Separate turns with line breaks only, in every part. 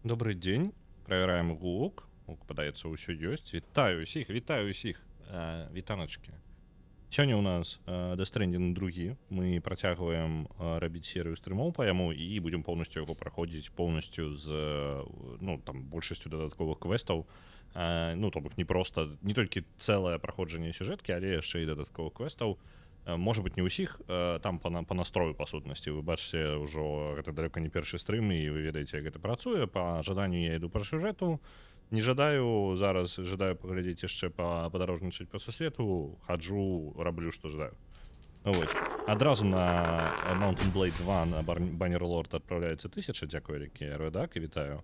Добрый дзень, правяраем гук. Гук, падаецца, ўсё ёсць. Вітаю ўсіх, вітаначкі. Сёння ў нас Death Stranding 2. Мы працягваем рабіць серыю стрымоў па яму і будзем поўнасцю яго праходзіць поўнасцю з там большасцю дадатковых квестаў. То бок не толькі цэлае праходжанне сюжэткі, але яшчэ і дадатковых квестаў. Можа быть, не ўсіх, там па настрою па сутнасці. Вы бачыце, ўжо гэта далёка не першы стрым, і вы ведаеце, як гэта працуе. Па жаданню я іду па сюжэту. Не жадаю зараз, жадаю паглядзець яшчэ падарожнічаць па сусвету. Хаджу, раблю, што жадаю. Вось. Адразу на Mountain Blade 2 на Bannerlord адпраўляецца 1000. Дзякую вялікі, РВДАК, і вітаю.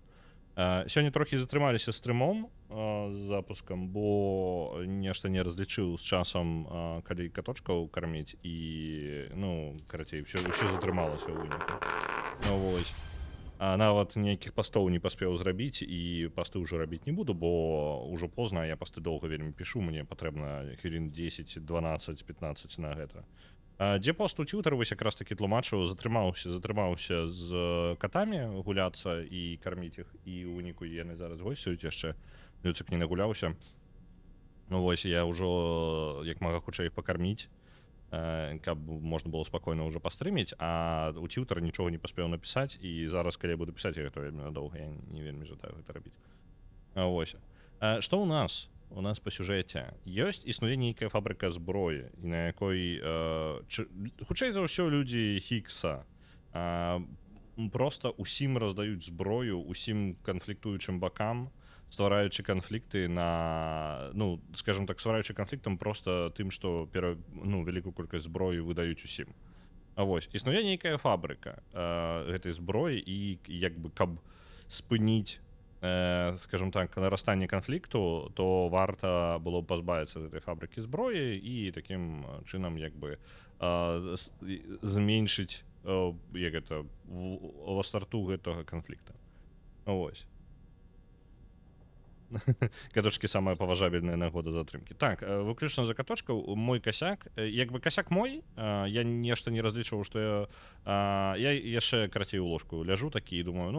Сёння трохі затрымаліся стрымом з запускам, бо нешта не разлічыў з часам, калі каточкаў карміць, і карацей, ўсё затрымалася ў выніку. Вось. Нават нейкіх пастоў не паспеў зрабіць, і пасты ўжо рабіць не буду, бо ўжо позна, я пасты доўга вельмі пішу, мне патрэбна хвілін 10, 12, 15 на гэта. Дзе пост у Тьютер, вось якраз такі тлумачыў, затрымаўся з катамі гуляцца і карміць іх, і ў выніку яны зараз госцююць яшчэ, Люцик не нагуляўся. Вось, я ўжо як мага хутчэй іх пакарміць, каб можна было спакойна ўжо пастрыміць, а у Тьютер нічога не паспеў напісаць, і зараз, калі я буду пісаць, гэта вельмі надоўга, я не вельмі жадаю гэта рабіць. Вось. Што ў нас? У нас па сюжэце ёсць, існуе нейкая фабрыка зброі, і на якой хутчэй за ўсё людзі Хікса проста ўсім раздаюць зброю, усім канфліктуючым бакам, ствараючы канфлікты скажем так, ствараючы канфліктам проста тым, што вялікую колькасць зброі выдаюць усім. Вось, існуе нейкая фабрыка гэтай зброі, і як бы каб спыніць, скажем так, нарастанне канфлікту, то варта было пазбавіцца гэтай фабрыкі зброі і такім чынам як бы зменшыць вастарту гэтага канфлікта. Вось. Каточкі самая паважабельная нагода затрымкі. Так, выключна за каточкаў мой касяк, як бы касяк мой, я нешта не разлічваў, што я яшчэ карацей у ложку ляжу такі і думаю,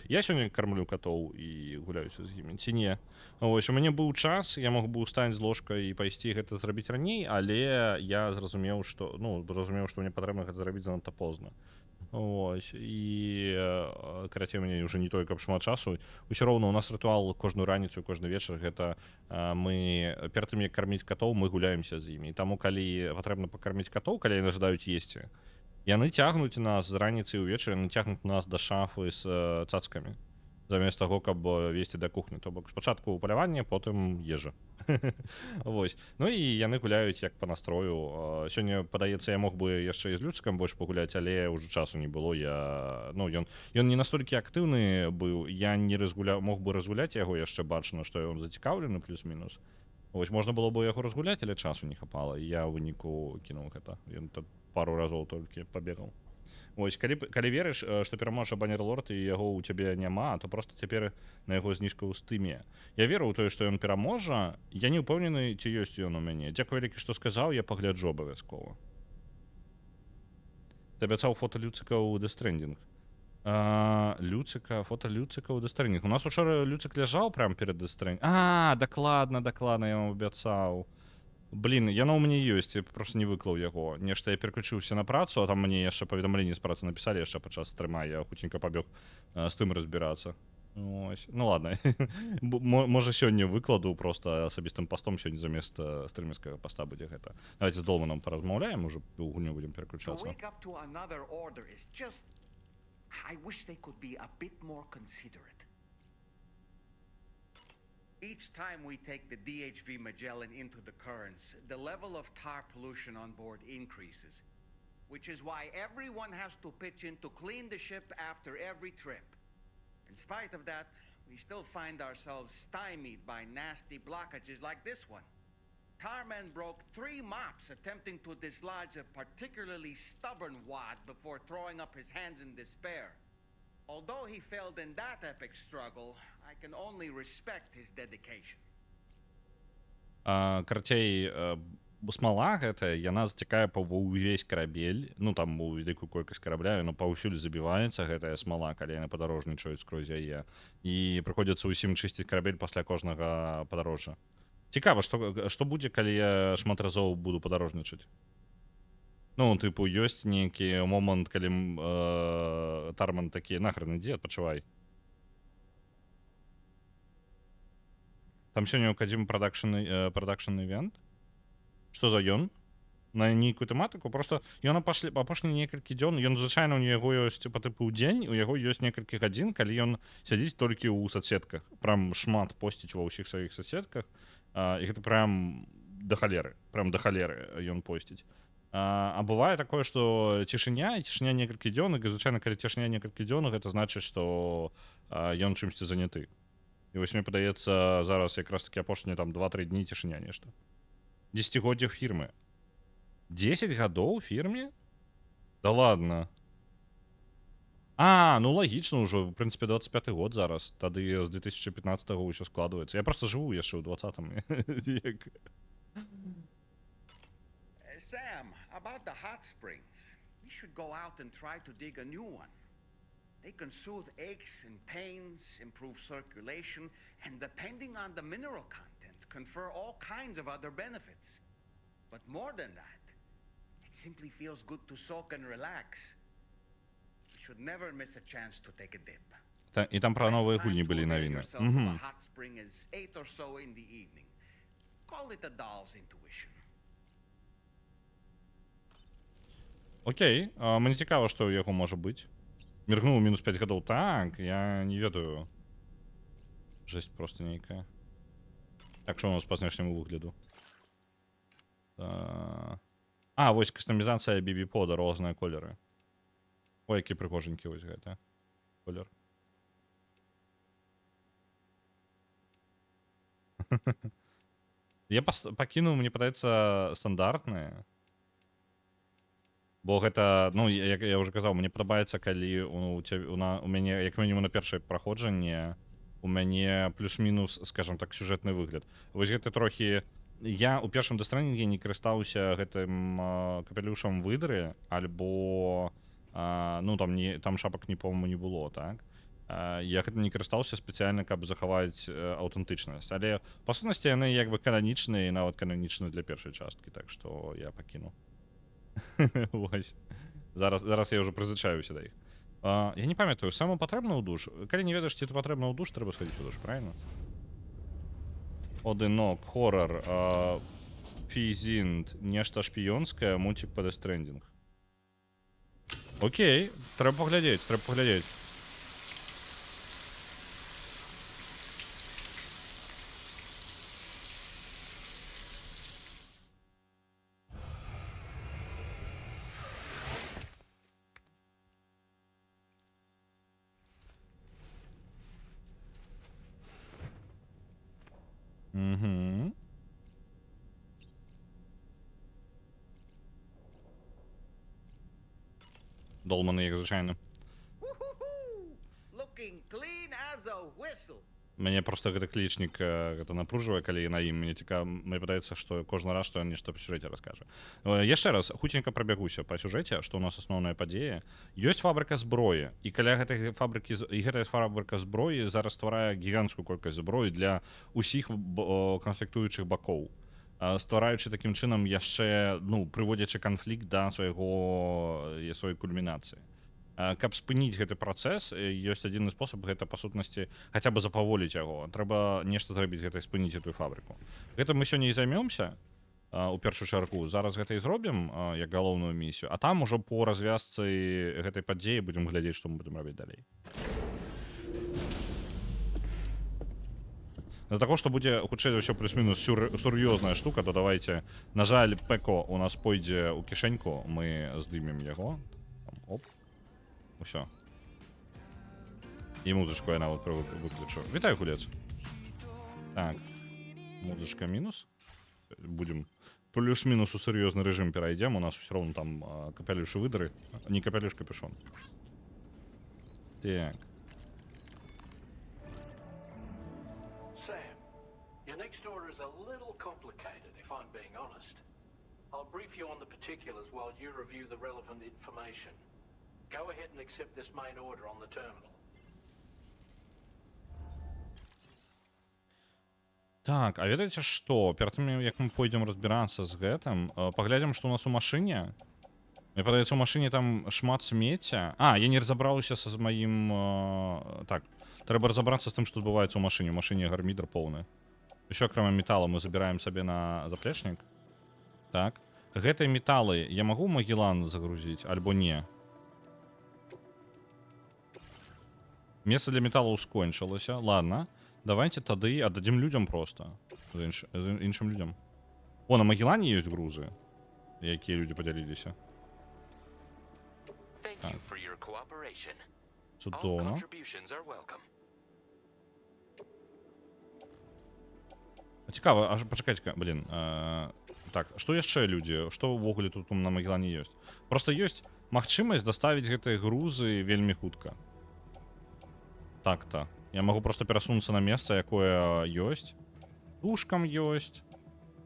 я сёння кармлю катоў і гуляюся з імі, ці не. Вось, у мяне быў час, я мог бы ўстаць з ложка і пайсці гэта зрабіць раней, але я зразумеў, што мне патрэбна гэта зрабіць занадта позна. Ось, і карацей, у мяне ўжо не той, каб шмат часу. Усё роўна у нас рытуал кожную раніцу, кожны вечар, гэта мы перад тым, як карміць катоў, мы гуляемся з імі. Таму калі патрэбна пакарміць катоў, калі яны жадаюць есці, яны цягнуць нас з раніцы і ўвечары, яны цягнуць нас да шафы з цацкамі, замест таго, каб весці да кухні. То бок спачатку паляванне, потым ежа. Вось. І яны гуляюць як па настрою. Сёння, падаецца, я мог бы яшчэ і з Люцикам больш пагуляць, але ўжо часу не было. Ён не настолькі актыўны быў, я не мог бы разгуляць яго, яшчэ бачна, што ён зацікаўлены плюс-мінус. Вось, можна было бы яго разгуляць, але часу не хапала, і я ў выніку кінуў гэта. Ён пару разоў толькі пабегаў. Вось, калі верыш, што пераможа Баннерлорд і яго ў цябе няма, то проста цяпер на яго зніжка ў стыме. Я веру ў тое, што ён пераможа, я не ўпэўнены, ці ёсць ён у мяне. Дзякуй вялікі, што сказаў, я пагляджу абавязкова. Ты абяцаў фота Люцика ў Death Stranding. Фота Люцика ў Death Stranding. У нас учора Люцик ляжаў прямо перед Death Stranding. Дакладна, я вам абяцаў. Блін, яно ў мяне ёсць, я просто не выклаў яго. Нешта я пераключыўся на працу, а там мне яшчэ паведамленне з працы напісалі яшчэ падчас стрыма, я хуценька пабег з тым разбірацца. Ладно. Можа сёння выкладу просто асабістым пастом, сёння замест стрымерскага паста будзе гэта. Давайте з Долманом паразмаўляем, уже ў гульню будзем пераключацца.
Each time we take the DHV Magellan into the currents, the level of tar pollution on board increases, which is why everyone has to pitch in to clean the ship after every trip. In spite of that, we still find ourselves stymied by nasty blockages like this one. Tarman broke 3 mops attempting to dislodge a particularly stubborn wad before throwing up his hands in despair. Although he failed in that epic struggle, I can only respect his dedication.
Карацей, смала гэтая, яна зацякае па ўвесь карабель, ну там у вялікую колькасць карабля, яно паўсюль забіваецца гэтая смала, калі яны падарожнічаюць скрозь яе. І прыходзіцца ўсім чысціць карабель пасля кожнага падарожжа. Цікава, што будзе, калі я шмат разоў буду падарожнічаць. Ну, тыпу, ёсць нейкі момант, калі Тарман такі, нахрен ідзі, адпачывай. Там сёння ў Кадзім прадакшн івент. Што за ён? На нейкую тэматыку, просто ён апошнія некалькі дзён, ён звычайна у яго ёсць па тыпу ў дзень, у яго ёсць некалькі гадзін, калі ён сядзіць толькі ў соцсетках, прям шмат посціць ва ўсіх сваіх соцсетках, і гэта прям да халеры ён посціць. А бывае такое, што цішыня некалькі дзён, і звычайна калі цішыня некалькі дзён, гэта значыць, што ён чымсьці заняты. І вось мне падаецца, зараз якраз такі апошнія там 2-3 дні цішыня нешта. 10годдзе фірмы. 10 гадоў фірме? Да ладно. Ну лагічна ўжо, в прынцыпе, 25 год зараз. Тады з 2015-го ўсё складваецца. Я просто жыву яшчэ ў 20-м.
Sam, about the hot springs. We should go out and try to dig a new one. They can soothe aches and pains, improve circulation, and depending on the mineral content, confer all kinds of other benefits. But more than that, it simply feels good to soak and relax. You should never miss a chance to take a dip.
І там про нові гульні були новини.
A hot spring is 8 or so in the evening. Call it a doll's intuition.
Окей, мені цікаво, што ў яго можа быць. Міргнуў мінус 5 гадоў. Так, я не ведаю. Жесть просто нейкая. Так, што у нас па знешняму выгляду? Вось кастамізацыя BB-пода, розныя колеры. Ой, які прыгоженькі вось гэта. Колер. Я пакінуў, мне падаецца, стандартныя. Бо гэта, ну, як я ўжо казаў, мне падабаецца, калі у мяне, як мінімум на першае праходжанне, у мяне плюс-мінус, скажем так, сюжэтны выгляд. Вось гэта трохі... Я ў першым дэстрэнінге не карыстаўся гэтым капелюшам выдры, альбо, ну, там шапак, по-моему, не было, так? Я гэта не карыстаўся спецыяльна, каб захаваць аўтэнтычнасць. Але, па сутнасці, яны як бы кананічныя, і нават кананічныя для першай часткі, так што я пакінуў. Вось. Зараз я ўжо прызвычаюся да іх. Я не памятаю, саму патрэбна ў душ? Калі не ведаеш, ці ты патрэбна ў душ, трэба схадзіць у душ, правильно? Одинок, хоррор, фізінт, нешта шпіёнскае, мультик по Death Stranding. Окей, трэба паглядзець. Долманы, як звычайна.
Looking clean as a whistle.
Мяне просто гэты клічнік гэта напружвае, калі на ім. Мне падаецца, што кожны раз, што ён нешта па сюжэце раскажа. Яшчэ раз, хуценька прабягуся па сюжэце, што ў нас асноўная падзея. Ёсць фабрыка зброі, і каля гэтай фабрыкі, і гэтая фабрыка зброі зараз стварае гіганцкую колькасць зброі для ўсіх канфліктуючых бакоў. Ствараючы такім чынам яшчэ, ну, прыводзячы канфлікт да сваёй кульмінацыі. Каб спыніць гэты працэс, ёсць адзіны спосаб, гэта па сутнасці хаця бы запаволіць яго. Трэба нешта зрабіць, гэта спыніць гэтую фабрыку. Гэта мы сёння і займёмся у першую чаргу. Зараз гэта і зробім як галоўную місію, а там ужо по развязцы гэтай падзеі будзем глядзець, што мы будзем рабіць далей. З-за таго, што будзе хутчэй за ўсё плюс-мінус сур'ёзная штука, то давайте, на жаль, Пеко у нас пойдзе ў кішэньку, мы здымем яго. Оп. Усё. І музычку я нават выключу. Вітаю, гулец. Так. Музычка мінус. Будем плюс-мінус у сур'ёзны рэжым перайдзем. У нас усё роўна там капелюшы выдры. Не капелюш, капюшон. Так.
Sam, your next door is a little complicated, if I'm being honest. I'll brief you on the particulars while you review the relevant information. Go ahead and accept this main order on the terminal.
Так, а ведаеце што? Перад тым, як мы пойдзем разбірацца з гэтым, паглядзім, што у нас у машыне. Мне падаецца, у машыне там шмат смецця. А, я не разабраўся са маім... Так, трэба разабрацца з тым, што адбываецца ў машыне. У машыне гармідр поўны. Усё акрамя металла мы забіраем сабе на заплечнік. Так. Гэтыя металы я магу ў Магеллан загрузіць, альбо не? Месца для металлаў скончылася. Ладно. Давайте тады аддадзім людзям проста. Іншым людзям. О, на Магеллане ёсць грузы, якія людзі падзяліліся. Так. Цудоўна. Цікава, аж пачакайце-ка, блін. Так, што яшчэ людзі? Што ўвогуле тут на Магеллане ёсць? Проста ёсць магчымасць даставіць гэтыя грузы вельмі хутка. Так-то. Я могу просто перасунуцца на месца, якое ёсць. Тушкам ёсць.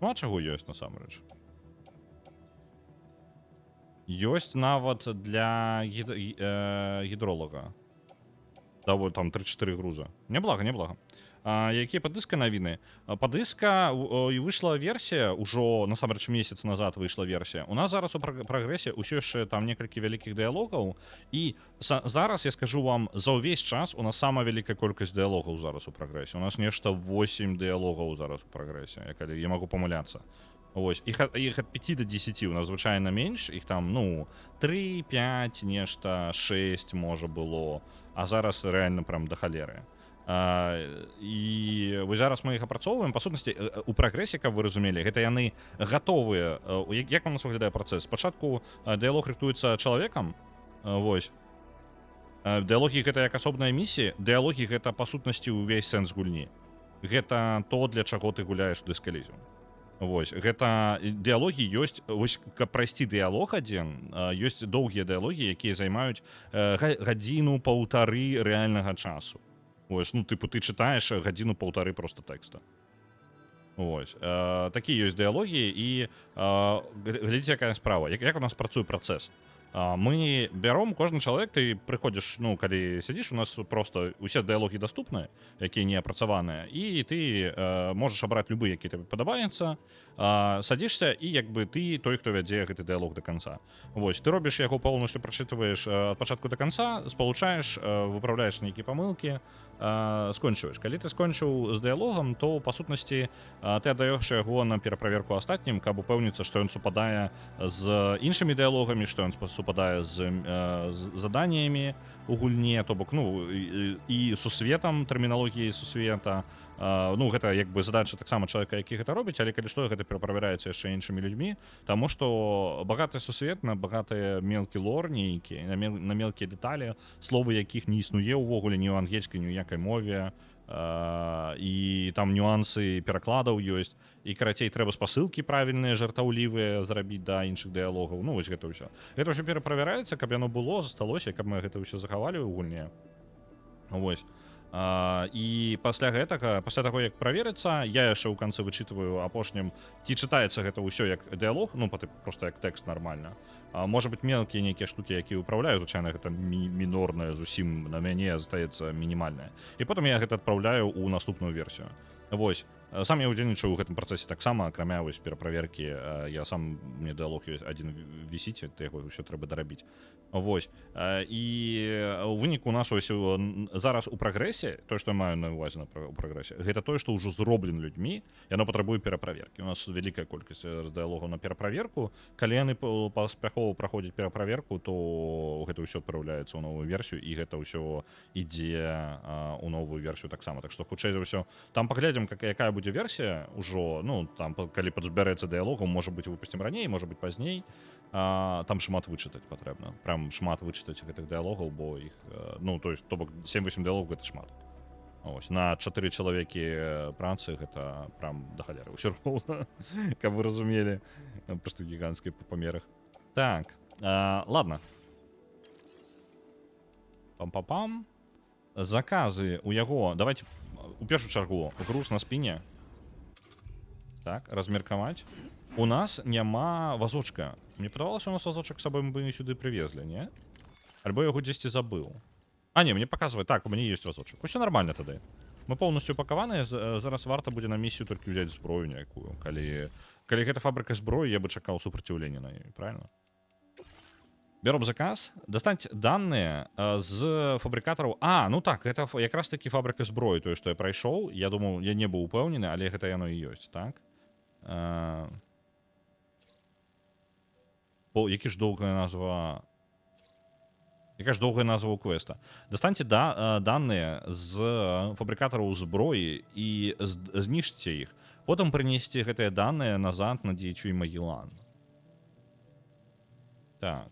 Ну, а чаго ёсць, насамрэч? Ёсць нават для гідролага. Да, вот там 3-4 груза. Неблага, неблага. Якія падыска навіны? Падыска і выйшла версія, ужо насамрэч месяц назад выйшла версія. У нас зараз у прагрэсе ўсё яшчэ там некалькі вялікіх дыялогаў. І зараз я скажу вам, за ўвесь час у нас самая вялікая колькасць дыялогаў зараз у прагрэсе. У нас нешта 8 дыялогаў зараз у прагрэсе, калі я магу памыляцца. Вось, іх ад 5 до 10 у нас звычайна менш, іх там, ну, 3, 5, нешта, 6 можа было, а зараз рэальна прям да халеры. І вось зараз мы іх апрацоўваем. Па сутнасці, у прагрэсе, каб вы разумелі, гэта яны гатовыя. Як у нас выглядае працэс? Спачатку дыялог рыхтуецца чалавекам, вось. Дыялогі гэта як асобная місія, дыялогі гэта па сутнасці ўвесь сэнс гульні. Гэта то, для чаго ты гуляеш у Disco Elysium. Вось, гэта дыялогі ёсць, вось, каб прайсці дыялог адзін, ёсць доўгія дыялогі, якія займаюць гадзіну-паўтары рэальнага часу. Вось, ну, типу, ты читаеш гадзіну-паўтары просто тэкста. Вось. Такі ёсць дыялогі, і глядзіце, якая справа. Як у нас працуе працэс? Мы бяром, кожны чалавек, ты прыходзіш, ну, калі сядзіш, у нас просто усе дыялогі даступныя, якія не апрацаваныя, і ты можаш абраць любы, які табе падабаецца, садзішся, і як бы ты той, хто вядзе гэты дыялог до конца. Вось, ты робіш яго полностью, прачытваеш ад пачатку до конца, спалучаеш, выпраўляеш нейкія памылкі, скончваеш. Калі ты скончыў з дыялогам, то па сутнасці ты аддаеш яго на пераправерку астатнім, каб упэўніцца, што ён супадае з іншымі дыялогамі, што ён супадае з заданнямі у гульне, то бок, ну, і сусветам, тэрміналогіяй сусвета. Ну, гэта як бы задача таксама чалавека, які гэта робіць, але калі што, гэта пераправяраецца яшчэ іншымі людзьмі, таму што багаты сусвет на багатыя мелкі лор нейкі, на мелкія дэталі, словы якіх не існуе ўвогуле ні ў ангельскай, ні ў якай мове, і там нюансы перакладаў ёсць, і карацей трэба спасылкі правільныя, жартаўлівыя зрабіць да іншых дыялогаў. Ну, вось гэта ўсё. Гэта ўсё пераправяраецца, каб яно было, засталося, каб мы гэта ўсё захавалі ў гульне. Вось. І пасля гэтага, пасля таго, як праверыцца, я яшчэ ў канцы вычытваю апошнім, ці чытаецца гэта ўсё як дыялог, ну, проста як тэкст нармальна. Можа быць, мелкія нейкія штукі, якія ўпраўляю, звычайна гэта мінорная, зусім на мяне застаецца мінімальная. І потым я гэта адпраўляю ў наступную версію. Вось. Сам я ўдзельнічаю ў гэтым працэсе таксама, акрамя вось пераправеркі, я сам, мне дыялог адзін вісіць, яго ўсё трэба дарабіць. Вось. І ў выніку у нас ось зараз у прагрэсе, тое, што я маю на ўвазе у прагрэсе, гэта тое, што ўжо зроблена людзьмі, яно патрабуе пераправеркі. У нас вялікая колькасць дыялогаў на пераправерку. Калі яны паспяхова праходзяць пераправерку, то гэта ўсё адпраўляецца ў новую версію, і гэта ўсё ідзе ў новую версію таксама. Так што, хутчэй за ўсё, там паглядзім, якая будзе версія ўжо, ну, там, калі падзбярэцца дыялогаў, можа быць, выпусцім раней, можа быць, пазней. Там шмат вычытаць патрэбна. Прям шмат вычытаць гэтых дыялогаў, бо іх, ну, то есть, то бок 7-8 дыялогаў гэта шмат. Ось, на 4 чалавекі працы гэта прям да халеры ўсё роўна, каб вы разумелі, просто гіганцкія па памерах. Так, ладно. Пам-пам-пам. Заказы у яго, давайте у першую чаргу груз на спіне. Так, размеркаваць. У нас няма вазочка. Мне падавалася, у нас вазочак з сабой мы бы сюды прывезлі, не? Альбо яго дзесьці забыў. А, не, мне показвае. Так, у мяне ёсць вазочак. Усё нармальна тады. Мы поўнасцю упакаваныя, зараз варта будзе на місію толькі ўзяць зброю някую. Калі гэта фабрыка зброі, я бы чакаў супраціўлення на ёй, правильно? Бяром заказ, дастаць данные з фабрыкатараў. А, ну так, гэта якраз такі фабрыка зброі, тое, што я прайшоў. Я думаў, я не быў упэўнены, але гэта яно і ёсць, так? Які ж доўгая назва... Яка ж доўгая назва ў квеста. Дастаньце данные з фабрыкатараў зброі і знішчце іх. Потым прынесці гэтыя данные назад на DHV Магеллан. Так.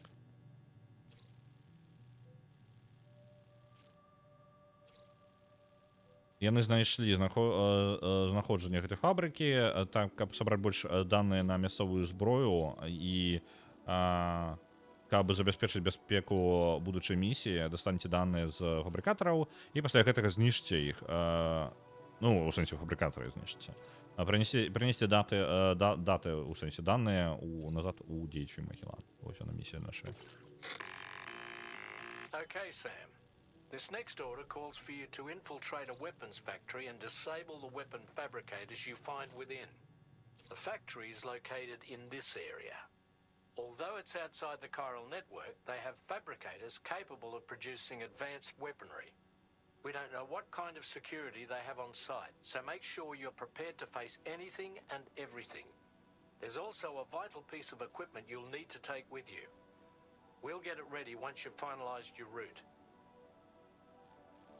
Яны знайшлі знаходжанне гэтай фабрыкі, так, каб сабраць больш данные на мясцовую зброю і каб забяспечыць бяспеку будучай місіі, дастаньце данные з фабрыкатараў і пасля гэтага знішчце іх. Ну, у сэнсе фабрыкатары знішчце. Прынесці даты, у сэнсе данные назад у DHV Магеллан. Вось яна місія наша.
Okay, Sam. This next order calls for you to infiltrate a weapons factory and disable the weapon fabricators you find within. The factory is located in this area. Although it's outside the chiral network, they have fabricators capable of producing advanced weaponry. We don't know what kind of security they have on site, so make sure you're prepared to face anything and everything. There's also a vital piece of equipment you'll need to take with you. We'll get it ready once you've finalized your route.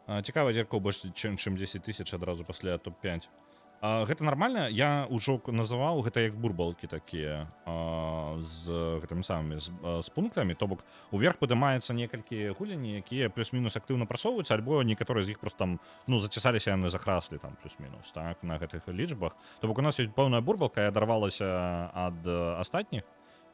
Цікава, дзіркаў больш, чым 10 тысяч адразу пасля топ-5. Гэта нармальна? Я ўжо называў гэта як бурбалкі такія з гэтымі самымі з пунктамі. То бок, уверх падымаецца некалькі гулені, якія плюс-мінус актыўна прасоўваюцца, альбо некаторыя з іх просто там, ну, зацісаліся, яны захраслі там плюс-мінус, так, на гэтых лічбах. То бок, у нас ёсць пэўная бурбалка, я адарвалася ад астатніх,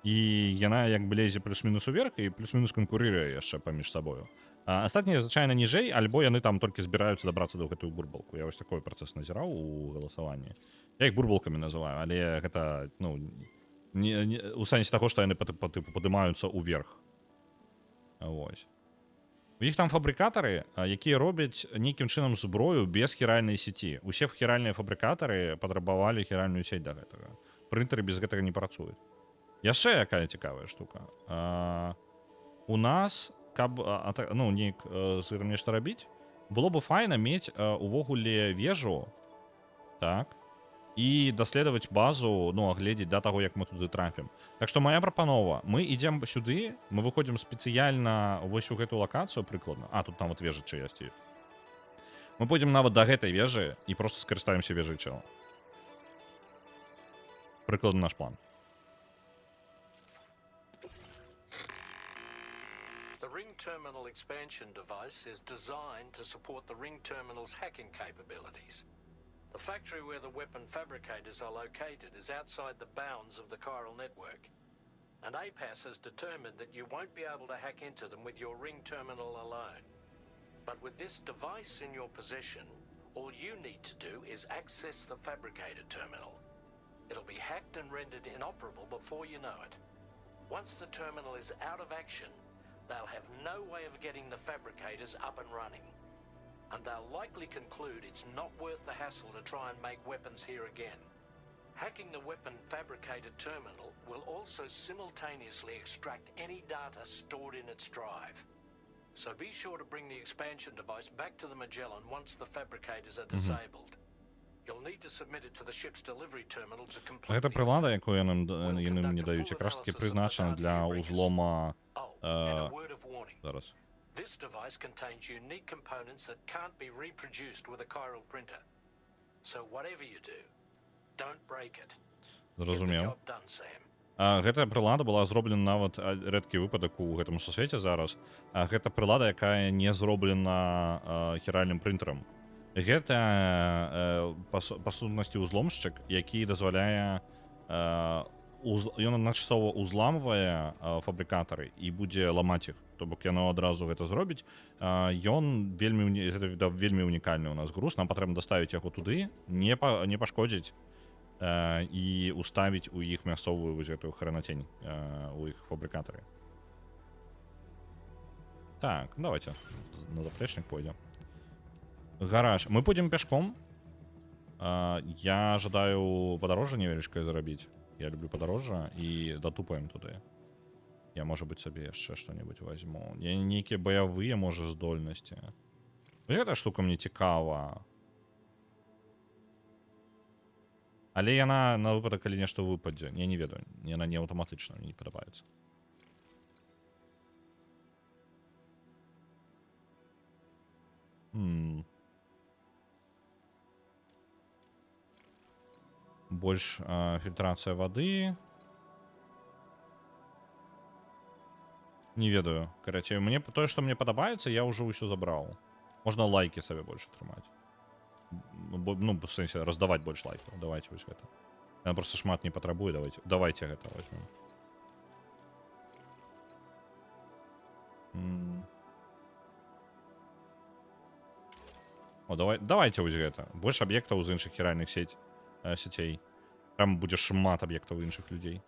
і яна як бы лезе плюс-мінус уверх і плюс-мінус канкурыруе яшчэ паміж сабою. Астатнія, звычайна, ніжэй, альбо яны там толькі збіраюцца дабрацца да гэтую бурбалку. Я вось такой працэс назіраў у галасаванні. Я іх бурбалкамі называю, але гэта, ну, у сэнсе таго, што яны падымаюцца ўверх. Вось. У іх там фабрыкатары, якія робяць нейкім чынам зброю без хіральнай сеці. Усе хіральныя фабрыкатары падрабавалі хіральную сеть да гэтага. Прынтэры без гэтага не працуюць. Яшчэ якая цікавая штука. У нас, каб, ну, неяк з гэтым нешта рабіць, было бы файна мець увогуле вежу, так, і даследаваць базу, ну, агледзець да таго, як мы туды трапім. Так што моя прапанова, мы ідзем сюды, мы выходзім спецыяльна вось у гэтую лакацыю прыкладна. Тут там вот вежы чыясці. Мы пойдзем нават да гэтай вежы і проста скарыстаемся вежай чэла. Прыкладна наш план.
Terminal expansion device is designed to support the ring terminal's hacking capabilities. The factory where the weapon fabricators are located is outside the bounds of the chiral network, and APAS has determined that you won't be able to hack into them with your ring terminal alone. But with this device in your possession, all you need to do is access the fabricator terminal. It'll be hacked and rendered inoperable before you know it. Once the terminal is out of action, they'll have no way of getting the fabricators up and running. And they'll likely conclude it's not worth the hassle to try and make weapons here again. Hacking the weapon fabricator terminal will also simultaneously extract any data stored in its drive. So be sure to bring the expansion device back to the Magellan once the fabricators are disabled. You'll need to submit it to the ship's delivery terminal to complete.
Гэта прылада, якую яны мне даюць, якраз таки прызначана для узлома.
And a word of warning.
Зараз.
This device contains unique components that can't be reproduced with a chiral printer. So whatever you do, don't break it.
Зразумеў.
Get the job done, Sam.
Гэтая прылада была зроблена нават рэдкі выпадак у гэтым сусвеце зараз. Гэта прылада, якая не зроблена хіральным прынтэрам. Гэта па сутнасці узломшчык, які дазваляе ён адначасова узламвае фабрыкатары і будзе ламаць іх. То бок яно адразу гэта зробіць. Ён вельмі унікальны у нас груз. Нам патрэбна даставіць яго туды, не пашкодзіць і уставіць у іх мясцовую вось гэтую хранацень у іх фабрыкатары. Так, давайте на заплечник пойдем. Гараж. Мы пойдем пешком. Я жадаю подороже невелічкае зарабіць. Я люблю подороже і датупаем туды. Я, может быть, сабе яшчэ што-небудзь возьму. Я нейкія баявыя, можа, здольнасці. Гэта штука мне цікава. Але яна на выпадак, калі нешта выпадзе. Я не ведаю. Яна не аўтаматычна, мне не падабаецца. Больш фільтрацыя вады. Не ведаю. Карацей, мне тое, што мне падабаецца, я ўжо ўсё забраў. Можна лайкі сабе больш атрымаць. Ну, в сэнсе, раздаваць больш лайкаў. Давайте вось гэта. Яна просто шмат не патрабуе, давайте гэта возьмем. О, давайте вось гэта. Больш аб'ектаў з іншых хіральных сетей. Там будзе шмат аб'ектаў іншых людзей.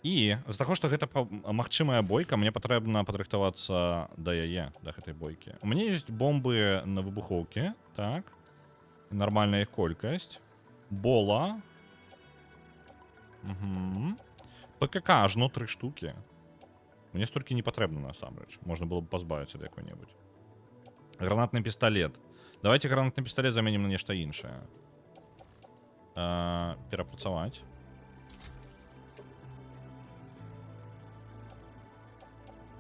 І з таго, што гэта магчымая бойка, мне патрэбна падрыхтавацца да яе, да гэтай бойкі. У мяне ёсць бомбы на выбухоўкі, так. Нармальная іх колькасць. Бола. ПКК ажно 3 штукі. Мне столькі не патрэбна насамрэч. Можна было б пазбавіцца ад якой-небудзь. Гранатны пісталет. Давайте гранатны пісталет заменім на нешта іншае. Перапрацаваць.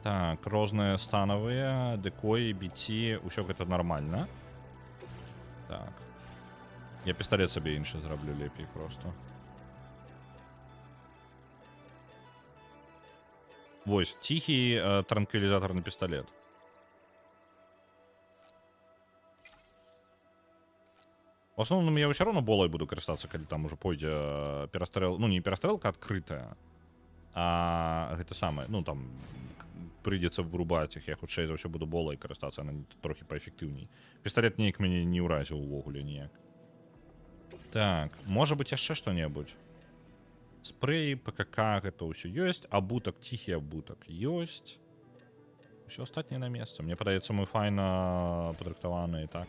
Так, розныя станавыя, дэкоі, біці, усё гэта нармальна. Так. Я пісталет сабе іншы зраблю лепей просто. Вось, ціхі транквілізатарны пісталет. В основном я ўсё роўно болай буду карыстацца, калі там ужо пойдзе перастрэл, ну не перастрэлка адкрытая, а гэта самае, ну там прыйдзецца врубаць іх, я хутчэй за ўсё буду болай карыстацца, она трохі паэфектыўней. Пісталет неяк мяне не ўразіў увогуле ніяк. Так, можа быць яшчэ што-небудзь. Спрэй, ПКК, гэта ўсё ёсць, абутак, ціхі абутак ёсць. Усё астатняе на месца. Мне падаецца, мы файна падрыхтаваныя, так.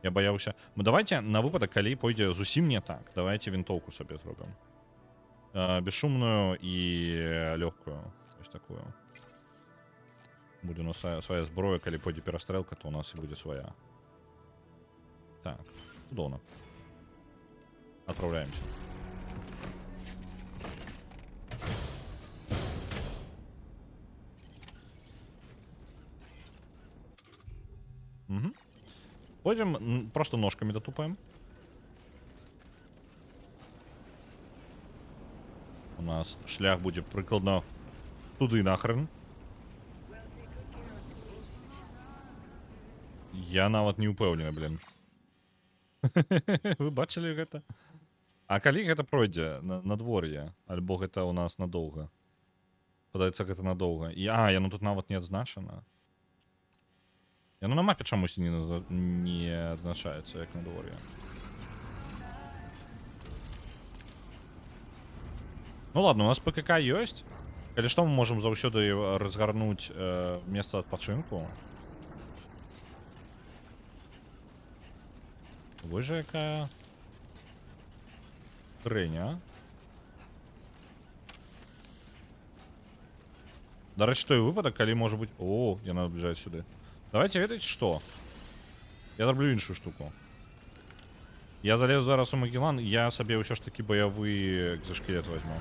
Я баяўся. Ну давайте на выпадак, калі пойдзе зусім не так, давайте вінтоўку сабе зробім. Бесшумную і лёгкую. Ось такую. Будзе у нас свая зброя, калі пойдзе перастрэлка, то у нас і будзе свая. Так, цудоўна. Отправляемся. Угу. Пойдем, просто ножками дотупаем. У нас шлях будет прикладно туды нахрен. Я нават не упэўнены, блин. Вы бачылі гэта? А калі гэта пройдзе надвор'е, альбо гэта у нас надоўга? Падаецца, гэта надоўга. Яно тут нават не адзначана. Яно на мапе чамусь не адзначаецца, як надвор'е. Ну ладно, у нас ПКК ёсць. Калі што, мы можам заўсёды разгарнуць месца адпачынку. Вось жа якая хрэня. Дарэчы, той выпадак, калі можа быць... О, яна набліжаць сюды. Давайте, ведаеце што? Я зраблю іншую штуку. Я залезу зараз у Магеллан, я сабе ўсё ж такі баявы экзаскелет возьму.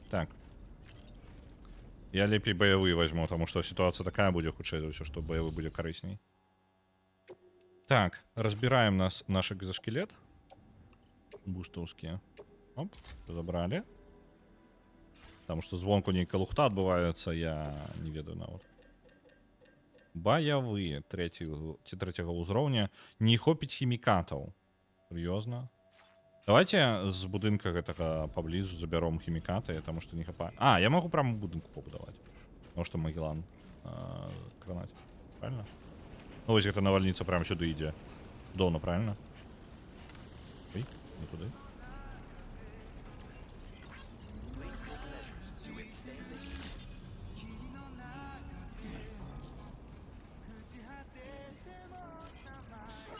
Так. Я лепей баявы возьму, потому что ситуация такая будзе хутчэй за ўсё, што баявы будзе карысней. Так, разбираем наш экзоскелет. Бустаўскія. Оп, забрали. Потому что звонку нейкая лухта адбываецца, я не ведаю нават. Баявыя третьего ўзроўня. Не хопіць хімікатаў. Сур'ёзна. Давайте з будынка гэтага паблізу забяром хімікаты, таму што не хапае. А, я магу прямо будынку пабудаваць. Потому што Магеллан кранаць. Правильно? Ну, вось гэта навальніца прямо сюды ідзе. Доўна, правильно? Ой, не туды.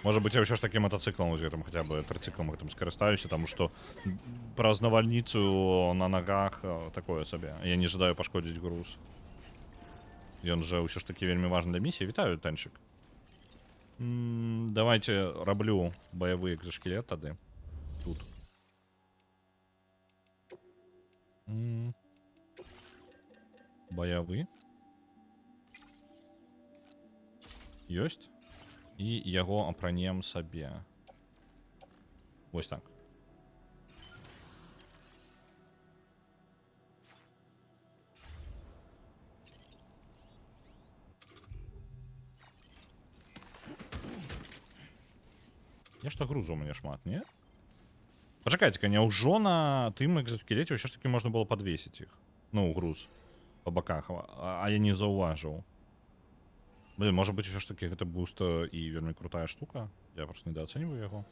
Может быть, я ўсё ж таки мотоциклом гэтым, хотя бы трыцыклам гэтым скарыстаюся, таму што праз навальніцу на нагах такое сабе. Я не жадаю пашкодзіць груз. Ён жа ўсё ж таки вельмі важны для місіі. Вітаю, танчык. Давайте раблю баявы экзоскелет тады. Тут. Баявы. Ёсць. І яго апранем сабе. Вось так. Нешта грузу у мяне шмат, не? Пачакайце-ка, няўжо на тым экзоскелеце ўсё ж таки можна было падвесіць іх. Ну, груз па баках, а я не заўважыў. Блин, может быть, все ж таки гэта буста і вельмі крутая штука. Я просто недооцениваю яго.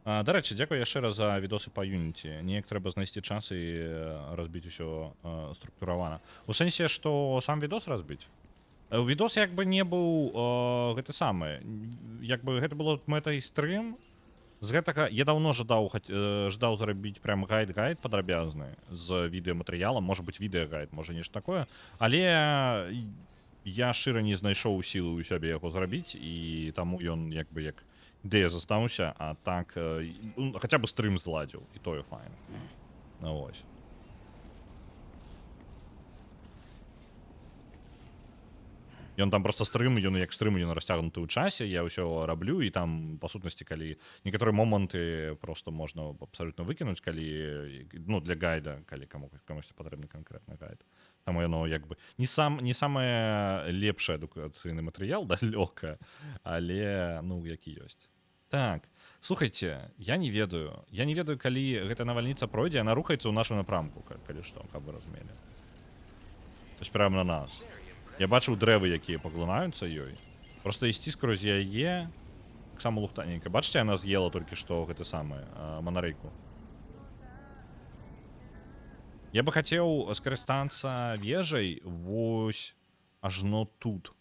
Дарэчы, дзякую яшчэ раз за відосы па Unity. Неяк трэба знайсці час і разбіць усё структуравана. У сэнсе, што сам відос разбіць? Відос як бы не быў гэты самы. Як бы гэта было мэтай стрым. З гэтага я даўно жадаў зрабіць прям гайд падрабязны з відэаматэрыялам, можа быць відэагайд, можа нешта такое, але я шчыра не знайшоў сілы ў сябе яго зрабіць, і таму ён як бы як ідэя застаўся, а так хаця бы стрым зладзіў, і тое файна. Ну вось. Ён там просто стрым, ён як стрым, ён расцягнуты ў часе, я ўсё раблю, і там, па сутнасці, калі некаторыя моманты просто можна абсалютна выкінуць, калі, ну, для гайда, калі камусьці патрэбны канкрэтны гайд. Таму яно, як бы, не самае лепшае адукацыйны матэрыял, далёка, але, ну, які ёсць. Так, слухайце, я не ведаю, калі гэта навальніца пройдзе, яна рухаецца ў нашым напрамку, калі што, каб вы разумелі. То есть прямо на нас. Я бачыў дрэвы, якія паглынаюцца ёй. Просто ісці скрозь яе таксама лухтаненька. Бачыце, яна з'ела толькі што гэты самы манарэйку. Я бы хацеў скарыстацца вежай вось ажно тут.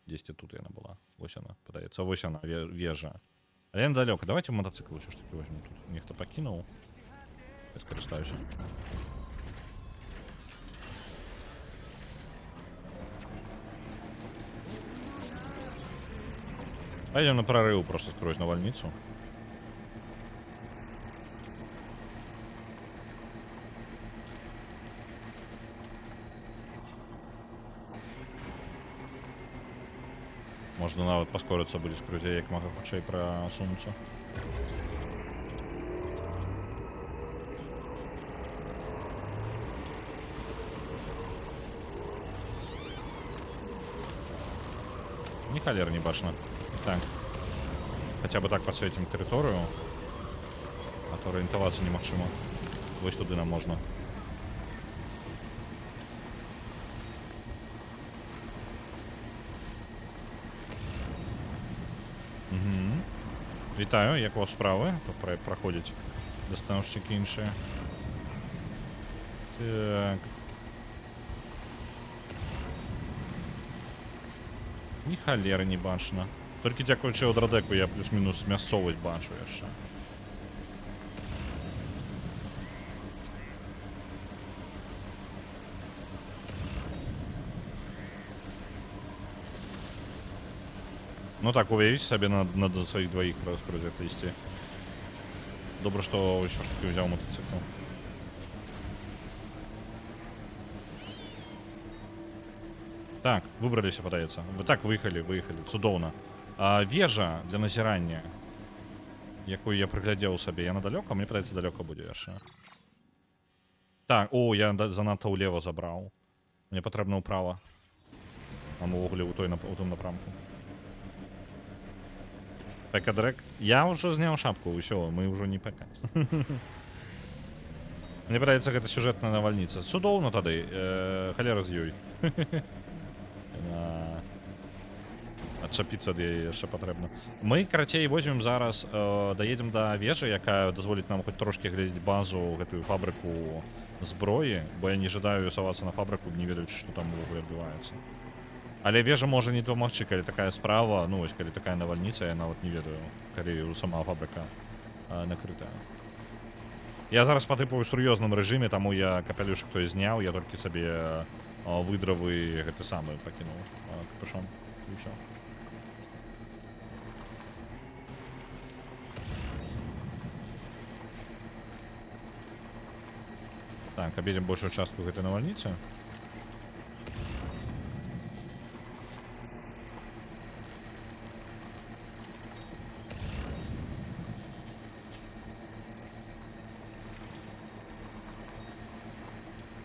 Дзесьці тут яна была. Вось яна, падаецца. Вось яна, вежа. Але яна далёка. Давайте мотоцикл ўсё ж таки возьмем тут. Нехта пакінуў. Я скарыстаюся. Пойдем на прорыв просто скрозь навальницу. Можно нават паскорыцца будзе скрозь яе як мага хутчэй прасунуцца. Ни холер не башно. Так. Хотя бы так подсветим территорию, а то ориентоваться немагчыма. Вось туды нам можно. Угу. Вітаю, як у вас справи? То проходять доставщики інші. Так. Ні халеры не бачна. Толькі дзякуючы Одрадэку я плюс-мінус мясцовасць бачу яшчэ. Ну так, уявіць сабе на сваіх дваіх праз гэта ісці. Добра, што ўсё ж таки ўзяў мотоцикл. Так, выбраліся, падаецца. Вы так выехалі, цудоўна. Вежа для назірання, якую я прыглядзеў сабе, яна далёка? Мне падаецца, далёка будзе яшчэ. Так, о, я занадта ўлева забраў. Мне патрэбна ўправа. Там увогуле ў том напрамку. Пека-дрек. Я уже знял шапку, ўсё, мы ўжо не пека. Мне падаецца, гэта сюжэтная навальніца. Цудоўна тады, халера з ёй. Адчапіцца ад яе яшчэ патрэбна. Мы, карацей, возьмем зараз, даедзем да вежы, якая дазволіць нам хоць трошкі глядзець базу, гэтую фабрыку зброі, бо я не жадаю савацца на фабрыку, не ведаючы, што там увогуле адбываецца. Але вежа можа не дапамагчы, калі такая справа, ну вось калі такая навальніца, я нават не ведаю, калі сама фабрыка накрытая. Я зараз па тыпу ў сур'ёзным рэжыме, таму я капялюшак той зняў, я толькі сабе выдравы гэты самы пакінуў капюшон і ўсё. Так, абедзем большую частку гэтай навальніцы.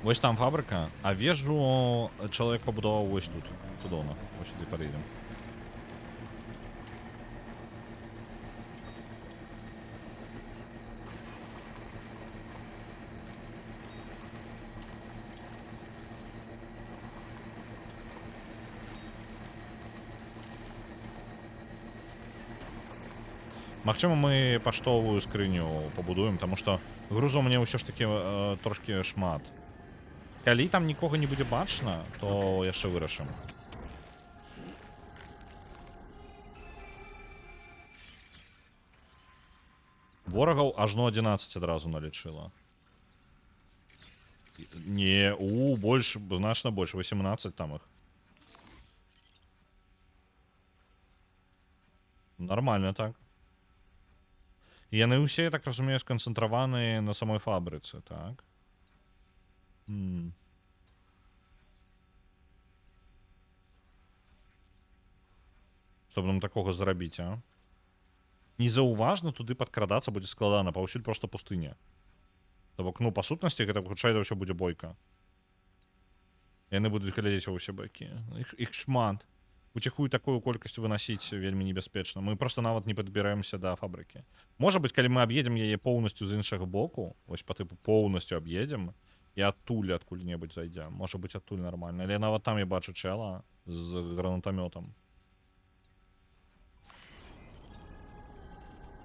Вось там фабрыка, а вежу чалавек пабудаваў вось тут. Цудоўна. Вось сюды падыдзем. Магчыма, мы паштовую скрыню пабудуем, таму што грузу мне ўсё ж такі трошкі шмат. Калі там нікога не будзе бачна, то яшчэ вырашым. Ворагаў ажно 11 адразу налічыла. Не, больш, значна больш, 18 там іх. Нормально так. Яны ўсе, я так разумею, сканцэнтраваны на самой фабрыцы, так? Што б нам такога зрабіць, а? Незаўважна туды падкрадацца будзе складана, паўсюль проста пустыня. То бок, ну, па сутнасці, гэта хутчэй за ўсё будзе бойка. Яны будуць глядзець ва ўсе бакі. Іх шмат. Уціхую такую колькасць вынасіць вельмі небяспечна. Мы проста нават не падбіраемся да фабрыкі. Можа быць, калі мы аб'едзем яе поўнасцю з іншага боку, вось па тыпу поўнасцю аб'едзем, і адтуль адкуль-небудзь зайдзем. Можа быць, адтуль нармальна. Але нават там я бачу чэла з гранатамётам.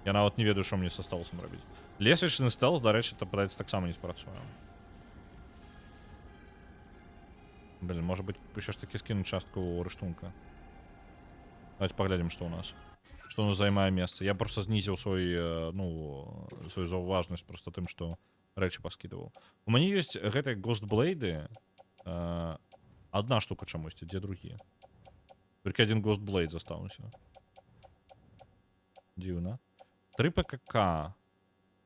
Я нават не ведаю, што мне са стелсом рабіць. Лесвічны стелс, дарэчы, падаецца, таксама не спрацуе. Блин, можа быць, ўсё ж такі скінуць частку рыштунка. Давайте паглядзім, што ў нас. Што у нас займае месца. Я проста знізіў сваю заўважнасць проста тым, што рэчы паскідаваў. У мяне ёсць гэтыя Ghostblade. Адна штука чамусьці, дзе другі? Толькі адзін Ghostblade застаўся. Дзіўна. 3 ПКК.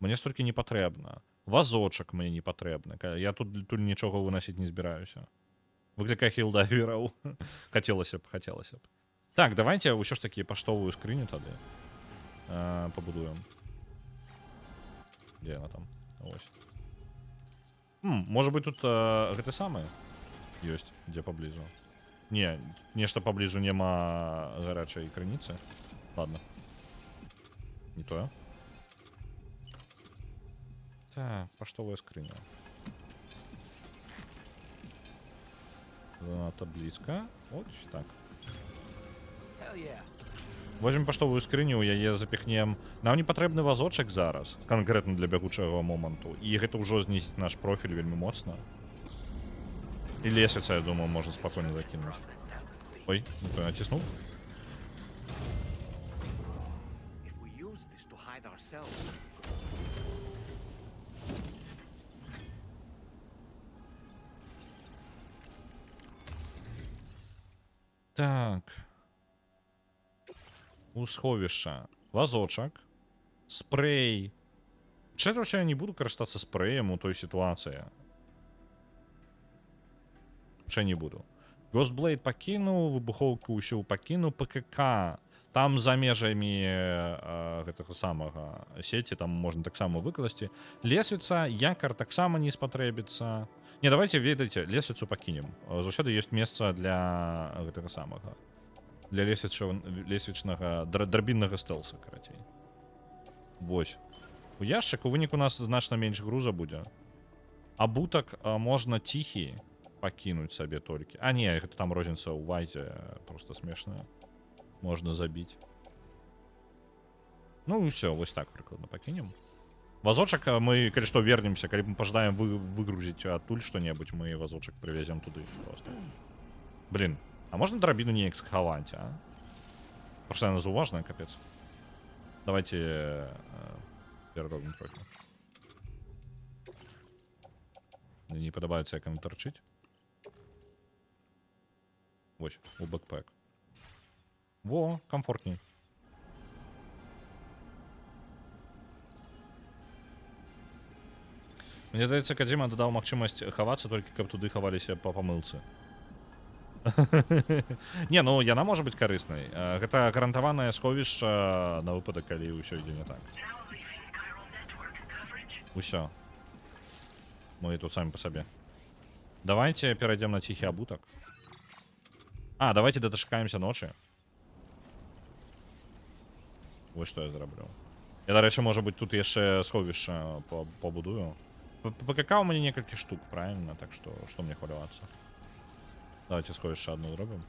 Мне столькі не патрэбна. Вазочак мне не патрэбны. Я тут нічога вынасіць не збіраюся. Выклікай хілдайвераў. Хацелася б. Так, давайте ўсё ж такі паштовую скрыню тады пабудуем. Дзе яна там? Ось. Можа быць, тут гэты самы ёсць, дзе паблізу. Не, нешта паблізу няма гарачай крыніцы. Ладно. Не тое. Так, паштовая скрыня. Занадта блізка. Ось так. Возьмем паштовую скрыню, у яе запіхнем. Нам не патрэбны вазочак зараз, канкрэтна для бягучага моманту. І гэта ўжо знізіць наш профіль вельмі моцна. І лесвіца, я думаю, можна спакойна закінуць. Ой, не то націснуў. Так. У сховішча. Вазочак. Спрэй. Чэтвача я не буду карыстацца спрэем у той сітуацыі. Чэ не буду. Ghostblade пакінуў, выбухоўку ўсё пакінуў, ПКК. Там за межамі гэтага самага сеці, там можна таксама выкласці. Лесвіца, якар таксама не спатрэбіцца. Не, давайте, ведаеце, лесвіцу пакінем. Заўсёды ёсць месца для гэтага самага. Для лесвічнага драбіннага стелса, карацей. Вось. У яшчык у выніку у нас значна менш груза будзе. Абутак можна ціхі пакінуць сабе толькі. А не, гэта там розніца ў вазе просто смешная. Можна забіць. Ну і ўсё, вось так прыкладна пакінем. Вазочак мы, калі што, вернемся, калі мы пажадаем выгрузіць адтуль што-небудзь, мы вазочак прывезем туды просто. Блин, а можна драбіну неяк схаваць, а? Просто яна заўважная, капец. Давайте пераробім трохі. Мне не падабаецца, як яна тарчыць. Вось, у бэкпэк. Во, комфортней. Мне здаецца, Кадзіма дадаў магчымасць хавацца толькі каб туды хаваліся па памылцы. Не, ну яна можа быць карыснай. Гэта гарантаванае сховішча на выпадак, калі ўсё ідзе не так. Усё. Мы тут самі па сабе. Давайте перайдзем на ціхі абутак. А, давайте дачакаемся ночы. Вось што я зраблю. Я, дарэчы, можа быць, тут яшчэ сховішча пабудую. ПКК у мяне некалькі штук, правильно? Так што мне хвалявацца? Давайте сховішча одну зробім.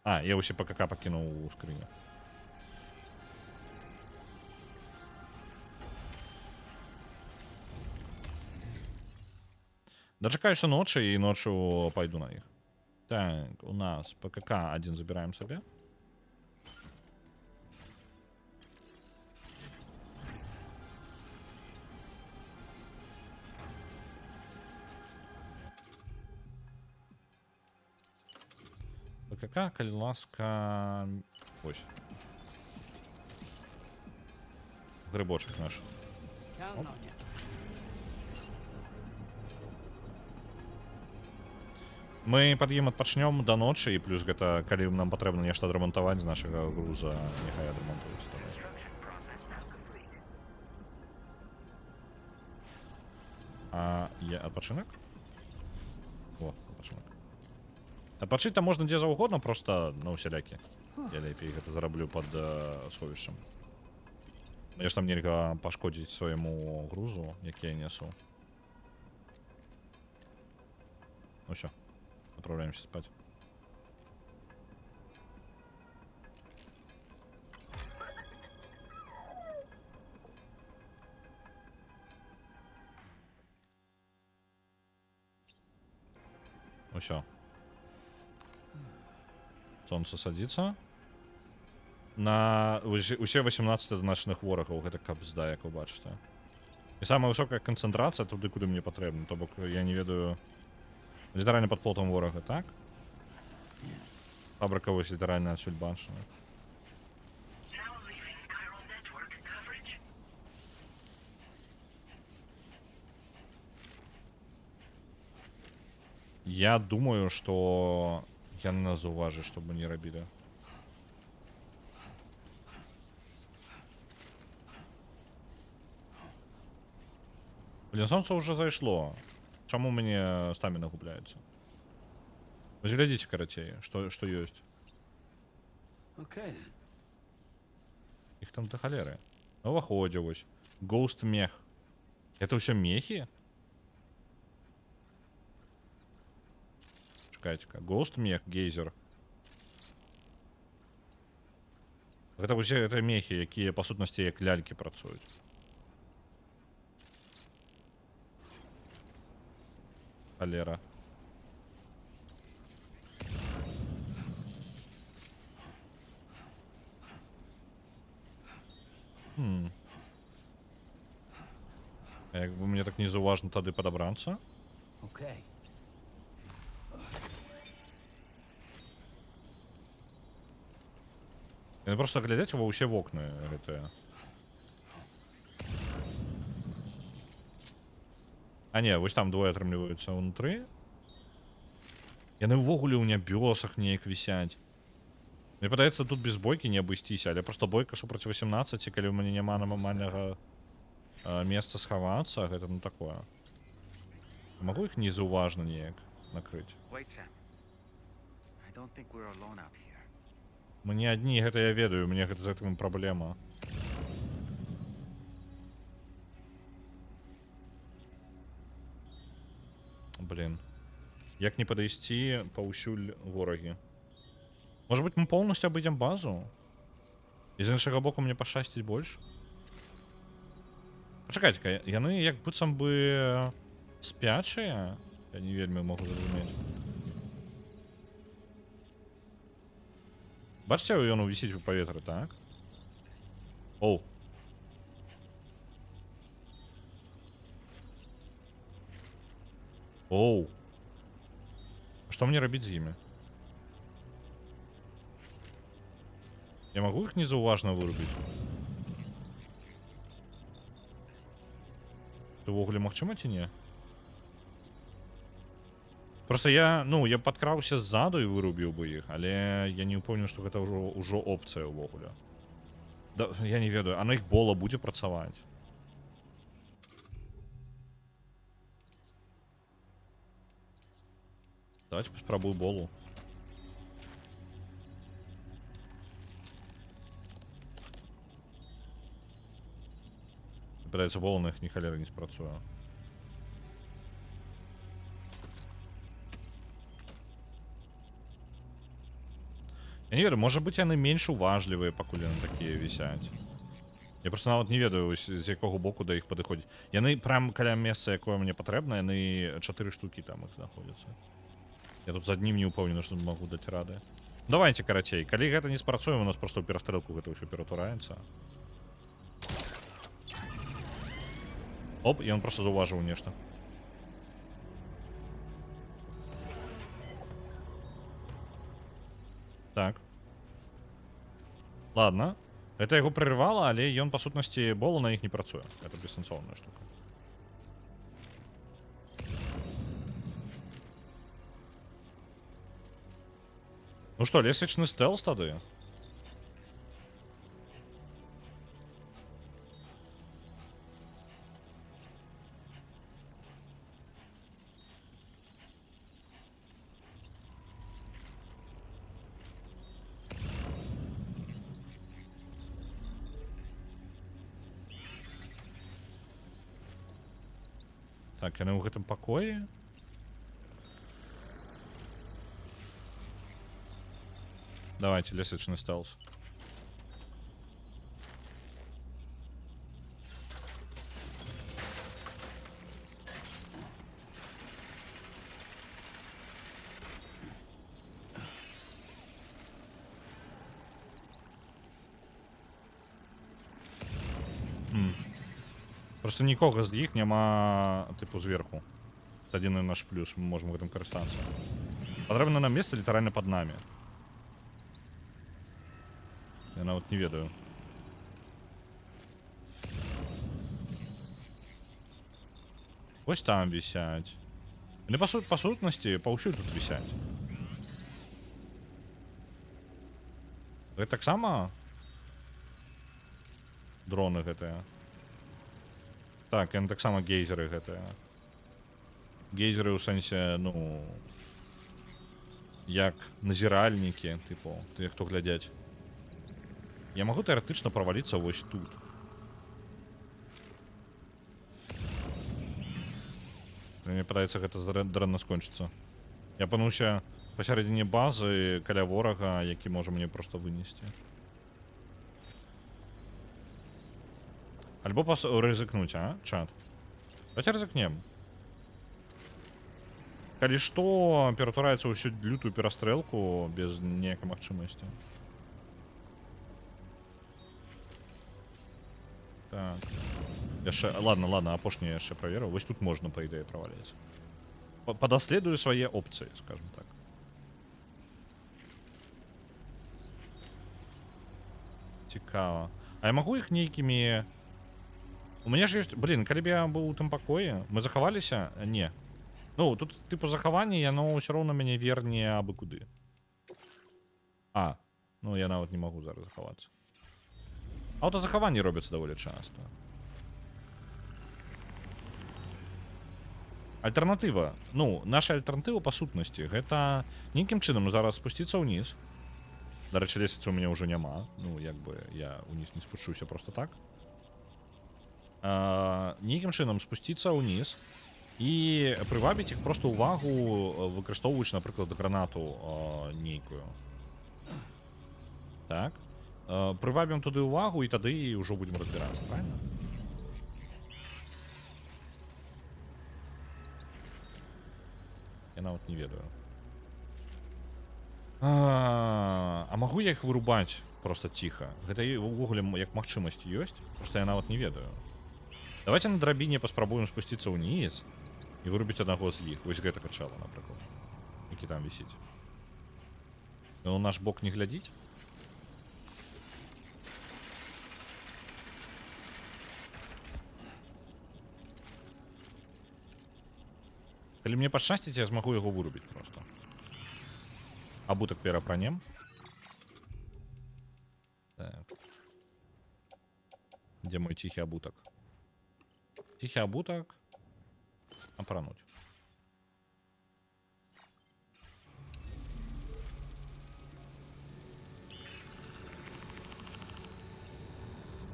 А, я усе ПКК пакінуў у скрыні. Дачакаюся ночы і ночью пайду на іх. Так, у нас ПКК один забіраем сабе. ПКК, калі ласка... Ось. Грибочок наш. Оп. Мы пад'ем адпачнём да ночы, і плюс гэта, калі нам патрэбна нешта адрамантаваць з нашага груза, няхай адрамантуецца. А я адпачынак? О, адпачынак. Адпачыць там можна дзе заўгодна, просто на усялякі. Я лепей гэта зараблю пад сховішчам. Я ж там нельга пашкодзіць свайму грузу, які я несу. Ну всё. Отправляемся спать. Ну всё. Солнце садится. На усе 18 значных ворагаў, гэта капзда, як вы бачыце. І самая высокая канцэнтрацыя туды, куды мне патрэбна. То бок я не ведаю. Літаральна пад плотам ворага, так? Фабрика вось літаральна адсюль бачна. Я думаю, што яны нас заўважаць, што бы не рабілі. Блин, солнце уже зайшло. Чаму мне стаміна губляецца? Глядзіце, карацей, што ёсць. Іх там да халеры. На ўваходзе вось. Ghost мех. Это ўсё мехі? Чакайце-ка. Ghost мех, гейзер. Гэта ўсе гэта мехі, якія па сутнасці як лялькі працуюць. Халера. А як бы мне так незаўважна тады падабрацца?
Okay.
Яны проста глядзяць ва ўсе вокны гэтыя. А не, вось там двое атрымліваюцца ўнутры. Яны ўвогуле ў нябёсах неяк вісяць. Мне падаецца, тут без бойкі не абысціся, але просто бойка супраць 18, калі ў мяне няма нармальнага месца схавацца, гэта ну такое. Магу іх незаўважна неяк накрыць?
Wait, Sam. don't think we're alone out here.
Мы не одни, гэта я ведаю, у меня гэта з гэтым праблема. Блин. Як не падысці паўсюль ворагі? Может быть, мы полностью обойдем базу? І з іншага боку мне пашчасціць больш? Пачакайце-ка, яны як быццам бы спячыя? Я не вельмі могу зразумець. Бачыце, ён увісіць у паветры, так? Оу. Оу. Што мне рабіць з імі? Я магу іх незаўважна вырубіць? Ты ўвогуле магчыма ці не? Просто я падкраўся ззаду і вырубіў бы іх, але я не ўпэўнены, што гэта ўжо опцыя ўвогуле. Да, я не ведаю, а на іх бола будзе працаваць? Давайте паспрабую болу. Падаецца, бола на іх ні халеры не спрацуе. Я не ведаю, можа быць, яны менш уважлівыя, пакуль яны такія вісяць. Я просто нават не ведаю, з якога боку да іх падыходзіць. Яны прям каля месца, якое мне патрэбна, яны 4 штукі там іх знаходзяцца. Я тут з аднім не ўпэўнены, што магу даць рады. Давайте, карацей, калі гэта не спрацуе, у нас просто ў перастрэлку гэта ўсё ператураецца. Оп, і ён просто заўважыў нешта. Так. Ладно. Это яго прырывала, але ён, па сутнасці, бола на іх не працуе. Это бессэнсоўная штука. Ну што, лесвічны стэлс тады? Так, яны ў гэтым пакоі? Давайте, лесвічны стэлс. Просто нікога з іх няма, типу, зверху. Це адзіны наш плюс, мы можем гэтым карыстацца. Патрэбна нам месца літаральна пад намі. Я нават не ведаю. Вось там вісяць. Яны па сутнасці паўсюль тут вісяць. Гэта таксама дроны гэтыя. Так, яны таксама гейзеры гэтыя. Гейзеры ў сэнсе, ну, як назіральнікі, типу, тыя, хто глядзяць. Я магу тэарэтычна праваліцца вось тут. Мне падаецца, гэта дрэнна скончыцца. Я апынуўся пасярэдзіне базы каля ворага, які можа мне проста вынесці. Альбо рызыкнуць, а, чат? Давайте рызыкнем. Калі што, ператвараецца ўсю лютую перастрэлку без ніякай магчымасці. Так. Яшчэ, ладно, апошні яшчэ праверыў. Вось тут можна, па ідэі, праваліць. Падаследую свае опцыі, скажем так. Цікава. А я магу іх нейкімі... У меня ж ёсць... Блин, калі б я быў у тым пакоі, мы захаваліся? Не. Ну, тут, типу, захаванне, яно ўсё роўна мяне верне абы куды. А, ну я нават не магу зараз захавацца. Аўтазахаванні робяцца даволі часта. Альтэрнатыва. Ну, наша альтэрнатыва па сутнасці гэта нейкім чынам зараз спусціцца ўніз. Дарэчы, лесвіцы ў мяне ўжо няма. Ну, як бы я ўніз не спушуся просто так. Нейкім чынам спусціцца ўніз і прывабіць іх просто ўвагу, выкарыстоўваючы, напрыклад, гранату нейкую. Так. Прывабім туды ўвагу і тады ўжо будзем разбірацца, правильно? Я нават не ведаю. А магу я іх вырубаць просто ціха? Гэта ўвогуле як магчымасць ёсць? Просто я нават не ведаю. Давайте на драбіне паспрабуем спусціцца ўніз і вырубіць аднаго з іх. Вось гэтага чала, напрыклад, які там вісіць. Ён у наш бок не глядзіць? Калі мне пашчасціць, я змагу яго вырубіць просто. Абутак перапранем. Так. Дзе мой ціхі абутак? Ціхі абутак. Апрануць.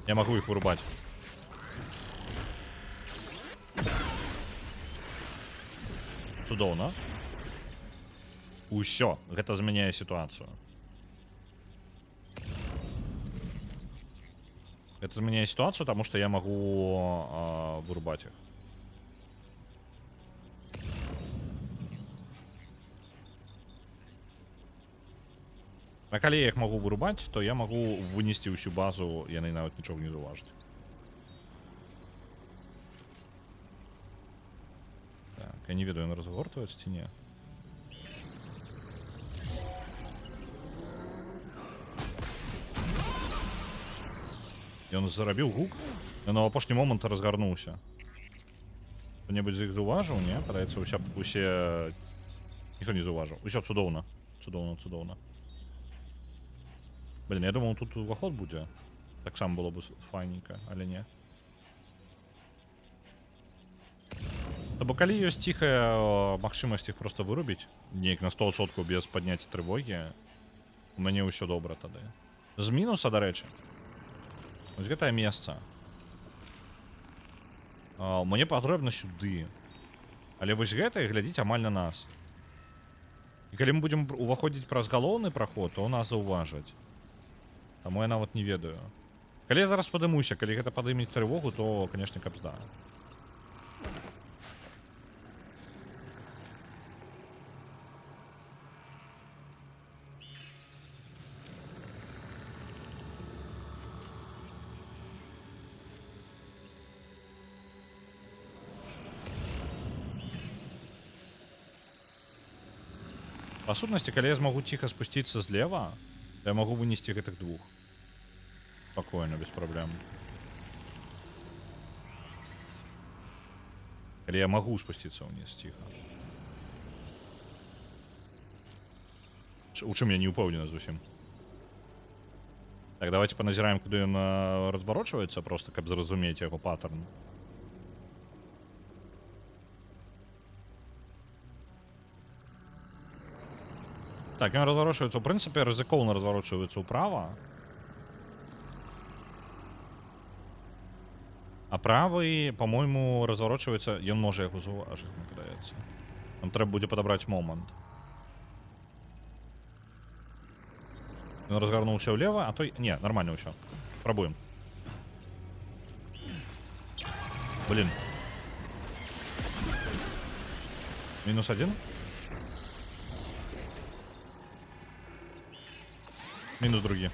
Я магу іх вырубаць. Цудоўна. Усё, гэта змяняе сітуацыю. Это змяняе сітуацыю, таму што я магу вырубаць іх. А калі я іх магу вырубаць, то я магу вынесці ўсю базу, яны нават нічога не заўважаць. Так, я не ведаю, ён разгортваецца ці не. Ён зарабіў гук, ён на апошні момант разгарнуўся. Хто-небудзь з іх заўважыў, не? Падаецца, усе... Ніхто не заўважыў. Усё цудоўна. Цудоўна, цудоўна. Блін, я думаў, тут уваход будзе. Таксама было б файненька, але не. Бо калі ёсць ціхая магчымасць іх проста вырубіць, неяк на 100% без падняцця трывогі, у мяне ўсё добра тады. З мінуса, дарэчы. Вось гэтае месца. Мне патрэбна сюды. Але вось гэтае глядзіць амаль на нас. І калі мы будзем уваходзіць праз галоўны праход, то нас заўважаць. Таму я нават не ведаю. Калі я зараз падымуся, калі гэта падымець трывогу, то, канешне, капзда. Па сутнасці, калі я змагу ціха спусціцца злева, я магу вынесці гэтых двух. Спакойна, без праблем. Калі я магу спусціцца ўніз ціха. У чым я не ўпэўнены зусім. Так, давайте паназіраем, куды ён разварочваецца, просто каб зразумець яго паттерн. Так, ён разварочваецца, ў прынцыпе, рызыкоўна разварочваецца ўправа. А правы, па-мойму, разварочваецца, ён можа яго заўважыць, мне падаецца. Нам трэба будзе падабраць момант. Ён разгарнуўся ўлева, а той... Не, нармальна ўсё. Прабуем. Блін. Мінус 1. Мінус другі.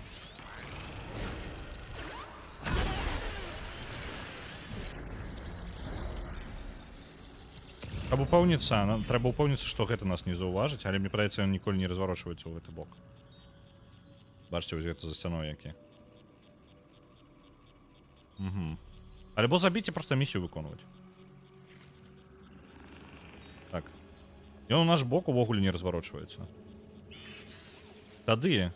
Каб упэўніцца, трэба упэўніцца, што гэта нас не заўважыць, але мне падаецца, ён ніколі не разварочваецца ў гэты бок. Бачыце, вось гэта за сцяной які. Альбо забіць і проста місію выконваць. Так. Ён у наш бок увогуле не разварочваецца. Тады...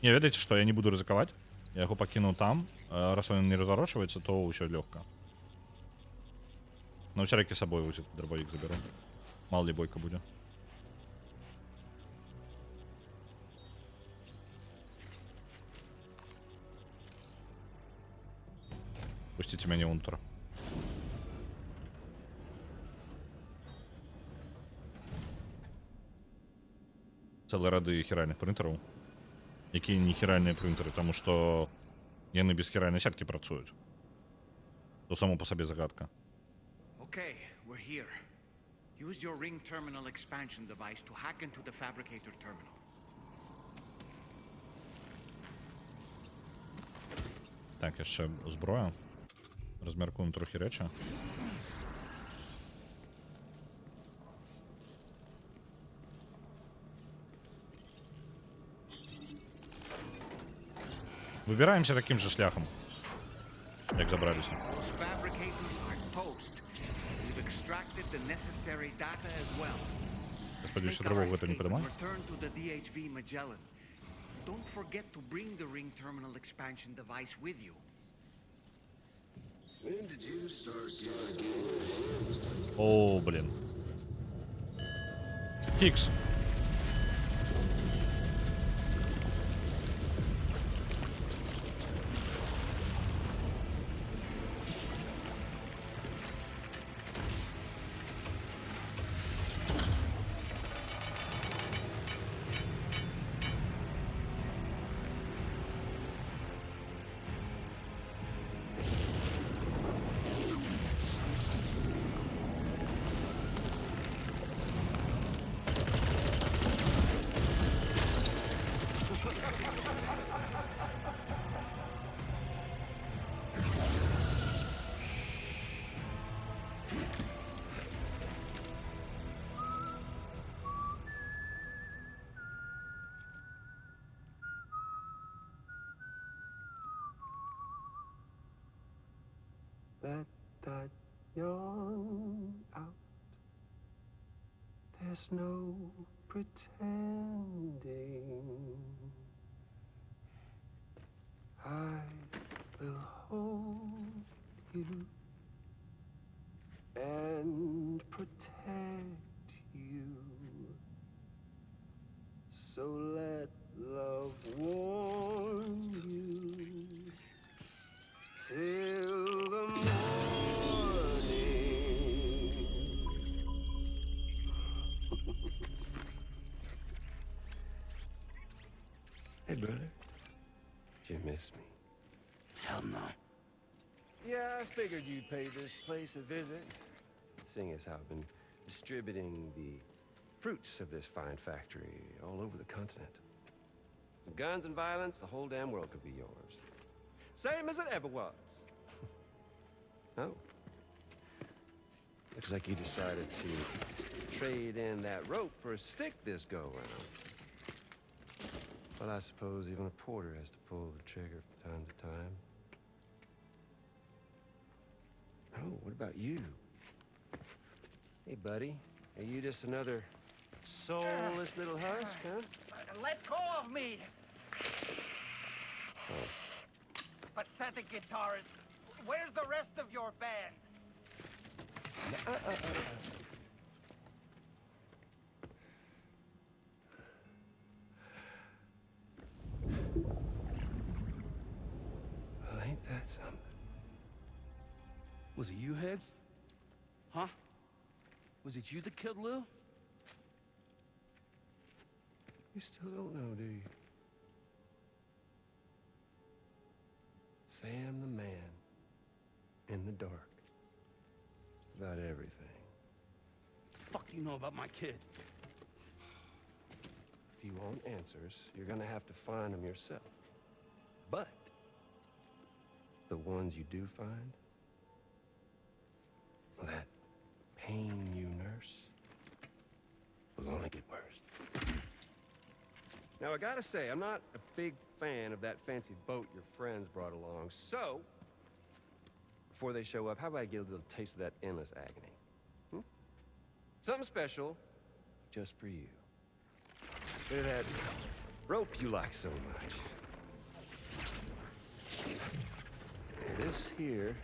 Не, ведаеце што, я не буду рызыкаваць. Я яго пакінуў там. Раз ён не разварочваецца, то ўсё лёгка. На всякий с собой вот этот дробовик заберу. Мало ли бойка будет. Пустите меня унтер. Цілі ради хіральних принтерів. Які не хіральні принтери, тому що яны без хіральної сетки працюють. То само по собі загадка.
Okay, we're here. Use your ring terminal expansion device to hack into the fabricator terminal.
Так, ще зброя. Розміркуємо трохи речі. Вибираємося таким же шляхом, як забралися.
Fabricators are toast. We've extracted the necessary data as well.
Господи, ще
Make our
тривогу это не
escape and
понимаю.
return to the DHV Magellan. Don't forget to bring the ring terminal expansion device with you.
When did you start getting
О, блін. Хікс.
Let that yawn out. There's no pretending. I will hold you and protect you. So let love warm you till the morning.
Hey, brother. Did you miss me?
Hell no.
Yeah, I figured you'd pay this place a visit, seeing as how I've been distributing the fruits of this fine factory all over the continent. With guns and violence, the whole damn world could be yours. Same as it ever was. Oh. Looks like you decided to trade in that rope for a stick this go-round. Well, I suppose even a porter has to pull the trigger from time to time. Oh, what about you? Hey, buddy. Are you just another soulless little husk, huh?
Let go of me!
Oh.
Pathetic guitarist. Where's the rest of your band?
Well, ain't that something?
Was it you, Heads? Huh? Was it you that killed Lou?
You still don't know, do you? Sam the man in the dark about everything.
The fuck do you know about my kid?
If you want answers, you're gonna have to find them yourself. But the ones you do find, well, that pain you nurse will only get worse. Now, I gotta say, I'm not a big fan of that fancy boat your friends brought along, so before they show up, how about I get a little taste of that endless agony? Hmm? Something special just for you. Look at that rope you like so much. This here,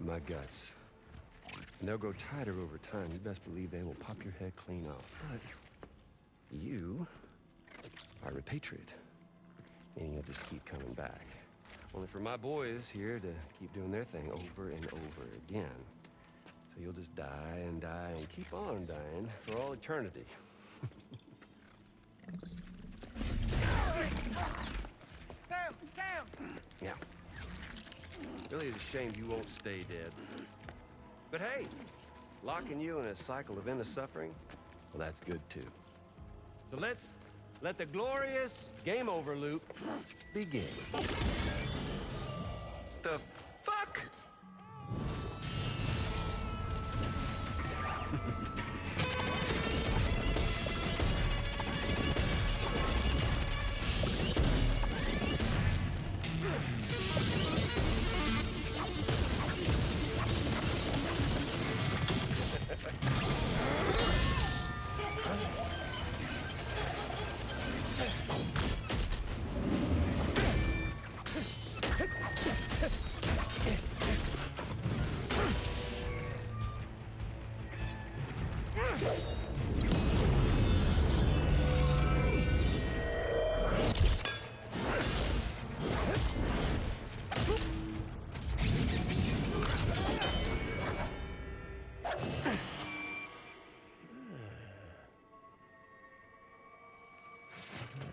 my guts. And they'll grow tighter over time. You best believe they will pop your head clean off. But you are a patriot. And you'll just keep coming back. Only for my boys here to keep doing their thing over and over again. So you'll just die and die and keep on dying for all eternity.
Sam!
Yeah. Really is a shame you won't stay dead. But hey, locking you in a cycle of endless suffering, well, that's good too. So let's let the glorious game over loop begin. The fuck?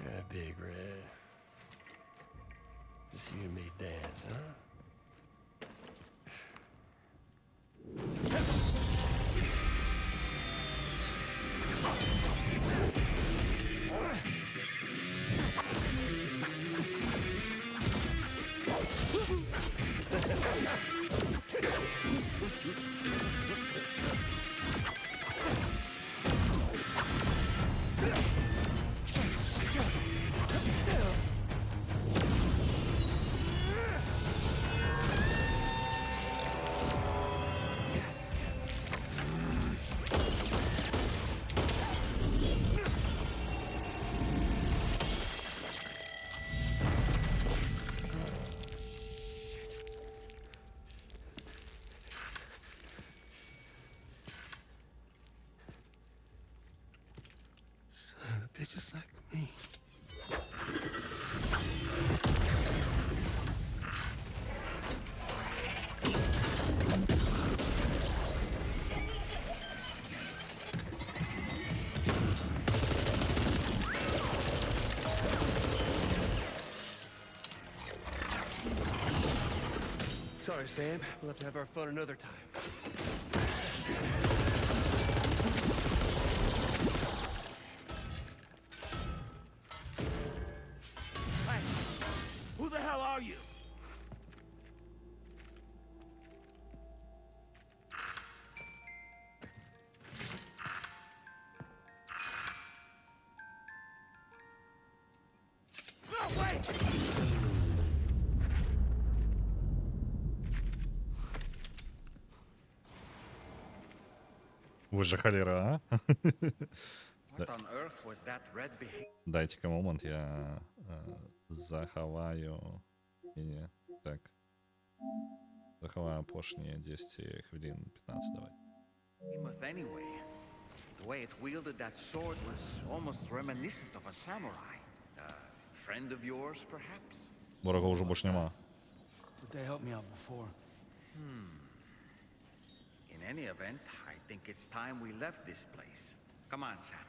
Yeah, Big Red. Just you and me dance, huh? Son of bitches like me. Sorry, Sam. We'll have to have our fun another time.
Hey, who the hell are you? No, wait!
Ви же холера, а?
What on earth was that red behavior?
Дайте-ка момент, я заховаю. Ні, так. Заховаю апошние 10 хвилин, 15 давай.
Anyway, the way it wielded that sword was almost reminiscent of a samurai. A friend of yours, perhaps?
Ворога уже больше нема.
But they helped me out before.
In any event, I think it's time we left this place. Come on, Sam.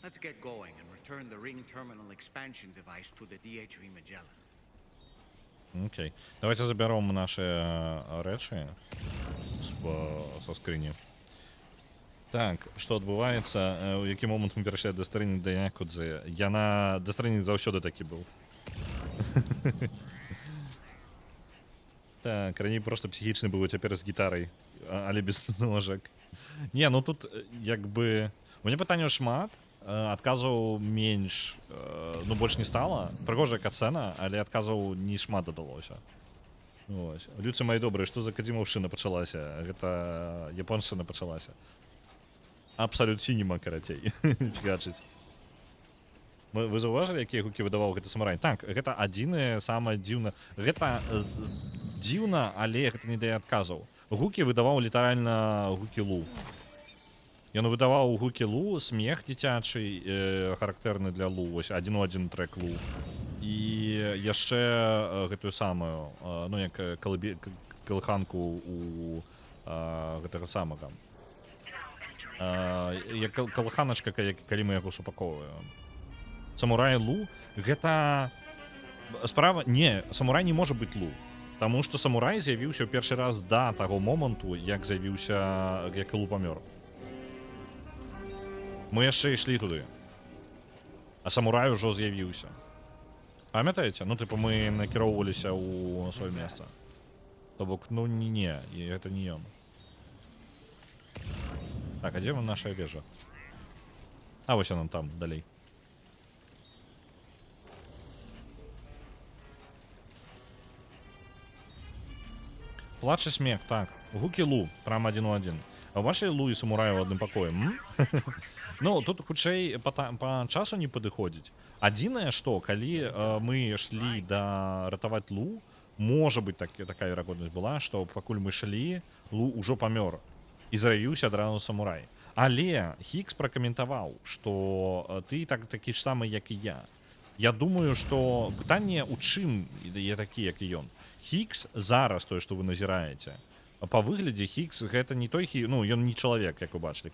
Let's get going and return the ring terminal expansion device to the DHV Magellan.
Окей. Давайте заберемо наші речі со скрині. Так, що відбувається? У який момент ми перейшли до Stranding до Якудзи? Я на Death Stranding завжди такий був. Так, раніше просто психічний був, а тепер з гітарою, але без ножок. Ні, ну тут, якби... У мене питання шмат, адказаў менш, ну больш не стала. Прыгожая катсцэна, але адказаў не шмат дадалося. Ось. Людцы мои добрыя, што за кадзімаўшчына пачалася? Гэта японшчына пачалася. Абсалют сінема, карацей. Фігачыць. Вы заўважылі, якія гукі выдаваў гэты самурай? Так, гэта адзінае самае дзіўна. Гэта дзіўна, але гэта не дае адказаў. гукі выдаваў літаральна гукі лу. Ён выдаваў гукі лу, смех дзіцячы, характэрны для лу, вось адзін у адзін трэк лу. І яшчэ гэтую самую, ну як калыханку у гэтага самага. Як калыханачка, калі мы яго супаковваем. Самурай лу, гэта справа... Не, самурай не можа быць лу. Таму што самурай з'явіўся ў першы раз да таго моманту, як з'явіўся, як лу памёр. Мы яшчэ ішлі туды. А самурай ужо з'явіўся. Памятаеце? Ну, типу, мы накіроўваліся ў сваё месца. То бок, ну, не, і гэта не ён. Так, а дзе наша вежа? А, вось яна там, далей. Плач і смех, так. Гукі лу, прям адзін у адзін. А бачылі лу і самурай у адным пакоі? Ну, тут хутчэй па часу не падыходзіць. Адзінае, што, калі мы ішлі да ратаваць лу, можа быць такая верагоднасць была, што пакуль мы ішлі, лу ўжо памёр. І з'явіўся адразу самурай. Але Хікс пракаментаваў, што ты такі ж самы, як і я. Я думаю, што пытанне ў чым я такі, як і ён. Хікс зараз тое, што вы назіраеце. Па выглядзе Хікс гэта не той ну ён не чалавек, як вы бачылі.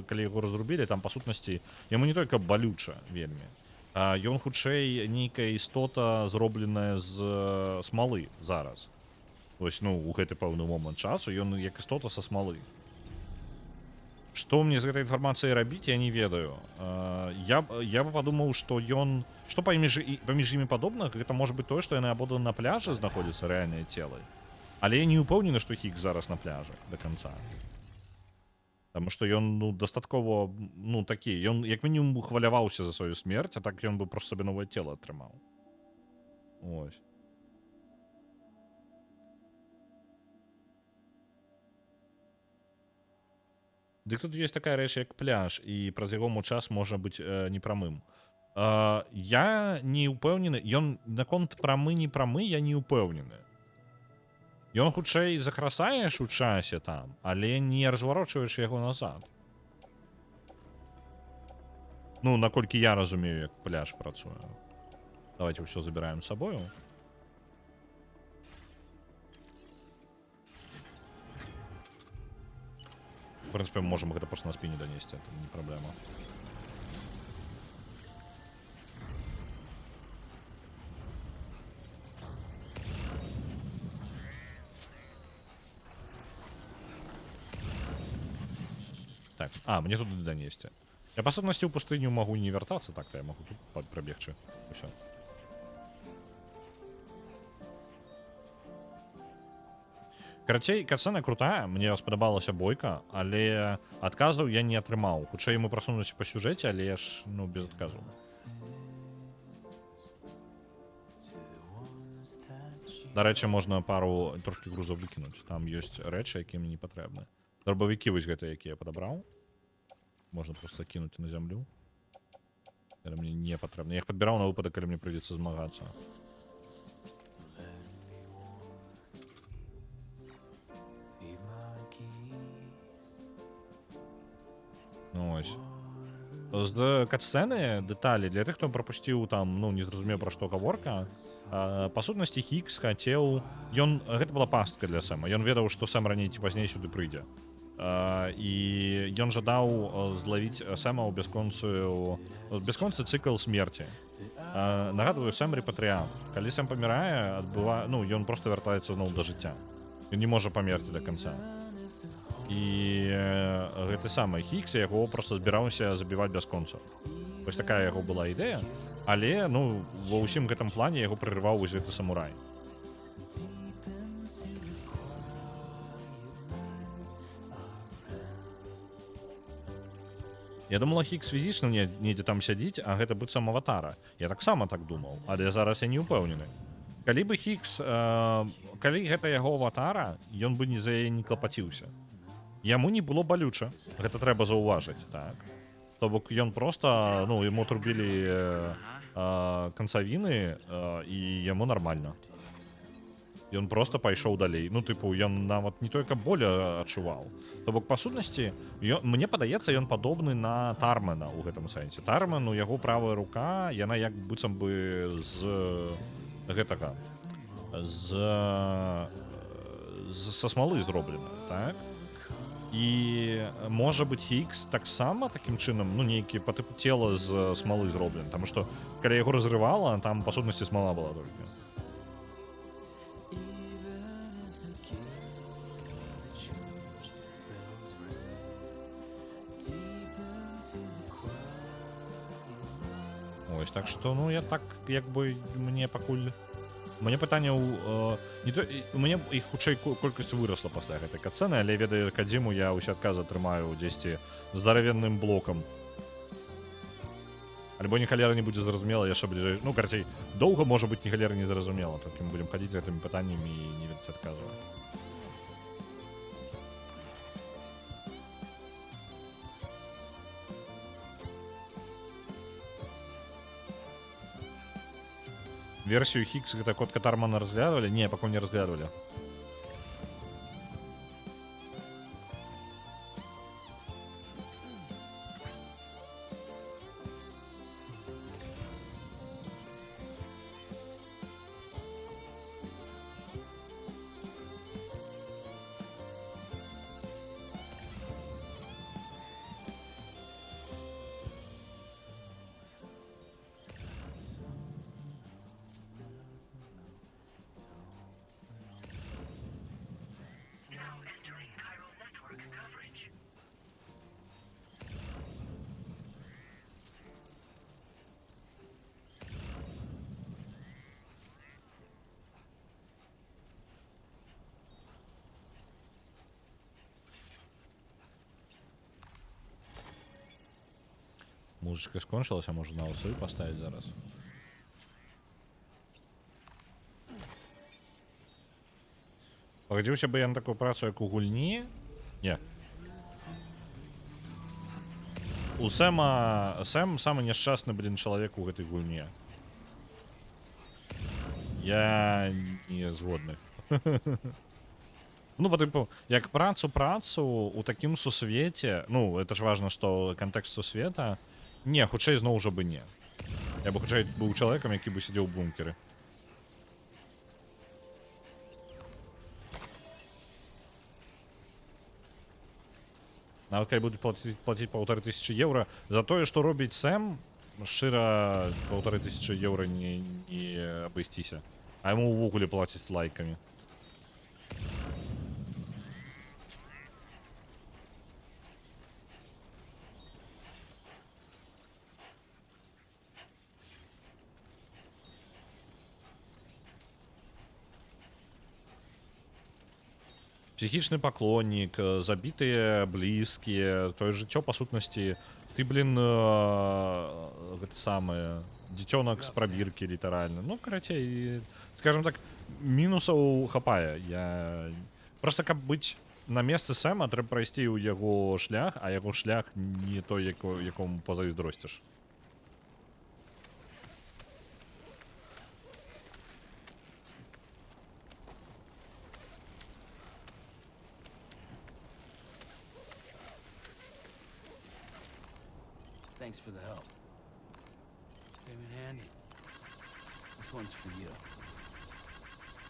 Калі яго разрубілі, там па сутнасці яму не толькі балюча вельмі. Ён хутчэй нейкая істота, зробленая з смалы зараз. Вось, ну, у гэты пэўны момант часу ён як істота са смалы. Што мне з гэтай інфармацыяй рабіць, я не ведаю. Я бы падумаў, што ён... Што паміж імі падобна, гэта можа быць тое, што яны абодва на пляжы знаходзяцца рэальныя целы. Але я не ўпэўнены, што Хікс зараз на пляжы да канца. Таму што ён, ну, дастаткова, ну, такі, ён як мінімум хваляваўся за сваю смерць, а так ён бы проста сабе новае цела атрымаў. Ось. Дык тут ёсць такая рэч, як пляж, і праз яго час можа быць непрамым. Я не ўпэўнены, ён наконт прамы, не прамы, я не ўпэўнены. Ён хутчэй закрасаеш у часе там, але не разварочваеш яго назад. Ну, наколькі я разумею, як пляж працуе. Давайте ўсё забіраем з сабою. В прынцыпе, мы можам гэта проста на спіне данесці, это не праблема. Так, мне тут данесці. Я, па сутнасці, ў пустыню магу не вяртацца, так-то я магу тут прабегчы. Усё. Карацей, катсцэна крутая, мне спадабалася бойка, але адказаў я не атрымаў. Хутчэй мы прасунуліся па сюжэце, але я ж, ну, без адказу. Дарэчы, можна пару трошкі грузаў выкінуць. Там ёсць рэчы, якія мне не патрэбны. Дробавікі вось гэтыя, якія я падабраў. Можна проста кінуць на зямлю. Гэта мне не патрэбна. Я іх падбіраў на выпадак, калі мне прыйдзецца змагацца. Ну ось. З катсцэны дэталі для тых, хто прапусціў там, ну, не зразумеў, пра што гаворка. Па сутнасці, Хікс хацеў... Гэта была пастка для Сэма. Ён ведаў, што Сэм раней ці пазней сюды прыйдзе. І ён жадаў злавіць Сэма ў бясконцы цыкл смерці. Нагадваю, Сэм рэпатрыянт. Калі Сэм памірае, ну, ён проста вяртаецца зноў да жыцця. Ён не можа памерці да канца. І гэты самы Хікс яго проста збіраўся забіваць бясконца. Вось такая яго была ідэя, але, ну, ва ўсім гэтым плане яго прырываў вось гэты самурай. Я думала, Хікс фізічна недзе там сядзіць, а гэта быццам аватара. Я таксама так думаў, але зараз я не ўпэўнены. Калі бы Хікс... Калі гэта яго аватара, ён бы за яе не клапаціўся. Яму не было балюча, гэта трэба заўважыць, так. То бок ён проста, ну, яму отрубілі канцавіны, і яму нармальна. Ён просто пайшоў далей. Ну тыпу ён нават не толькі боль адчуваў. То бок па сутнасці мне падаецца ён падобны на Тармена ў гэтым сэнсе. Тармен, у яго правая рука, яна як быццам бы з гэтага са смалы зроблена, так? І можа быць Хікс таксама такім чынам, ну нейкі па тыпу цела з смалы зроблен, таму што калі яго разрывала, там па сутнасці смала была толькі. Ось, так што, ну я так як бы мне пакуль мне пытанняў не то у мяне іх хутчэй колькасць вырасла пасля гэтай катсцэны, але ведаю Кадзіму я ўсе адказы атрымаю дзесьці здаравенным блокам. Альбо ні халера не будзе зразумела яшчэ бліжэй. Ну карацей, доўга можа быць ні халера не зразумела, толькі мы будзем хадзіць з гэтымі пытаннямі і не ведаць адказаў. Версию Хикс, это код Катармана разглядывали? Не, пока не разглядывали. Музычка скончылася, можна на усы паставіць зараз. Пагадзіўся бы я на такую працу, як у гульні? Не. У Сэма... Сэм самы няшчасны, блин, чалавек у гэтай гульні. Я не згодны. Ну, по типу, як працу у такім сусвеце, ну, это ж важно, што кантэкст сусвета, не, хутчэй зноў жа бы не. Я бы хутчэй быў чалавекам, які бы сидзеў у бункеры. Нават калі буду плаціць 1500 еўра за тое, што робіць Сэм, шчыра 1500 еўра не абысціся. А яму ўвогуле плаціць лайкамі. Психічны паклоннік, забітыя блізкія, твоё жыццё па сутнасці, ты, блин, гэта самае, дзіцёнак з прабіркі літаральна. Ну, карацей, скажем так, мінусаў хапае. Я просто каб быць на месцы Сэма, трэба прайсці ў яго шлях, а яго шлях не той, якому пазайздросціш.
Thanks for the help. Came in handy. This one's for you.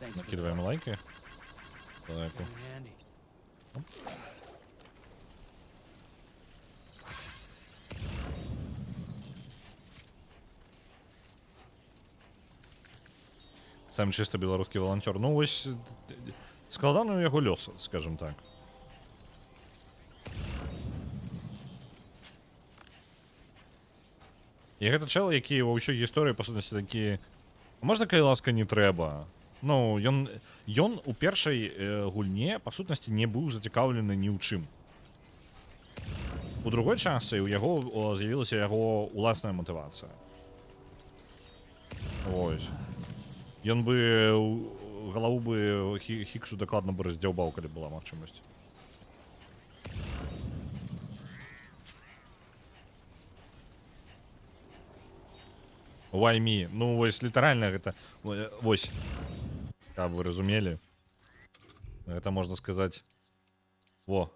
Thanks for the
Накидываем
help.
лайки. Лайки.
Came in handy.
Сам чисто беларускі валанцёр. Ну, вось складаны ў яго лёс, скажем так. І гэта чел, які ва ўсёй гісторыі, па сутнасці, такі... Можна, калі ласка, не трэба? Ну, ён у першай гульне, па сутнасці, не быў зацікаўлены ні ў чым. У другой частцы ў яго з'явілася яго уласная матывацыя. Вось. Ён бы... Галаву бы Хіксу дакладна бы раздзяўбаў, калі была магчымасць. Why me? Ну, вось, літаральна гэта... Вось. Каб вы разумелі. Гэта можна сказаць. Во.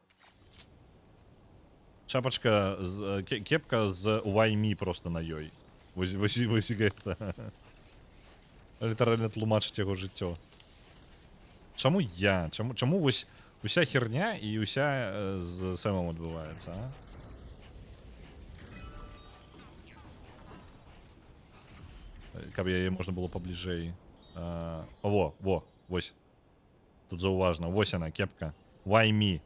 Шапачка, кепка з Why просто на ёй. Вось гэта. Літаральна тлумачыць яго жыццё. Чаму я? Чаму вось уся херня і уся з Сэмом адбываецца, а? Каб яе можна было пабліжэй. Вось. Тут заўважна. Вось яна, кепка. Why me?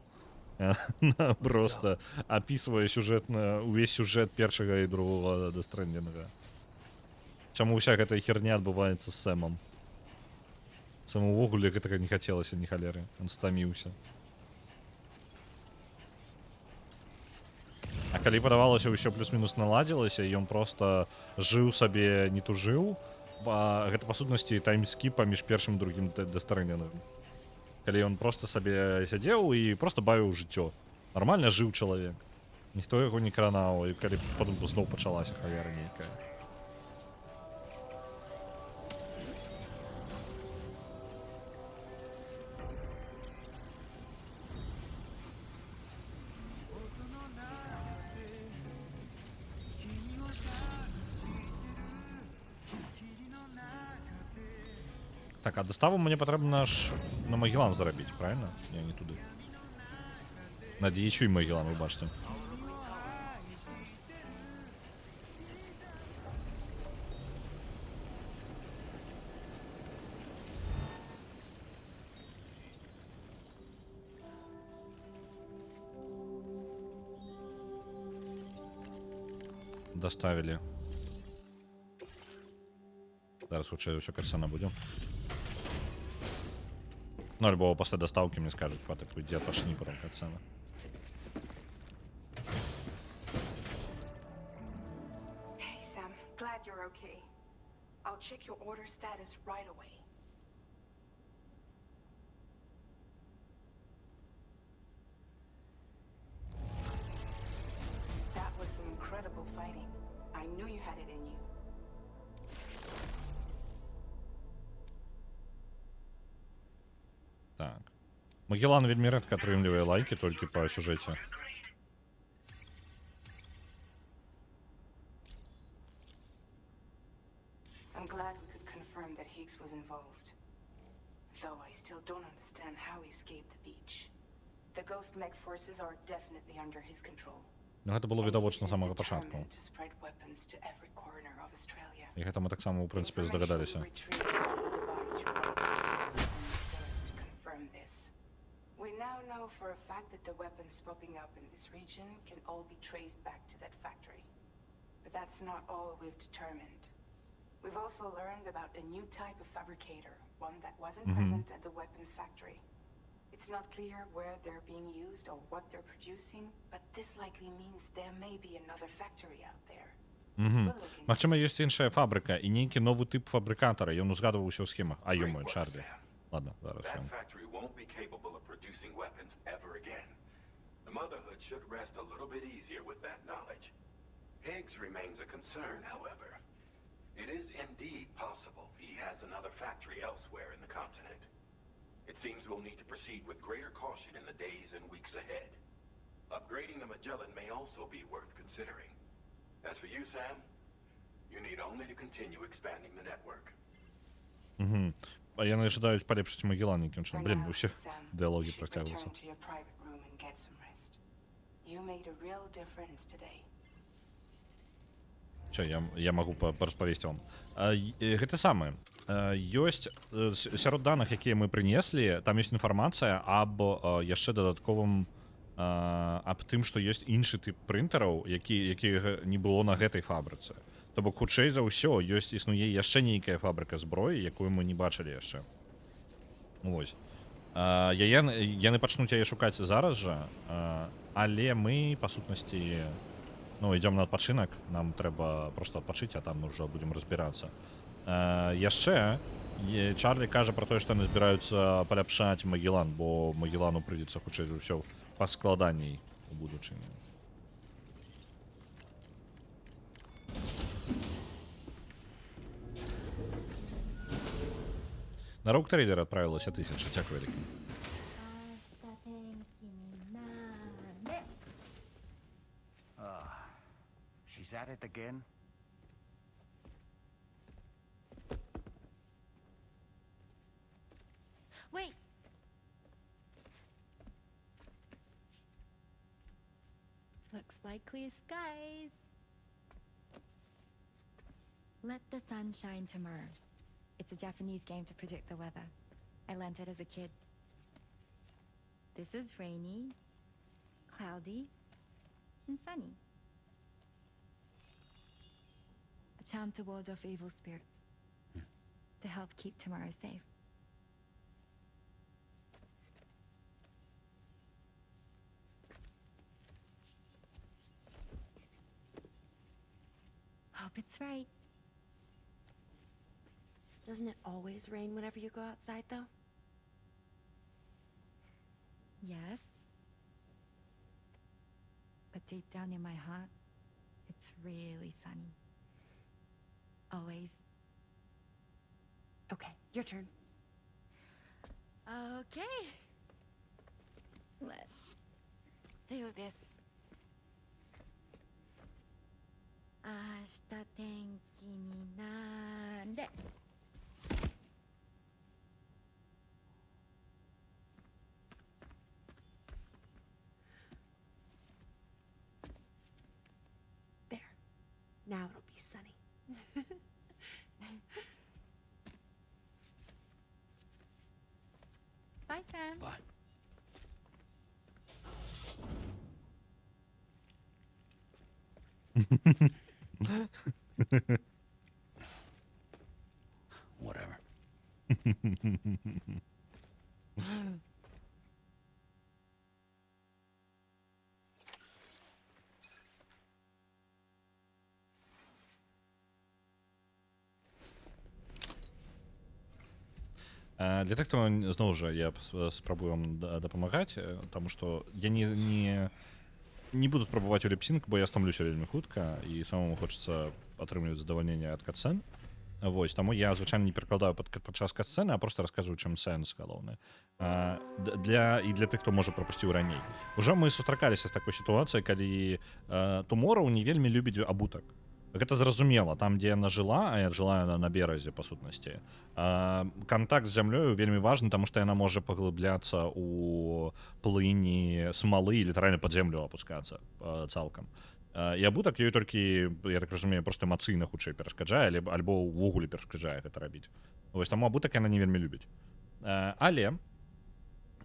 Просто опісвае увесь сюжэт першага і другога Death Stranding. Чаму ўся гэтая херня адбываецца з Сэмом? Сэму ўвогуле гэтага не хацелася ні халеры. Он стаміўся. А калі падавалася, ўсё плюс-мінус наладзілася, і ён просто жыў сабе, не тужыў, гэта па сутнасці таймскіп паміж першым і другім Death Stranding. Калі ён просто сабе сядзеў і просто бавіў жыццё. Нармальна жыў чалавек. Ніхто яго не кранаў, і калі потым зноў пачалася халера нейкая. Так, а доставу мне патрэбна ж на Магеллан зарабіць, правильно? Не, не туды. На DHV і Магеллан, вы бачите. Доставили. Зараз хутчэй ўсё кальцана будем. Ну, альбо пасля дастаўкі мне скажуць, па тыпу, ідзе пашні потом кальцана.
Hey, Sam. Glad you're okay. I'll check your order status right away. That was some incredible fighting. I knew you had it in you.
Так. Магеллан вельмі рэдка атрымлівае лайкі толькі па сюжэце.
I'm glad we could confirm that Higgs was involved. Though I still don't understand how he escaped the beach. The Ghost Mech forces are definitely under his control.
Ну, гэта было відавочна з самага
And he's
пачатку.
determined to spread weapons to every corner of Australia.
І гэта мы таксама, у прынцыпе, здагадаліся.
We now know for a fact that the weapons popping up in this region can all be traced back to that factory. But that's not all we've determined. We've also learned about a new type of fabricator, one that wasn't present at the weapons factory. It's not clear where they're being used or what they're producing, but this likely means there may be another factory out there.
Магчыма, ёсць іншая фабрыка і нейкі новы тып фабрыкатара. Ён узгадваўся ў схемах. А ёмаю, Чарлі. Ладно, зараз.
That factory won't be capable of producing weapons ever again. The Motherhood should rest a little bit easier with that knowledge. Higgs remains a concern, however. It is indeed possible he has another factory elsewhere in the continent. It seems we'll need to proceed with greater caution in the days and weeks ahead. Upgrading the Magellan may also be worth considering. As for you, Sam, you need only to continue expanding the network.
А яны жадаюць палепшыць Магеллан нейкім чынам. Блін, усе дыалогі працягваюцца. Чо, я магу распавесці вам. Гэта самае. Ёсць сярод даных, якія мы прынеслі, там ёсць інфармацыя аб яшчэ дадатковым аб тым, што ёсць іншы тып прынтараў, які не было на гэтай фабрыцы. То бок, хутчэй за ўсё, існуе яшчэ нейкая фабрыка зброі, якую мы не бачылі яшчэ. Вось. Яны пачнуць яе шукаць зараз жа, але мы, па сутнасці, ідзём на адпачынак, нам трэба проста адпачыць, а там мы ўжо будзем разбірацца. Яшчэ Чарлі кажа пра тое, што яны збіраюцца паляпшаць Магеллан, бо Магеллану прыйдзецца, хутчэй за ўсё, паскладаней у будучыні. На Rogue Trader отправилося 1000, дякую велике.
She's at it again?
Wait. Looks like clear skies. Let the sun shine tomorrow. It's a Japanese game to predict the weather. I learned it as a kid. This is rainy, cloudy, and sunny. A charm to ward off evil spirits. To help keep tomorrow safe. Hope it's right.
Doesn't it always rain whenever you go outside, though?
Yes. But deep down in my heart, it's really sunny. Always.
Okay, your turn.
Okay. Let's do this. 明日天気になれ。
There. Now it'll be sunny.
Bye, Sam.
Bye. Whatever.
Для тых, хто зноў жа я спрабую вам дапамагаць, таму што я не буду спрабаваць у ліпсінг, бо я стамлюся вельмі хутка і самому хочацца атрымліваць задавальненне ад катсцэн. Вось, таму я звычайна не перакладаю падчас катсцэны, а проста расказваю, чым сэнс галоўны. Для тых, хто можа прапусціў раней. Ужо мы сустракаліся з такой сітуацыяй, калі Tomorrow не вельмі любіць абутак. Гэта зразумела, там дзе яна жыла, а я жыла яна на беразе па сутнасці. Кантакт з зямлёю вельмі важны, таму што яна можа паглыбляцца ў плыні смалы і літаральна пад зямлю апускацца цалкам. І абутак ёй толькі, я так разумею, проста эмацыйна хутчэй перашкаджае, альбо ўвогуле перашкаджае гэта рабіць. Вось таму абутак яна не вельмі любіць. Але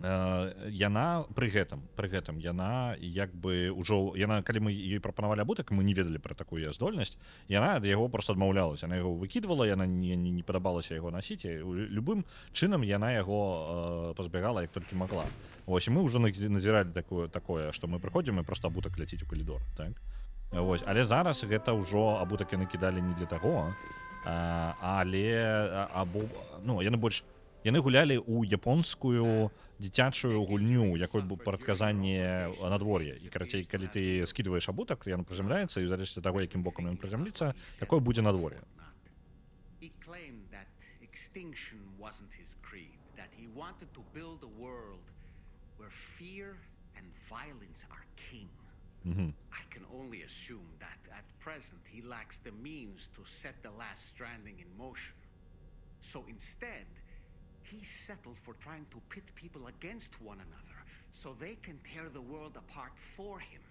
яна пры гэтым яна як бы ўжо калі мы ёй прапанавалі абутак, мы не ведалі пра такую здольнасць, яна ад яго проста адмаўлялася, яна яго выкідвала, яна не падабалася яго насіць, любым чынам яна яго пазбягала як толькі магла. Вось, і мы ўжо назіралі такое, што мы прыходзім і проста абутак ляціць у калідор, так? Вось, але зараз гэта ўжо абутак яны кідалі не для таго, але яны гулялі ў японскую дзіцячую гульню, якой бы прадказанне надвор'я. І карацей, калі ты скідваеш абутак, ён прызямляецца, і ў залежнасці ад таго, якім бокам ён прызямліцца, такое будзе надвор'е.
He claimed that extinction wasn't his creed, that he wanted to build a world where fear and violence are king. I can only assume that at present he lacks the means to set the last stranding in motion. So instead, he settled for trying to pit people against one another so they can tear the world apart for him.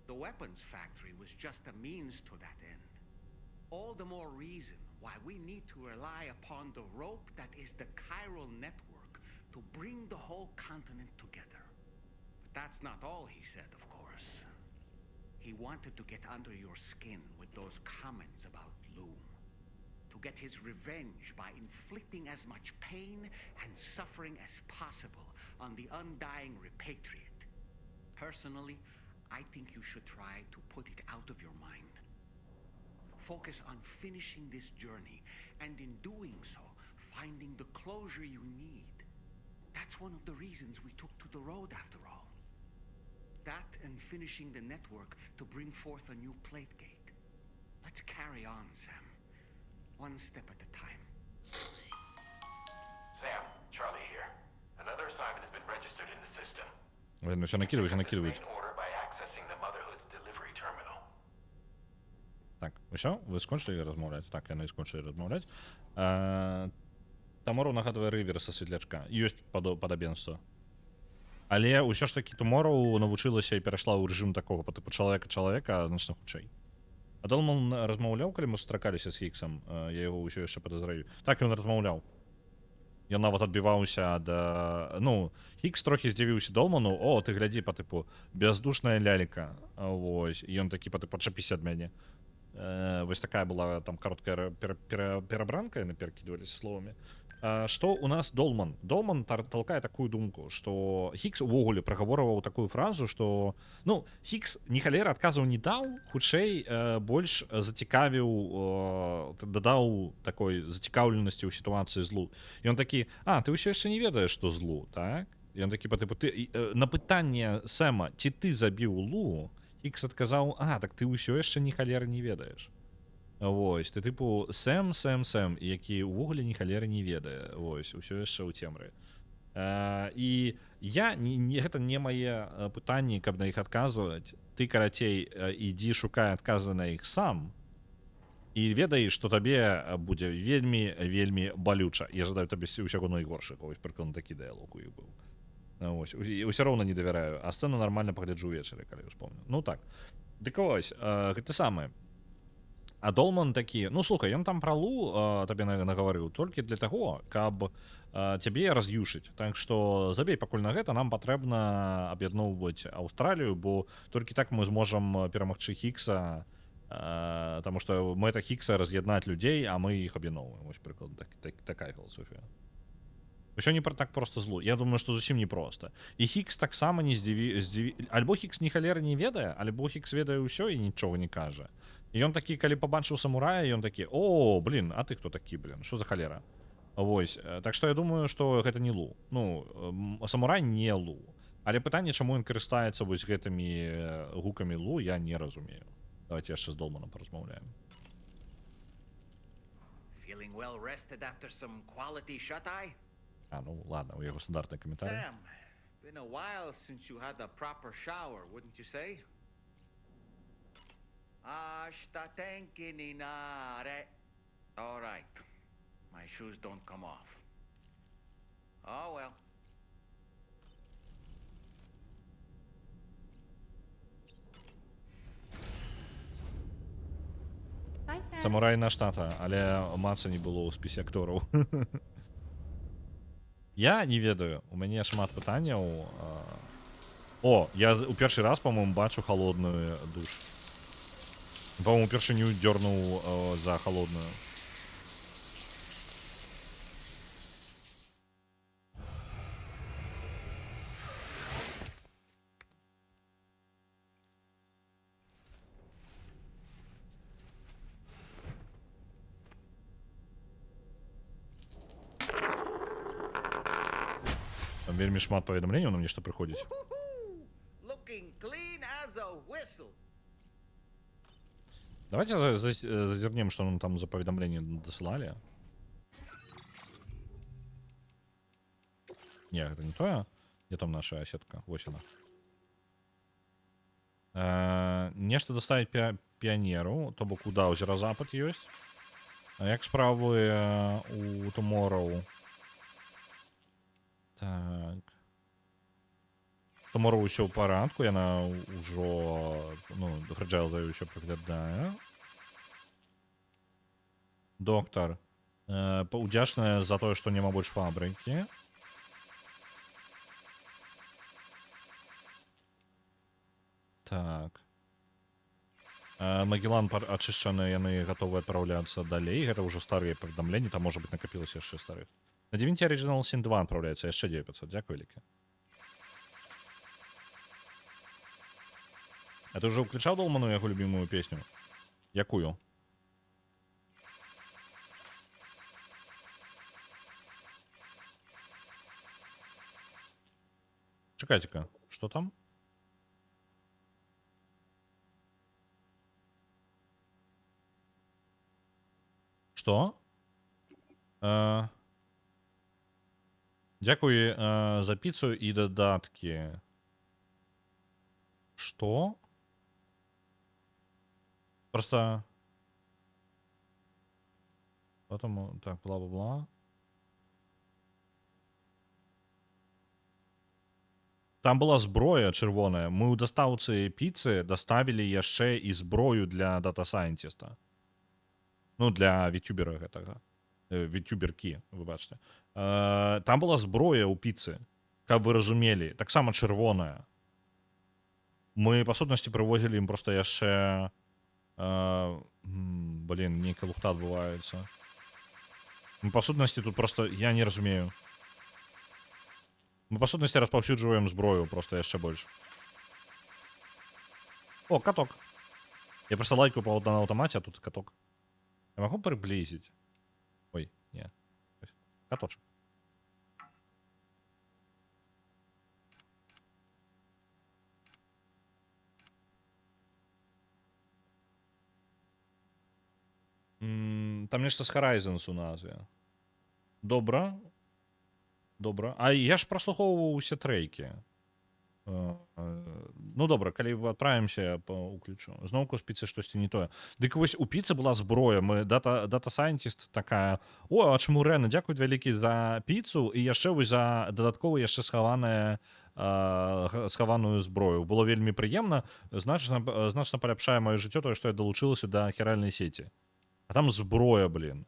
The weapons factory was just a means to that end. All the more reason why we need to rely upon the rope that is the chiral network to bring the whole continent together. But that's not all he said, of course. He wanted to get under your skin with those comments about Loom. To get his revenge by inflicting as much pain and suffering as possible on the undying repatriate. Personally, I think you should try to put it out of your mind. Focus on finishing this journey, and in doing so, finding the closure you need. That's one of the reasons we took to the road after all. That and finishing the network to bring forth a new plate gate. Let's carry on, Sam. One step at a time.
Ладно, все накидывайте, накидывайте.
Main order by accessing the Motherhood's delivery terminal.
Так, усё, ви скончили розмовляти? Так, яны скончили розмовляць. Tomorrow нагадвае рывер са светлячка. Ёсць падабенства. Але ўсё ж такі Tomorrow навучылася і перайшла ў рэжым такога па тыпу чалавека значна хутчэй. А Долман размаўляў, калі мы сустракаліся з Хіксам? Я яго ўсё яшчэ падазраю. Так, ён размаўляў. Ён нават адбіваўся да... Ну, Хікс трохі здзівіўся Долману. О, ты глядзі, па тыпу, бездушная лялька. Вось. І ён такі, па тыпу, адчапіся ад мяне. Вось такая была там кароткая перабранка, яны перакідваліся словамі. Што у нас Долман? Долман толкае такую думку, што Хікс увогуле прагаворваў такую фразу, што... Ну, Хікс ні халера адказаў не даў, хутчэй больш зацікавіў, дадаў такой зацікаўленасці ў сітуацыі злу. Ён такі, ты ўсё яшчэ не ведаеш, што злу, так? Ён такі, па тыпу, на пытанне Сэма, ці ты забіў Лу, Хікс адказаў, так ты ўсё яшчэ ні халера не ведаеш. Вось, ты тыпу Сэм, які ўвогуле ні халера не ведае. Вось, усё яшчэ ў цемры. І гэта не мае пытанні, каб на іх адказваць. Ты, карацей, ідзі шукай адказы на іх сам і ведай, што табе будзе вельмі, вельмі балюча. Я жадаю табе ўсяго найгоршага. Вось, прыкладна такі дыялог у іх быў. Вось, ўсё роўна не давяраю, а сцэну нармальна пагляджу ўвечары, калі ўспомню. Ну так. Дык вось, гэта самае. А Долман такі, ну слухай, ён там пра Лу табе нагаварыў толькі для таго, каб цябе раз'юшыць. Так што забей пакуль на гэта, нам патрэбна аб'ядноўваць Аўстралію, бо толькі так мы зможам перамагчы Хікса, таму што мэта Хікса раз'яднаць людзей, а мы іх аб'ядноўваем. Вось прыкладна такая філасофія. Усё не так проста злу. Я думаю, што зусім не проста. І Хікс таксама не альбо Хікс ні халера не ведае, альбо Хікс ведае ўсё і нічога не кажа. І ён такі, калі пабачыў самурая, ён такі, о, блін, а ты хто такі, блін, што за халера? Вось, так што я думаю, што гэта не Лу. Ну, самурай не Лу. Але пытанне, чаму ён карыстаецца вось гэтымі гукамі Лу, я не разумею. Давайте яшчэ з Долманам паразмаўляем.
Feeling well rested after some quality shut-eye?
Ну, ладно, у яго стандартны каментарый.
Sam, been a while since you had a proper shower, wouldn't you say? All right. My shoes don't come off. Oh well.
Bye, Sam.
Самурай наш тата, але маца не было ў спісе актораў. Я не ведаю, у мяне шмат пытанняў. О, я у першы раз, по-моему, бачу холодную душ. По-моему, упершыню дёрнуў за холодную. Там вельмі шмат паведамленняў на мне што прыходзіць.
Looking clean as a whistle.
Давайте завернем, что нам там за поведомление досылали. Не, это не то. Где там наша сетка? Вось она. Нешта доставить пионеру, то бок у Даузера запад ёсць. А як справы у Tomorrow? Так. Tomorrow ўсё ў парадку, яна ўжо, ну, Фрэджайл за ўсё праглядае. Доктар удзячная за тое, што няма больш фабрыкі. Так. Магеллан ачышчаны, яны гатовы адпраўляцца далей. Гэта ўжо старыя паведамленні, там можа быць накапілася яшчэ старых. На Divinity Original Sin 2 адпраўляецца яшчэ 900. Дзякуй вялікі. А ты уже включал Долману его любимую песню? Якую? Чекайте-ка, что там? Что? Дякую за піцу і додатки. Что? Просто... Потом, так, бла-бла-бла. Там была зброя червоная. Мы у дастаўцы піцы даставілі яшчэ і зброю для дата-сайентіста. Ну, для вітюбера гэтага. Вітюберкі, выбачце. Там была зброя ў піцы, каб вы разумелі. Таксама чырвоная. Мы, па сутнасці, прывозілі ім проста яшчэ... Блін, нейкая лухта адбываецца. Мы, па сутнасці, тут просто... Я не разумею. Мы, па сутнасці, распаўсюджваем зброю просто яшчэ больш. О, каток. Я просто лайкаю на аўтамаце, а тут каток. Я могу приблизить? Ой, не. Каточек. Там нешта з Horizons у назве. Добра. Добра. А я ж праслухоўваў усе трэйкі. Ну добра, калі адправімся, я уключу. Зноўку з піцы штосьці не тое. Дык вось у піцы была зброя. Мы дата-сайентіст такая: о, а чаму Рэна, дзякуй вялікі за піцу і яшчэ вось за дадатковую яшчэ схаваную зброю. Было вельмі прыемна, значна паляпшае маё жыццё тое, што я далучылася да хіральнай сеці. А там зброя, блін.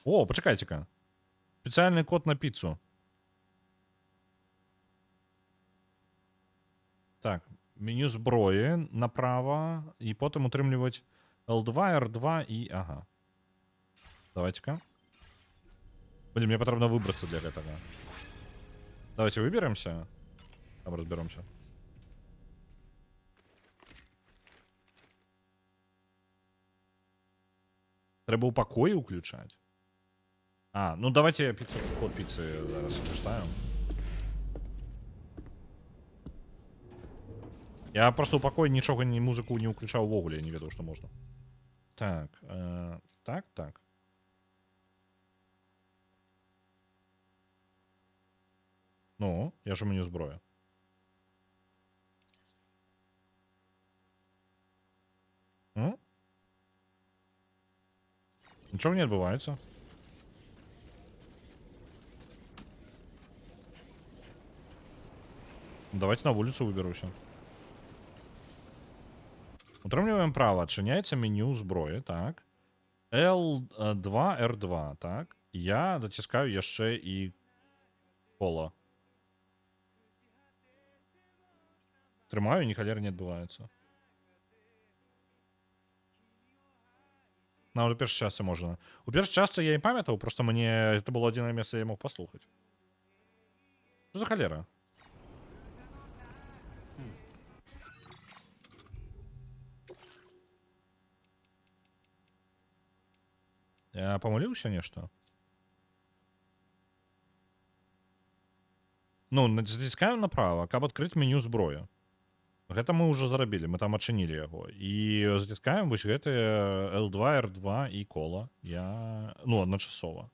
О, пачакайце-ка. Спецыяльны код на піцу. Так, меню зброі направа і потым утрымліваць L2, R2 і... Ага. Давайте-ка. Блин, мне потрібно выбраться для гэтага. Давайте выберемся. Там разберемся. Трэба ў пакоі ўключаць. А, ну давайте код пиццы зараз поставим. Я просто у пакоі нічога, ні музыку не ўключаў увогуле, я не ведаў, што можна. Так, так. Ну, я ж у меню зброя. Нічого не адбываецца. Давайте на вулицу выберуся. Утрымліваем права. Адчыняецца меню зброі, так. L2, R2, так. Я доціскаю яшчэ і кола. Трымаю, ні халера не адбываецца. На, у першай частцы можна. У першай частцы я і памятаў, просто мне это было адзінае месца, я мог паслухаць. Што за халера? Я памыліўся нешта? Ну, заціскаем направо, каб адкрыць меню зброі. Гэта мы ўжо зарабілі, мы там адчынілі яго. І заціскаем вось гэтыя L2, R2 і кола. Ну, адначасова.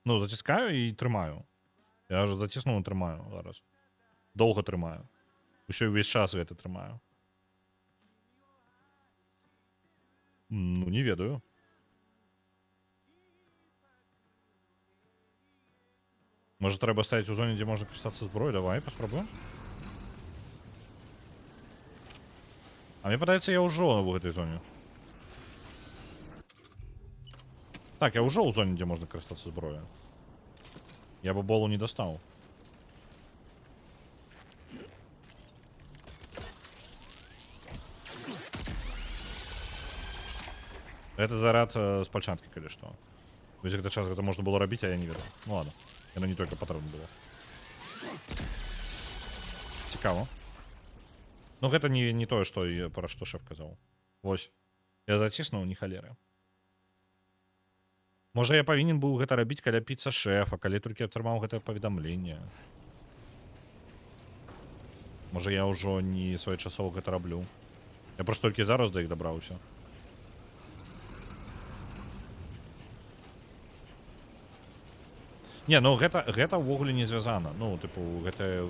Ну, заціскаю і трымаю. Я ж заціснуў і трымаю зараз. Доўга трымаю. Усё ўвесь час гэта трымаю. Ну, не ведаю. Может, трэба ставить у зоне, где можно користаться зброей? Давай, попробуем. А мне падаецца, я ўжо в этой зоне. Так, я ўжо ў зоне, где можно користаться зброей. Я бы болу не достал. Это заряд с пальчанки, калі што. Вось гэта час гэта можна было рабіць, а я не ведаў. Ну ладно. Яно не только патрон было. Цікаво. Ну гэта не тое, што пра што шэф казаў. Вось. Я заціснуў, ні халеры. Можа, я павінен быў гэта рабіць каля піца шэфа, калі толькі атрымаў гэтае паведамленне. Можа, я ўжо не своечасова гэта раблю. Я просто толькі зараз да іх дабраўся. Не, ну гэта ўвогуле не звязана. Ну, тыпу, гэта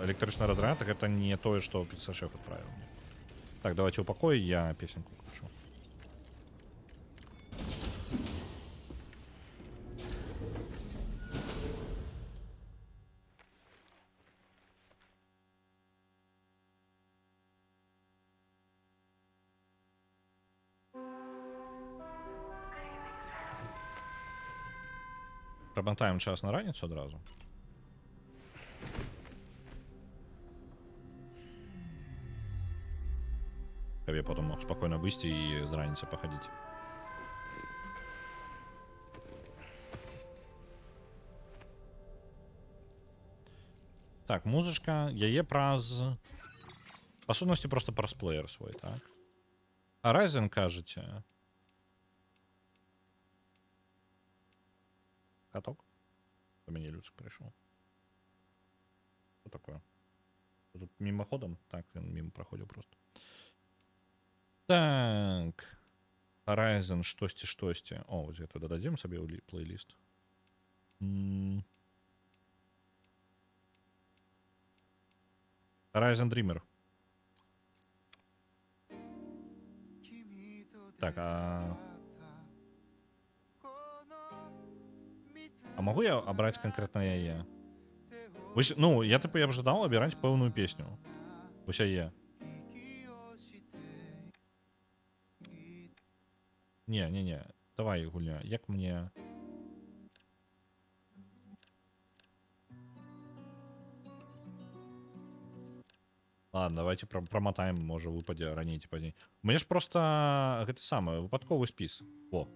электрычны разряд, гэта не тое, што піццашэф адправіў мне. Так, давайте ў пакоі, я песенку включу. Памятаем час на раніцу адразу. Каб я потом мог спокойно выйти и з раніцы пахадзіць. Так, музычка, яе праз... Па сутнасці просто праз плеер свой, так? А Ryzen, кажаце? Каток? По мяне Люцик пришел. Что такое? Тут мимоходом? Так, он мимо проходил просто. Так. Horizon, штости. О, вот это додадим себе плейлист. Horizon Dreamer. Так, а могу я обрать конкретно яе? Ну, я типу я б жадал обирать пэўную песню. Уся яе. Не. Давай, гуля, як мне... Ладно, давайте промотаем, может, выпадзе раней, типа. У меня ж просто гэта самое, выпадковый спіс. О.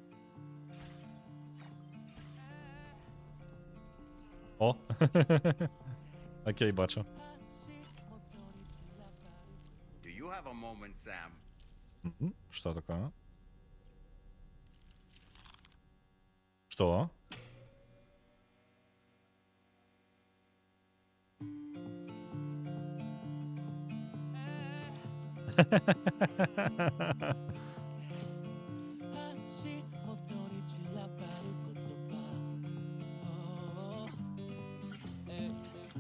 О. Окей, бачу.
Do you have a moment, Sam?
Что такое? Что?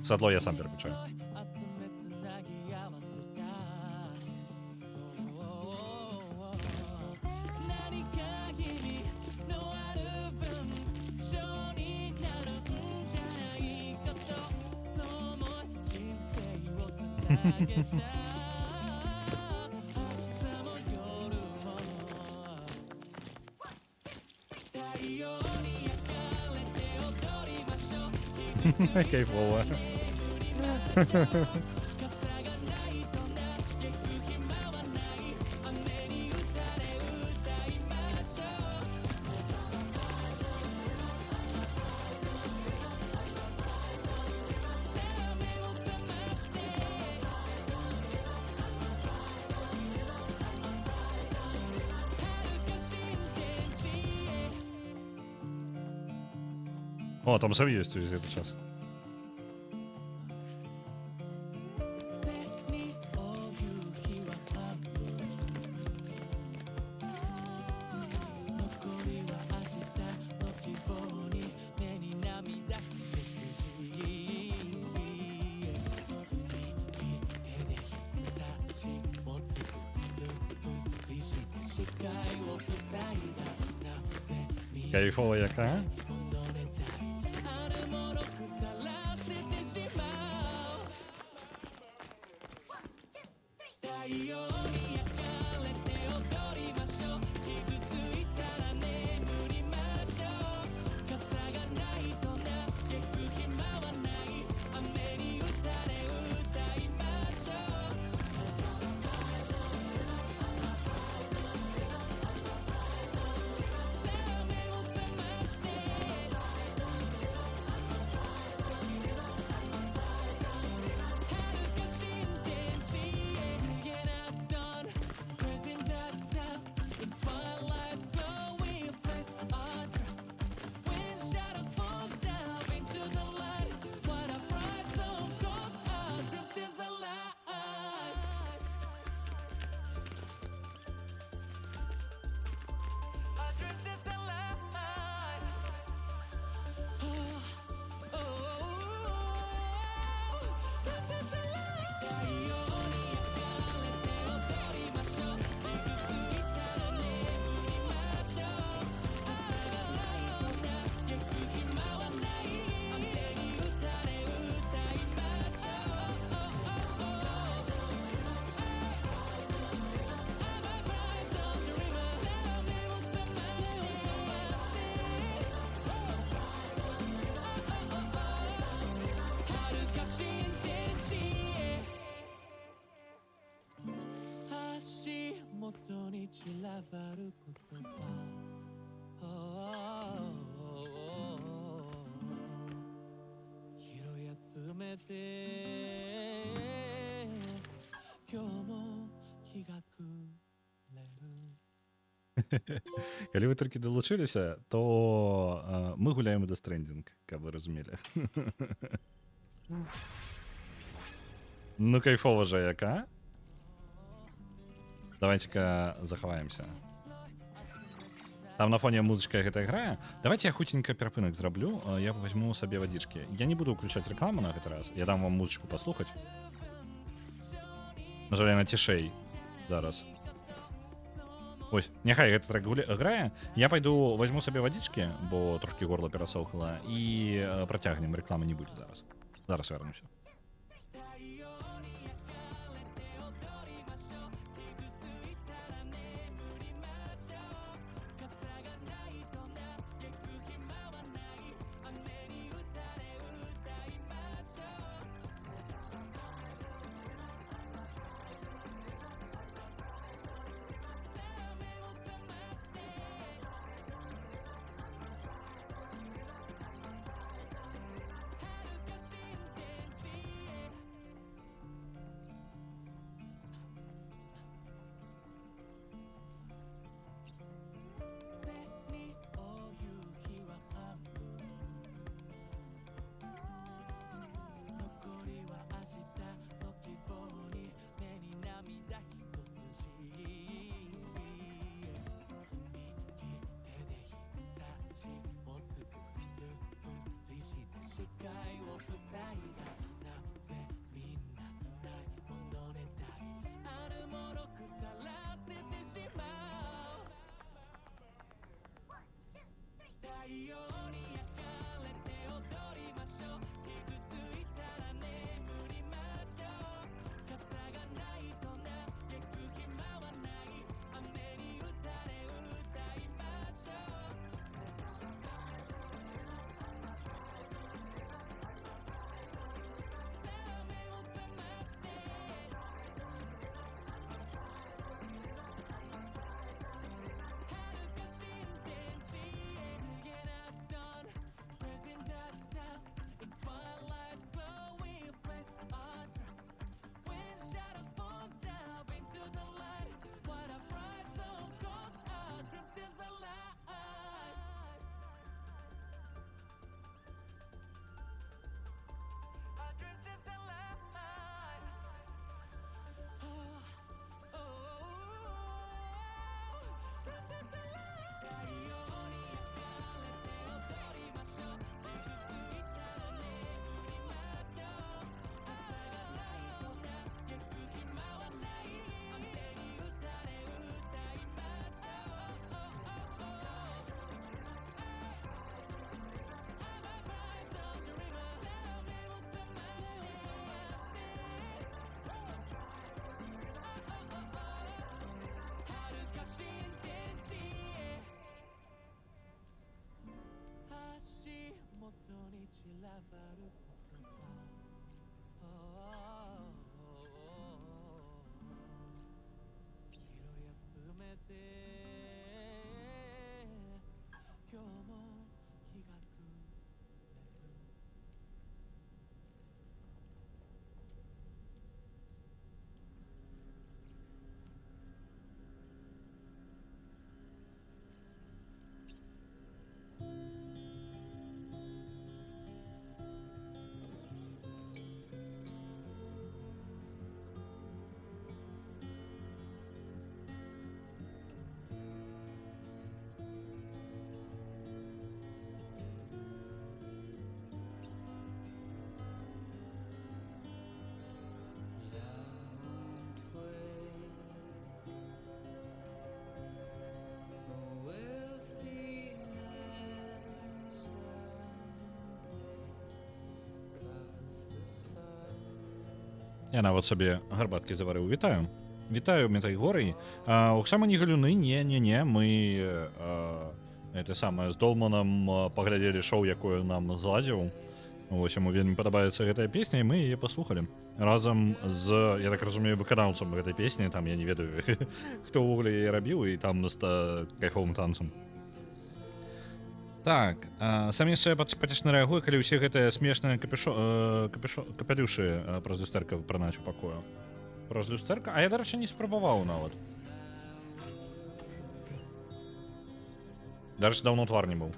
Садло я сам переключаю. Кайфово. О, там сам есть везде этот час. Кайфово яка?
元に散らばる言葉拾い集めて今日も日が暮れる.
Калі вы толькі далучыліся, то мы гуляем у Death Stranding, каб вы разумелі. Ну, кайфова жа яка. Давайте-ка захаваемся. Там на фоне музычка гэта грае. Давайте я хутенька перапынак зраблю. Я возьму сабе вадзічкі. Я не буду ўключаць рэкламу на гэты раз. Я дам вам музычку паслухаць. На жаль, яна цішэй зараз. Ось, няхай гэты трек грае. Я пайду возьму сабе вадзічкі, бо трошкі горла перасохла, і працягнем, рэкламы не будзе зараз. Зараз вернуся. Я нават сабе гарбаткі заварыў. Вітаю. Вітаю, Метайгорый. Оксама не галюны, не. Мы это самае з Долманам паглядзелі шоу, якое нам зладзіў. Вось яму вельмі падабаецца гэтая песня, і мы яе паслухалі. Разам з, я так разумею, выканаўцам гэтай песні, там я не ведаю, хто ўвогуле яе рабіў, і там з кайфовым танцам. Так, сам яшчэ пацешна рэагуе, калі ўсе гэтыя смешныя капелюшы праз люстэрка выпранаць у пакою. Праз люстэрка? А я, дарэчы, не спрабаваў нават. Дарэчы, даўно твар не быў.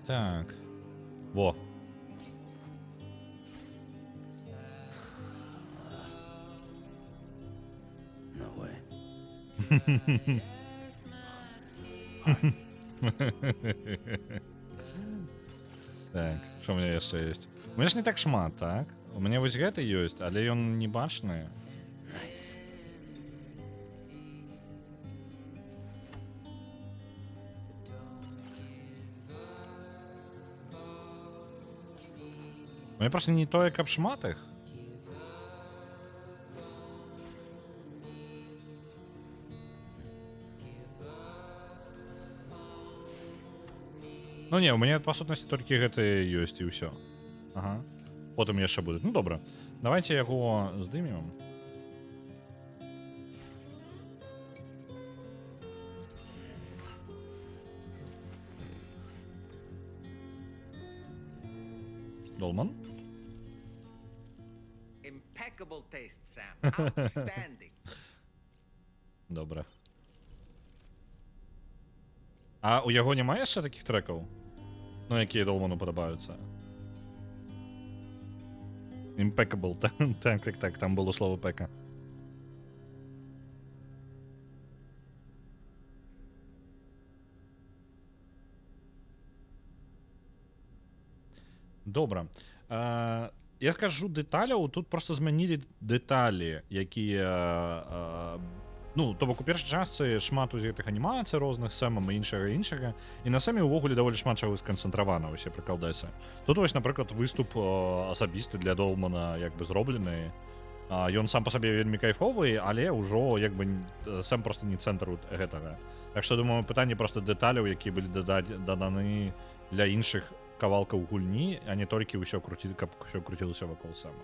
Так. Во.
No way.
Так, що у мене яшчэ ёсць? У мяне ж не так шмат, так? У мяне вось гэты ёсць, але ён не бачны.
Nice.
У мяне проста не тое, каб шмат іх. Ну не, у мяне па сутнасці толькі гэтыя ёсць і ўсё. Ага. Потым яшчэ будуць. Ну добра. Давайте яго здымем. Долман?
Impeccable taste, Sam. Outstanding.
Добра. А у яго няма яшчэ такіх трэкаў? Ну, якія Долману падабаюцца? Impeccable. Так, там было слово пека. Добра. Я скажу дэталяў, тут просто змянілі дэталі, якія... Ну, то бок у першай частцы шмат у гэтых анімацый розных, сэмам і іншага. І на самі ўвогуле даволі шмат чаго сканцэнтравана ўсе прыкалдэсы. Тут вось, напрыклад, выступ асабісты для Долмана як бы зроблены. Ён сам па сабе вельмі кайфовы, але ўжо як бы сам просто не цэнтр гэтага. Так што, думаю, пытанне просто дэталяў, якія былі даданы для іншых кавалкаў гульні, а не толькі ўсё каб ўсё круцілася вакол сама.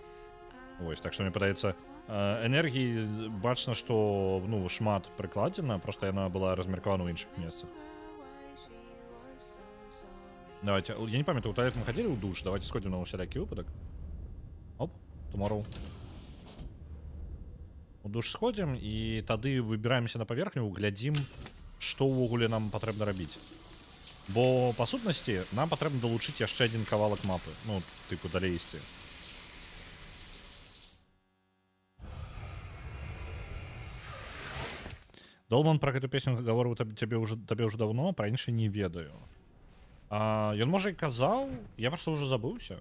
Вось, так што мне падаецца, энергіі бачна, што ну, шмат прыкладзена, просто яна была размеркавана ў іншых месцах. Давайте, я не памятаю, у туалет мы ходили ў душ, давайте сходим на усялякі выпадак. Оп, tomorrow. У душ сходим, і тады выбіраемся на паверхню, глядзім, што ўвогуле нам патрэбна рабіць. Бо, па сутнасці, нам патрэбна далучыць яшчэ адзін кавалак мапы. Ну, тыпу, далей ісці. Долман пра гэту песню гаварыў табе ўжо даўно, пра іншы не ведаю. Ён, можа, і казаў, я проста ўжо забыўся.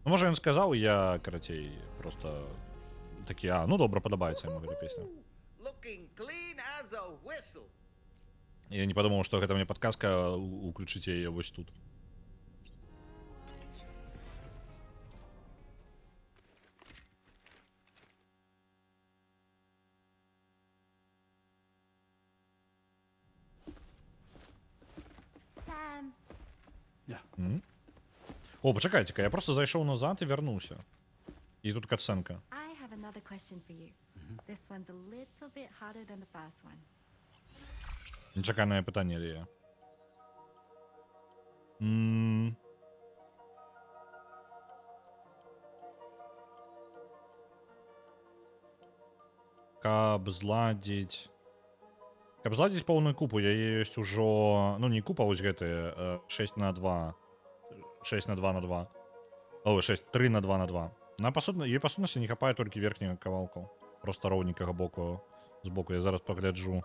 Ну, можа, ён сказаў, я, карацей, просто такі, ну добра, падабаецца яму гэта песня. Я не падумаў, што гэта мне падказка уключыць яе вось тут. О, пачакайце-ка, я просто зайшоў назад і вярнуўся. І тут катсцэнка.
I have another question for you. This one's a little bit harder than the first one.
Нечаканае пытанне, Лія. Каб зладзіць поўную купу, яе ёсць ужо, ну не купа, вось гэтыя 6x2. 6x2x2. О, 3 на 2 на 2. Ёй па сутнасці не хапае толькі верхняга кавалку. Просто роўненькага боку збоку. Я зараз пагляджу.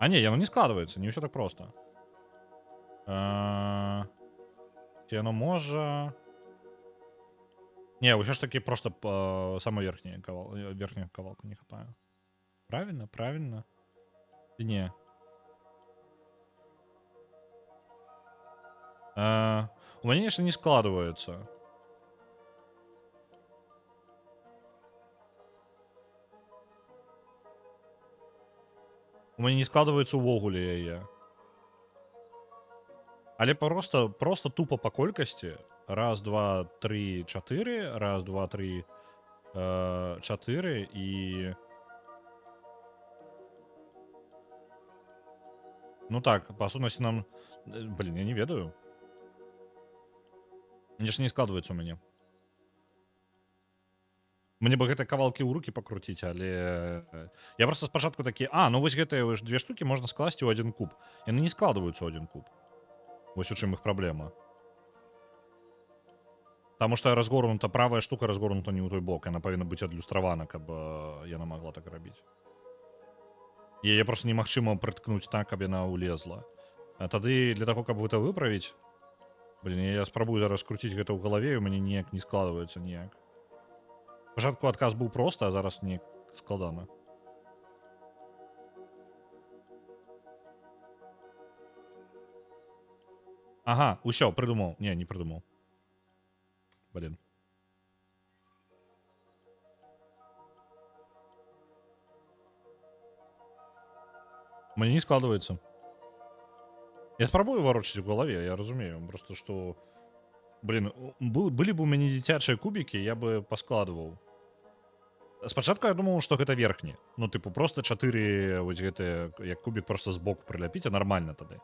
А не, яно не складваецца, не ўсё так проста. Ці яно можа... Не, ўсё ж такі проста сама верхняга кавалку не хапае. Правильно, правильно. Ці не? У мяне нешта не складваецца. У мене не складаецца ўвогуле яе. Але просто тупо по колькасці. Раз, два, три, 4. Раз, два, три, 4 і... Ну так, па сутнасці нам... Блін, я не ведаю. Мне ж не складваецца у мяне. Мне бы гэтыя кавалкі ў рукі пакруціць, але... Я просто спачатку такі, ну вось гэтыя две штукі можна скласці ў один куб. Яны не складваюцца ў один куб. Вось у чым іх праблема. Таму што разгорнута, правая штука разгорнута не ў той бок. Яна павінна быць адлюстравана, каб яна магла так рабіць. Яе просто немагчыма прыткнуць так, каб яна ўлезла. А тады для таго, каб гэта выправіць... Блін, я спрабую зараз скруціць гэта ў галаве, і ў мяне ніяк не складваецца ніяк. Спачатку адказ быў проста, а зараз неяк складана. Ага, усё, прыдумаў. Не прыдумаў. Блін. Мне не складваецца. Я спрабую варочаць у галаве, я разумею. Просто што... Блін, былі б у мяне дзіцячыя кубікі, я бы паскладваў. Спачатку я думаў, што гэта верхні. Ну, тыпу, просто 4 вось гэтыя, як кубік просто збоку прыляпіць, а нармальна тады.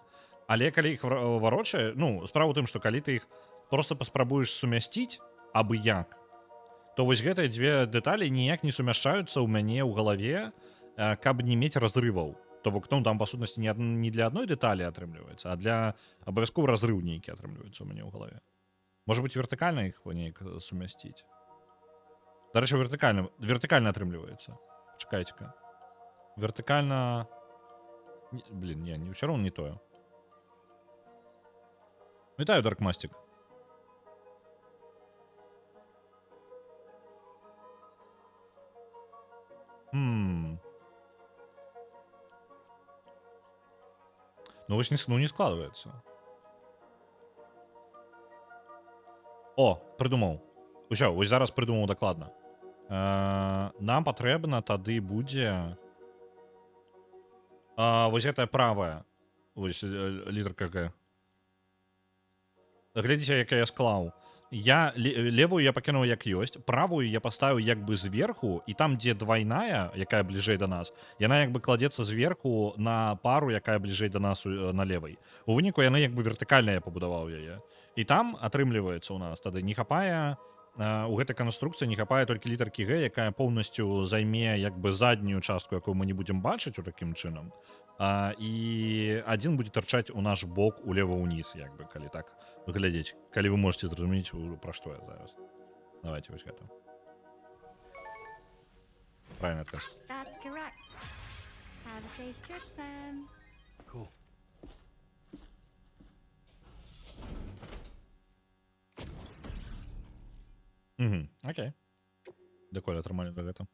Але калі іх варочае, ну, справа ў тым, што калі ты іх просто паспрабуеш сумясціць, абы як, то вось гэтыя дзве дэталі ніяк не сумяшчаюцца ў мяне ў галаве, каб не мець разрываў. То бок, ну, там, па сутнасці, не для адной дэталі атрымліваецца, а для абавязкова разрыў нейкі атрымліваецца ў мяне ў галаве. Можа быць, вертыкальна іх неяк сумясціць. Дарэчы, вертыкальна атрымліваецца. Чакайце-ка. Вертыкальна... Блін, не, ўсё роўна не тое. Вітаю, Даркмастик. Ну, вось не складваецца. О, прыдумаў. Усё, вось зараз прыдумаў дакладна. Нам патрэбна тады будзе... Вось гэтая правая. Вось літарка Г. Глядзіце, як я склаў. Левую я пакінуў як ёсць, правую я паставіў як бы зверху, і там, дзе двайная, якая бліжэй да нас, яна як бы кладзецца зверху на пару, якая бліжэй да нас на левай. У выніку яны як бы вертыкальна я пабудаваў яе. І там атрымліваецца ў нас тады не хапае, у гэтай канструкцыі не хапае толькі літаркі Г, якая поўнасцю займе як бы заднюю частку, якую мы не будзем бачыць у такім чынам. І адзін будзе тарчаць у наш бок улева-ўніз, як бы, калі так глядзець. Калі вы можете зразумець, пра што я зараз. Давайте вось гэта. Правильно адказ.
That's correct. Have a safe trip, Sam.
Cool.
Окей. Даколе атрымалі да гэта.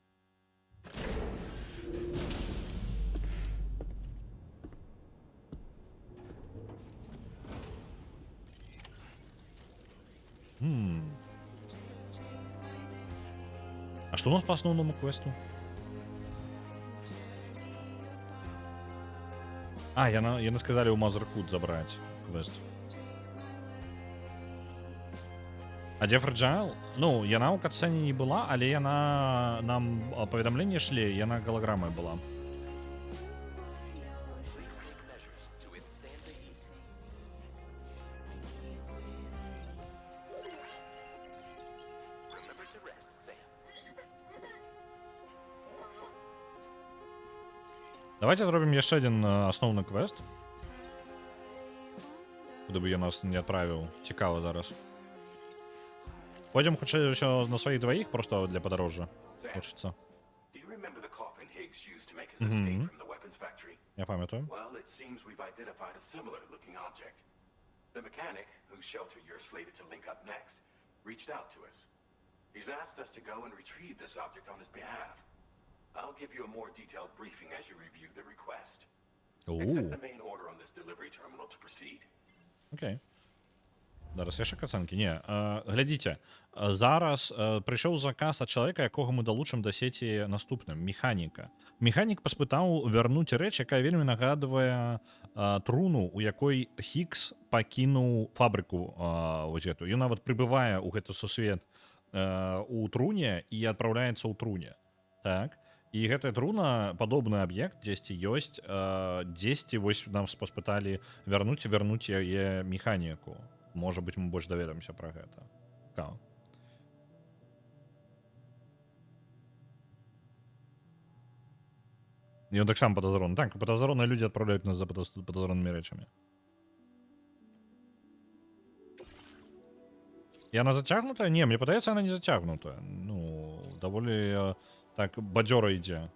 А што у нас па асноўнаму квесту? Яны сказалі ў Мазеркут забраць квест. А дзе Фраджайл? Ну, яна ў катсцэне не была, але яна нам паведамленне шле, яна галаграмай была. Давайте зробім яшчэ адзін асноўны квест. Куды бы я нас не адправіў. Цікава зараз. Пойдем хутчэй ўсё на сваіх дваіх, просто для падарожжа. Хочацца. Я памятаю.
The mechanic, whose shelter you're slated to link up next, reached out to us. He's asked us to go and retrieve this object on his behalf. I'll give you a more detailed briefing as you review the request. Accept the main order on this delivery terminal to proceed.
Окей. Зараз яшчэ кацанкі? Не, глядзіце. Зараз прыйшоў заказ ад чалавека, якога мы далучым да сеці наступным, механіка. Механік паспытаў вярнуць рэч, якая вельмі нагадвае труну, у якой Хікс пакінуў фабрыку вось гэту. Ён нават прыбывае ў гэты сусвет у труне і адпраўляецца ў труне. Так. І гэтая труна, падобны аб'ект дзесьці ёсць, дзесьці вось нам паспыталі вярнуць яе механіку. Можа быць, мы больш даведаемся пра гэта. Цікава. Ён таксама падазроны. Так, падазроныя людзі адпраўляюць нас за падазронымі рэчамі. Яна зацягнутая? Не, мне падаецца, яна не зацягнутая. Ну, даволі так бадзёра ідзе.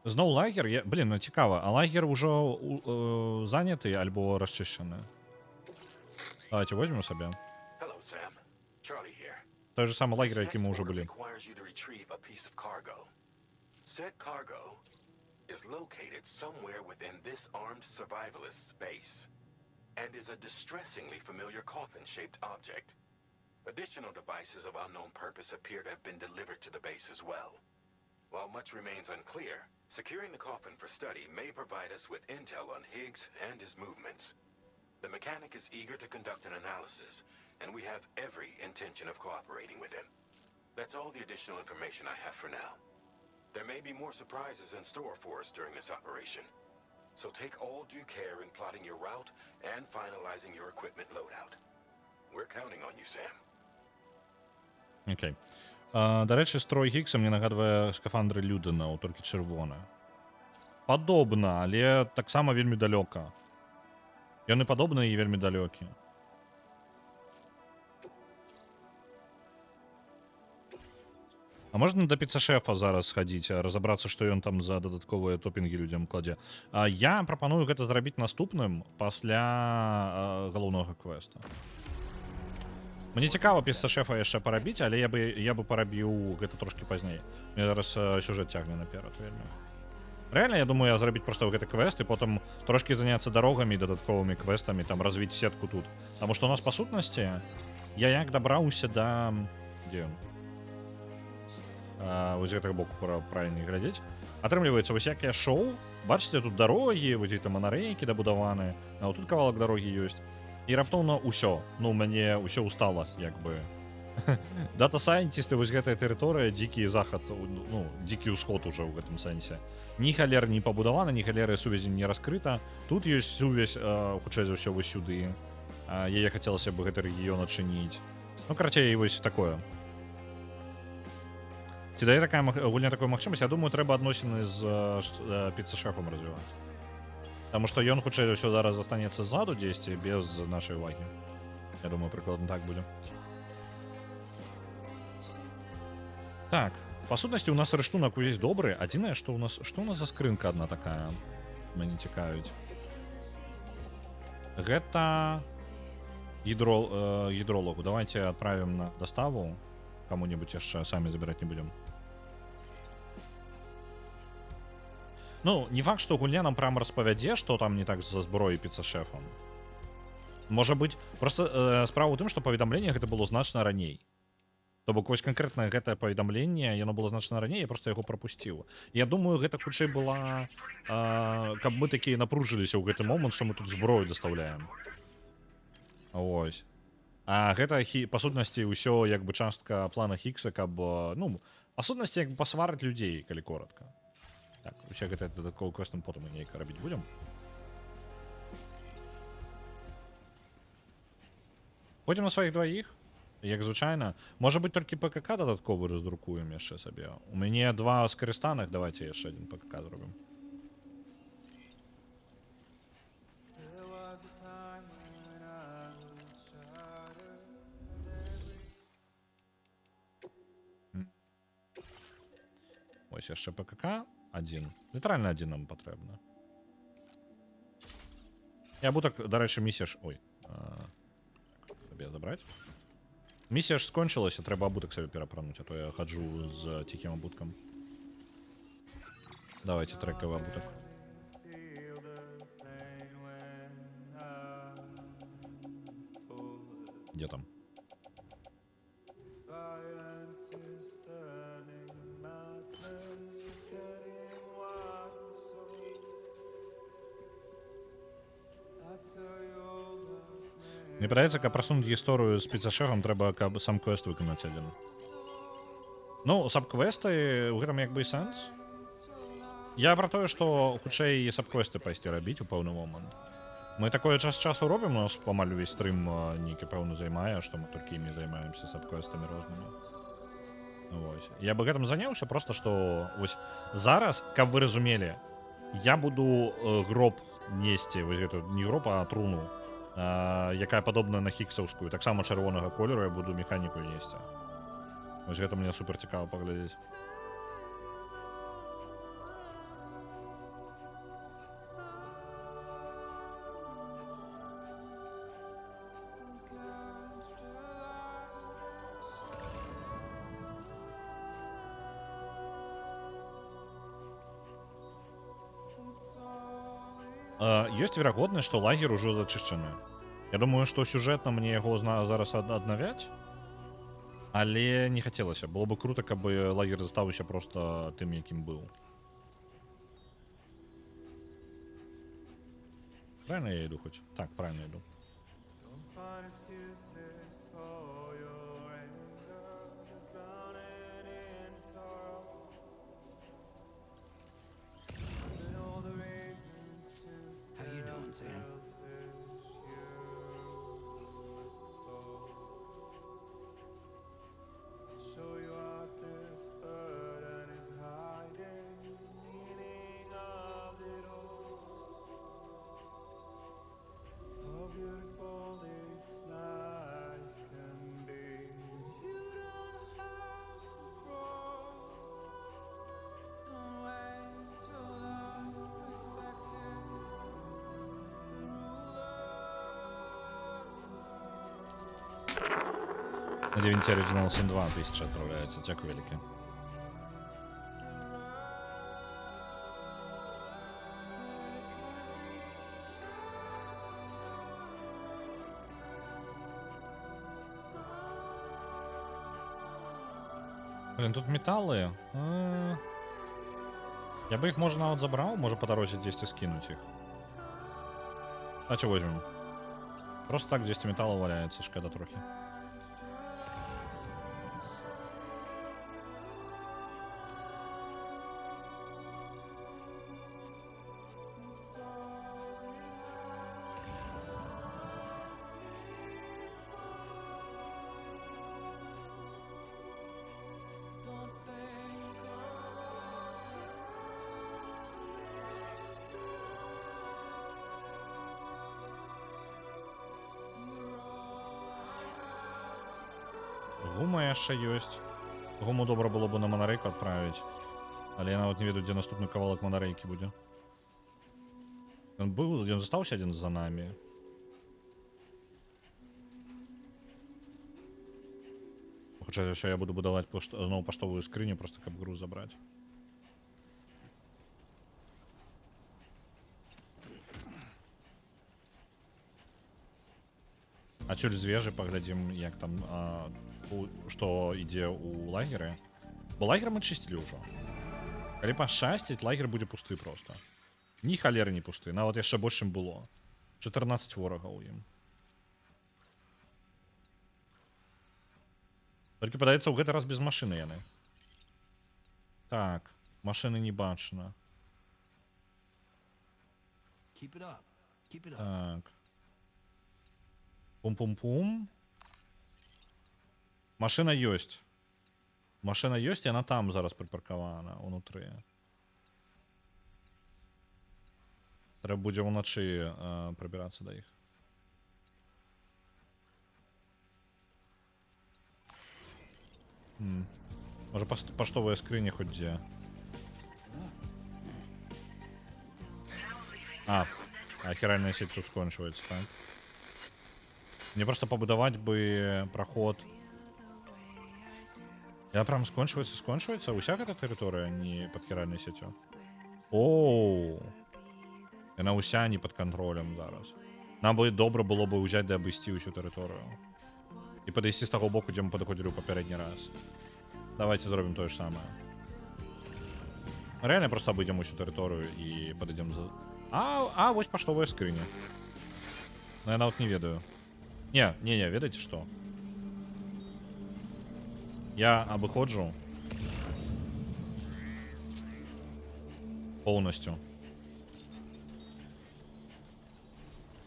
Зноў лагер? Блін, ну цікава. А лагер ужо заняты альбо расчышчаны? Давайте возьмем сабе.
Hello, Sam. Charlie here.
Той же самый лагерь, які мы уже были.
Requires you to retrieve a piece of cargo. Said cargo is located somewhere within this armed survivalist's base and is a distressingly familiar coffin-shaped object. Additional devices of unknown purpose appear to have been delivered to the base as well. While much remains unclear, securing the coffin for study may provide us with intel on Higgs and his movements. The mechanic is eager to conduct an analysis, and we have every intention of cooperating with him. That's all the additional information I have for now. There may be more surprises in store for us during this operation, so take all due care in plotting your route and finalizing your equipment loadout. We're counting on you, Sam.
Окей. До речі, строй Гікса мені нагадує скафандри Людена, тільки червоне. Падобна, але так само вельмі далёка. Яны падобныя і вельмі далёкія. А можна да піца-шефа зараз схадзіць, разабрацца, што ён там за дадатковыя топінгі людзям кладзе. Я прапаную гэта зрабіць наступным пасля галоўнага квеста. Мне цікава піца-шефа яшчэ парабіць, але я бы парабіў гэта трошкі пазней. Мне зараз сюжэт цягне наперад вельмі. Реально, я думаю, зрабіць просто гэты квест і потым трошкі заняцца дарогамі, дадатковымі квестамі, там развіць сетку тут. Таму што у нас па сутнасці я як дабраўся да... Дзе ён? Вось гэтага боку правільна глядзець. Атрымліваецца, вось як я шоў, бачыце, тут дарогі, вось там манарэйкі дабудаваны, а тут кавалак дарогі ёсць. І раптоўна ўсё. Ну, мяне ўсё устала, як бы. Дата-сайентісты, вось гэтая тэрыторыя, дзікі захад, ну, дзікі ўсход уже ў гэтым сэнсе. Ні халер не пабудавана, ні халеры сувязі не раскрыта. Тут ёсць сувязь, хутчэй за ўсё, вось сюды. Яе хацелася бы гэты рэгіён адчыніць. Ну, карацей, вось такое. Ці дае такая гульня такой магчымасць? Я думаю, трэба адносіны з піца-шефам развіваць. Таму што ён, хутчэй за ўсё, зараз застанецца ззаду дзесьці без нашай увагі. Я думаю, прыкладна так будзе. Так, па сутнасці у нас рыштунак увесь добры. Адзінае, што у нас за скрынка адна такая? Мяне цікавіць. Гэта гідролагу. Давайте адправім на доставу. Кому-нибудь яшчэ самі забіраць не будзем. Ну, не факт, што гульня нам прям распавядзе, што там не так за зброей піца-шефам. Можа быць, просто справа ў тым, што паведамленне гэта было значна раней. То бок вось канкрэтна гэтае паведамленне, яно было значна раней, я просто яго прапусціў. Я думаю, гэта хутчэй была, каб мы такія напружыліся ў гэты момант, што мы тут зброю дастаўляем. Вось. А гэта, па сутнасці, ўсё як бы частка плана Хікса, каб, ну, па сутнасці, як бы пасварыць людзей, калі коротка. Так, усе гэта дадатковы квестам потым мы нейка рабіць будзем. Ходзім на сваіх дваіх, як звычайна. Можа быць, толькі ПКК дадатковы раздрукуем яшчэ сабе. У мяне 2 скарыстаных, давайте яшчэ один ПКК зробім. Ось яшчэ ПКК. Один. Літральна один нам патрэбна. Я буду так, дарэчы, місія ж... Ой. Сабе забраць. Місія ж скончылася, трэба абутак сабе перапрануць, а то я хаджу з ціхім абуткам. Давайте трэкавы абутак. Где там? Мне падаецца, каб прасунуць гісторыю з піцашэрам, трэба, каб сам квест выканаць адзін. Ну, саб-квесты, у гэтым як бы і сэнс. Я пра тое, што хутчэй саб-квесты пайсці рабіць у пэўны момант. Мы такое час часу робім, у нас амаль увесь стрым нейкі пэўны займае, што мы толькі імі займаемся саб-квестамі рознымі. Вось. Я бы гэтым заняўся, просто што вось зараз, каб вы разумелі, я буду гроб несці, вось гэта не гроб, а труну, якая падобная на хіксаўскую, таксама чырвонага колеру я буду механіку несці. Вось гэта мне супер цікава паглядзець. Ёсць верагоднасць, што лагер ужо зачышчаны. Я думаю, што сюжэтна мне яго зараз аднавяць, але не хацелася. Было бы круто, каб лагер застаўся просто тым, якім быў. Правильно я іду хоць? Так, правильно іду. На 9 Original Sin 2 1000 отправляется. Дякую велике. Блин, тут металлы. Я бы их, может, навод забрал, может, по дороге 10 скинуть их. Давайте возьмем. Просто так 200 металла валяется, шкода трохи. Гума яшчэ ёсць. Гуму добра было бы на манарейку адправіць. Але я нават не ведаю, дзе наступны кавалак манарейкі будзе. Ён застаўся адзін за намі. Хутчэй за ўсё я буду будаваць зноў паштовую скрыню, проста каб груз забраць. Адсюль з вежы паглядзім, як там, што ідзе ў лагеры. Бо лагер мы чысцілі ўжо. Калі пашчасціць, лагер будзе пусты проста. Ні халеры не пусты, нават яшчэ больш, чым было. 14 ворагаў у ім. Толькі падаецца, ў гэты раз без машыны яны. Так, машыны не бачна. Так. Пум-пум-пум. Машына ёсць. Машына ёсць, і яна там зараз припаркавана, унутры. Трэба будзе ўначы прабірацца да іх. Можа паштовая скрыня хоць дзе. Хіральная сеть тут скончваецца, так? Мне просто пабудаваць бы праход. Я прям скончваецца уся гэта тэрыторыя не пад хіральнай сетью. Оу. Яна ўся не пад кантролем зараз. Нам бы добра было бы ўзяць ды абысці ўсю тэрыторыю. І підійти з того боку, де ми підходили у попередній раз. Давайте зробимо те ж саме. Реально просто обійдемо всю територію і підійдемо за... А, ось поштовая скриня. Ну, я навіть не ведаю. Не, ведаете что? Я обыходжу повністю.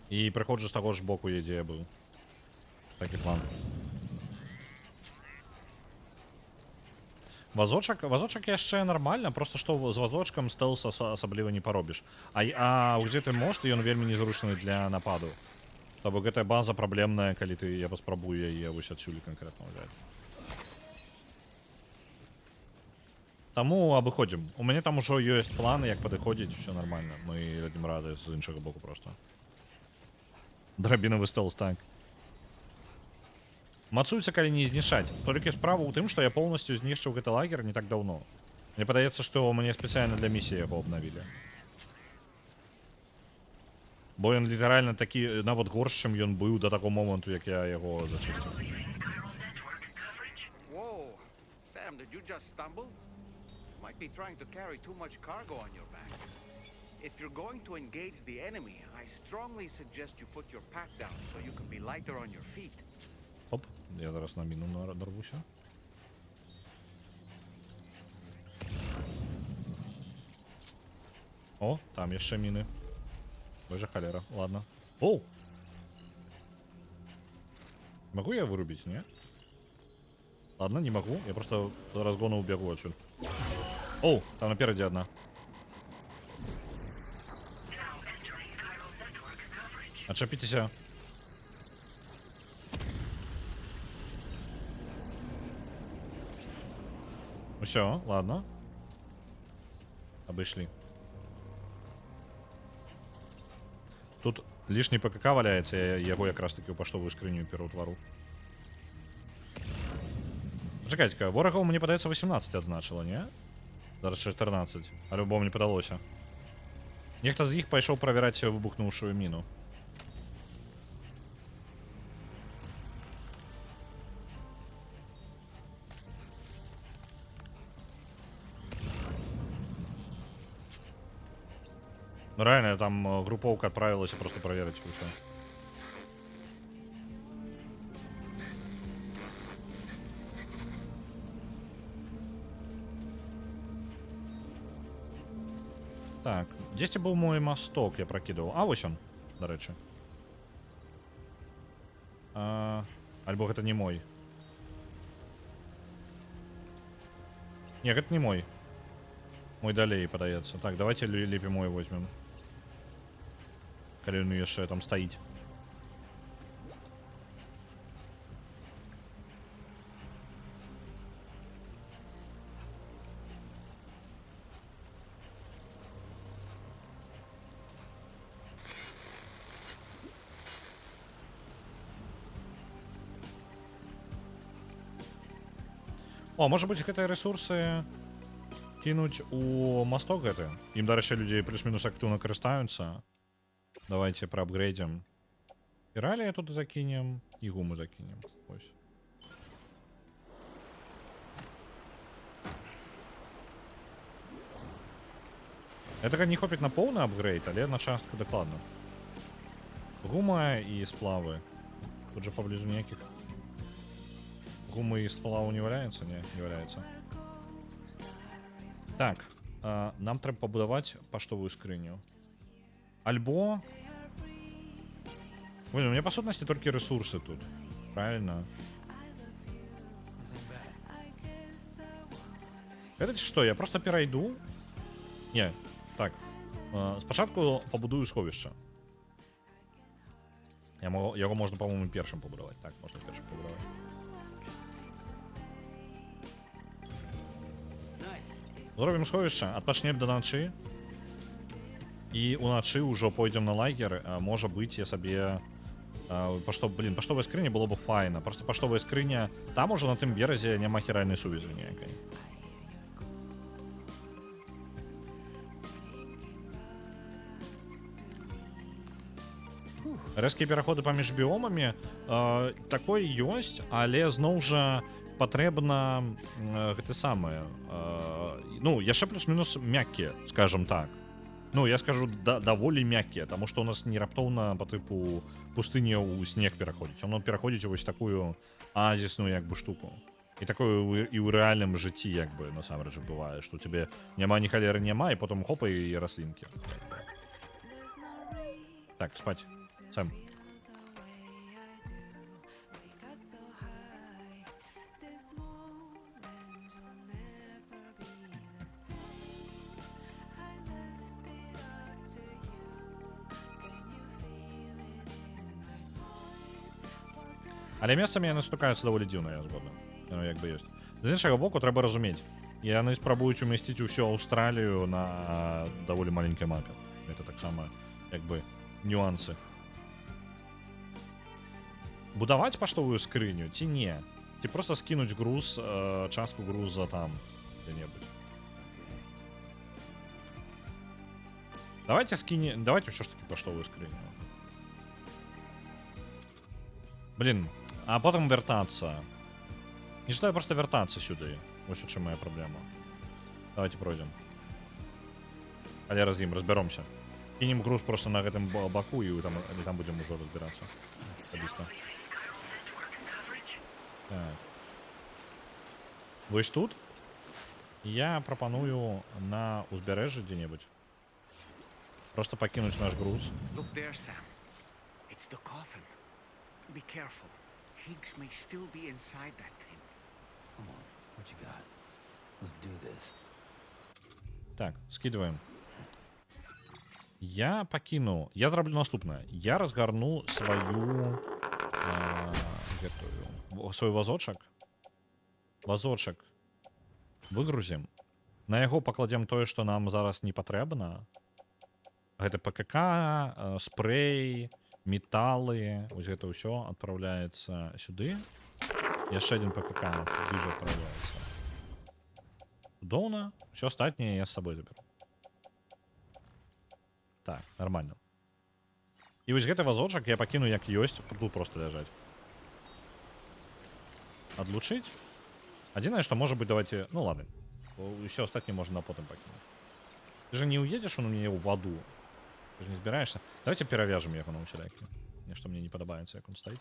І приходжу з того ж боку, де я був. Такий план. Вазочок яшчэ нормально, просто што з вазочкам стелс асабліва не паробіш. А узяты мост, ён вельмі незручны для нападу. То бок гэтая база праблемная, калі я паспрабую яе вось адсюль канкрэтна ўзяць. Таму абыходзім. У мяне там ужо ёсць планы, як падыходзіць, все нормально. Мы радзім рады з іншага боку просто. Драбінавы стелс, так. Мацуецца, калі не знішчаць. Толькі справа ў тым, што я поўнасцю знішчыў гэты лагер не так даўно. Мне падаецца, што мне спецыяльна для місіі яго абнавілі. Бо ён літаральна такі нават горш, чым ён быў да таго моманту, як я яго зачысціў.
Whoa, Sam, did you just stumble? Might be trying to carry too much cargo on your back. If you're going to engage the enemy, I strongly suggest you put your pack down so you can be lighter on your feet.
Оп, я зараз на міну нарвуся. О, там яшчэ міны. Боже холера, ладно. Оу! Могу я вырубить, не? Ладно, не могу. Я просто за разгону убегу отсюда. Оу, там напереди одна. Отшапитесь. Ну все, ладно. Обошли. Тут лишний ПКК валяется, я его якраз таки у поштовую скриню пераўтвару. Чекайте-ка, ворогов, мне падаецца 18 адзначыла, не? Зараз 14. Альбо мне падалося. Нехта з іх пайшоў правяраць выбухнуўшую міну. Ну реально, там групповка отправилась просто проверить и все. Так, десь был мой мосток, я прокидывал. А, ось он, до речі. Альбо это не мой. Нет, это не мой. Мой далей падаецца. Так, давайте лепей мой возьмем. Калі ён яшчэ там стаіць. О, можа быць, гэтыя рэсурсы кинуть у мосток гэты. Ім, дарэчы, людзей плюс-мінус актыўна карыстаюцца. Давайте проапгрейдим. Спирали тут закинем и гуму закинем. Ось. Это не хопит на полный апгрейд, але на частку докладно. Гума и сплавы. Тут же поблизу никаких. Гумы и сплаву не валяется? Не, не валяется. Так, нам треба побудовать поштовую скриню. Альбо... Блин, у меня по сутности только ресурсы тут. Правильно? Это что, я просто перейду? Не, так. Спочатку побудую сховище. Его можно, по-моему, першим побудовать. Так, можно першим побудовать. Зробим сховище, отпочнем до ночи. І уначы ўжо пойдзем на лагер. Можа быць, я сабе паштовая скрыня было бы файна. Просто паштовая скрыня там ужо на тым беразе няма хіральнай сувязі ніякай. Рэзкія пераходы паміж біомамі такое ёсць, але зноў жа патрэбна гэта самае ну яшчэ плюс-мінус мяккія, скажем так. Ну я скажу даволі мяккія, таму што у нас не раптоўна по тыпу пустыні ў снег пераходзіць, оно пераходзіць у вось такую азісную як бы штуку. І такое і ў рэальным жыцці як бы насамрэч бывае, што тебе няма ні халеры няма, і потым хопа і раслінкі. Так, спаць. Сэм. Але месцамі яны стукаюцца даволі дзіўна, я згодна. Ну, як бы ёсць. З іншага боку, трэба разумець. Яны спрабуюць умясціць усю Аўстралію на даволі маленькай мапе. Это таксама, як бы, нюансы. Будаваць паштовую скрыню ці не? Ці проста скінуць груз, частку груза там дзе-небудзь. Давайте ўсё ж таки паштовую скрыню. Блин, а потым вяртацца. Не жадаю просто вяртацца сюды. Вось у чым моя праблема. Давайте пройдем. Але раз'ім, разбяромся. Кинем груз просто на гэтым баку і там будзем ужо разбірацца. Абіста. Так. Вось тут я прапаную на узбярэжжы дзе-небудзь. Просто пакінуць наш груз.
Look there, Sam. It's the coffin. Be careful. Higgs may still be inside that thing.
Come on, what you got? Let's do this.
Так, скидываем. Я пакіну. Я зраблю наступнае. Я разгарну свой вазочак. Вазочак выгрузім. На яго пакладзем тое, што нам зараз не патрэбна. Гэта ПКК, спрей, металы. Вось гэта ўсё адпраўляецца сюды. Яшчэ один ПКК бліжэй адпраўляецца. Цудоўна. Усё астатняе я з сабой заберу. Так, нормально. І вось гэты вазочак я пакіну як ёсць, тут просто ляжаць. Адлучыць. Адзінае, што можа быць, давайте... Ну ладно. Усё астатняе можна на потым пакінуць. Ты же не уедзеш у мяне ў ваду. Ты же не збіраешься. Давайте перавяжем яго на усялякі. Нешта мне не падабаецца, як он стаіць.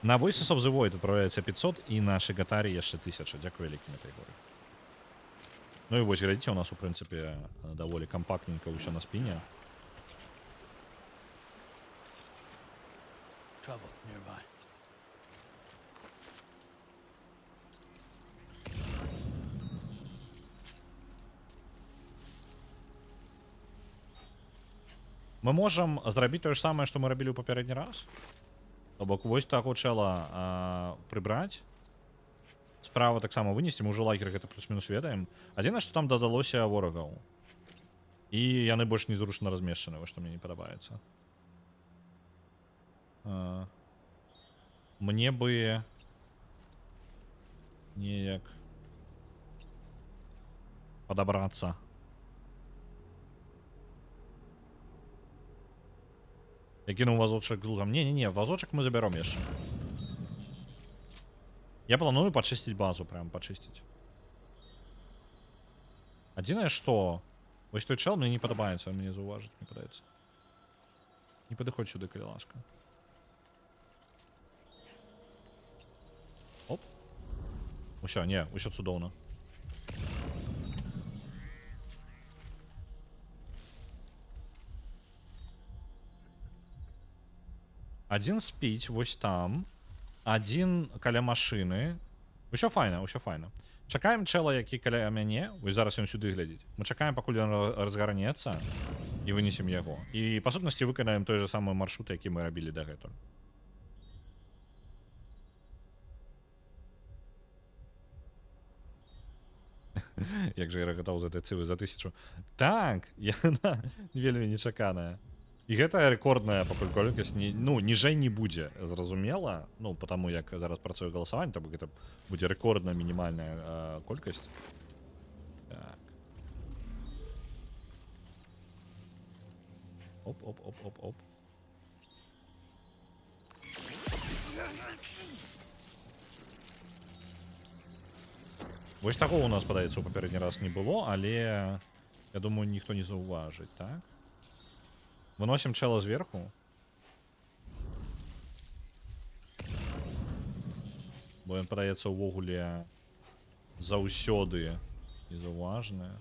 На Voices of the Void адпраўляецца 500 і на Шигатарі яшчэ 1000. Дзякую вялікі на той горы. Ну і вось, глядзіце, у нас, у прынцыпе, даволі кампактненька ўсё на спіне.
Trouble nearby.
Мы можам зрабіць тое ж самае, што мы рабілі ў папярэдні раз. То бок вось таго чэла прыбраць. Справа таксама вынесці, мы ўжо лагер гэта плюс-мінус ведаем. Адзінае, што там дадалося ворагаў. І яны больш незручна размешчаны, вось што мне не падабаецца. Мне бы неяк падабрацца. Я кінуў вазочак глузам. Не, вазочак мы забяром яшчэ. Я планую пачысціць базу, прям пачысціць. Адзінае, што... Вось той чел мне не падабаецца, мне заўважыць, мне падаецца. Не падыходзь сюды, калі ласка. Оп. Усё, не, усё цудоўна. Адзін спіць вось там. Адзін каля машыны. Усё файна, усё файна. Чакаем чэла, які каля мяне. Вось зараз ён сюды глядзіць. Мы чакаем, пакуль ён разгарнецца. І вынесем яго. І, па сутнасці, выканаем той же самы маршрут, які мы рабілі дагэтуль. Як жа я рагатаў за гэтай цывы за 1000. Так, яна вельмі нечаканая. І гэта рэкордная пакуль колькасць, ну, ніжэй не будзе, зразумела. Ну, потому як зараз працуе галасаванне, то гэта будзе рэкордная мінімальная колькасць. Так. Оп. Вось такого у нас, падаецца, у папярэдні раз не было, але я думаю, ніхто не заўважыць, так? Выносім чэла зверху. Бо ён, падаецца, увогуле заўсёды незаўважны.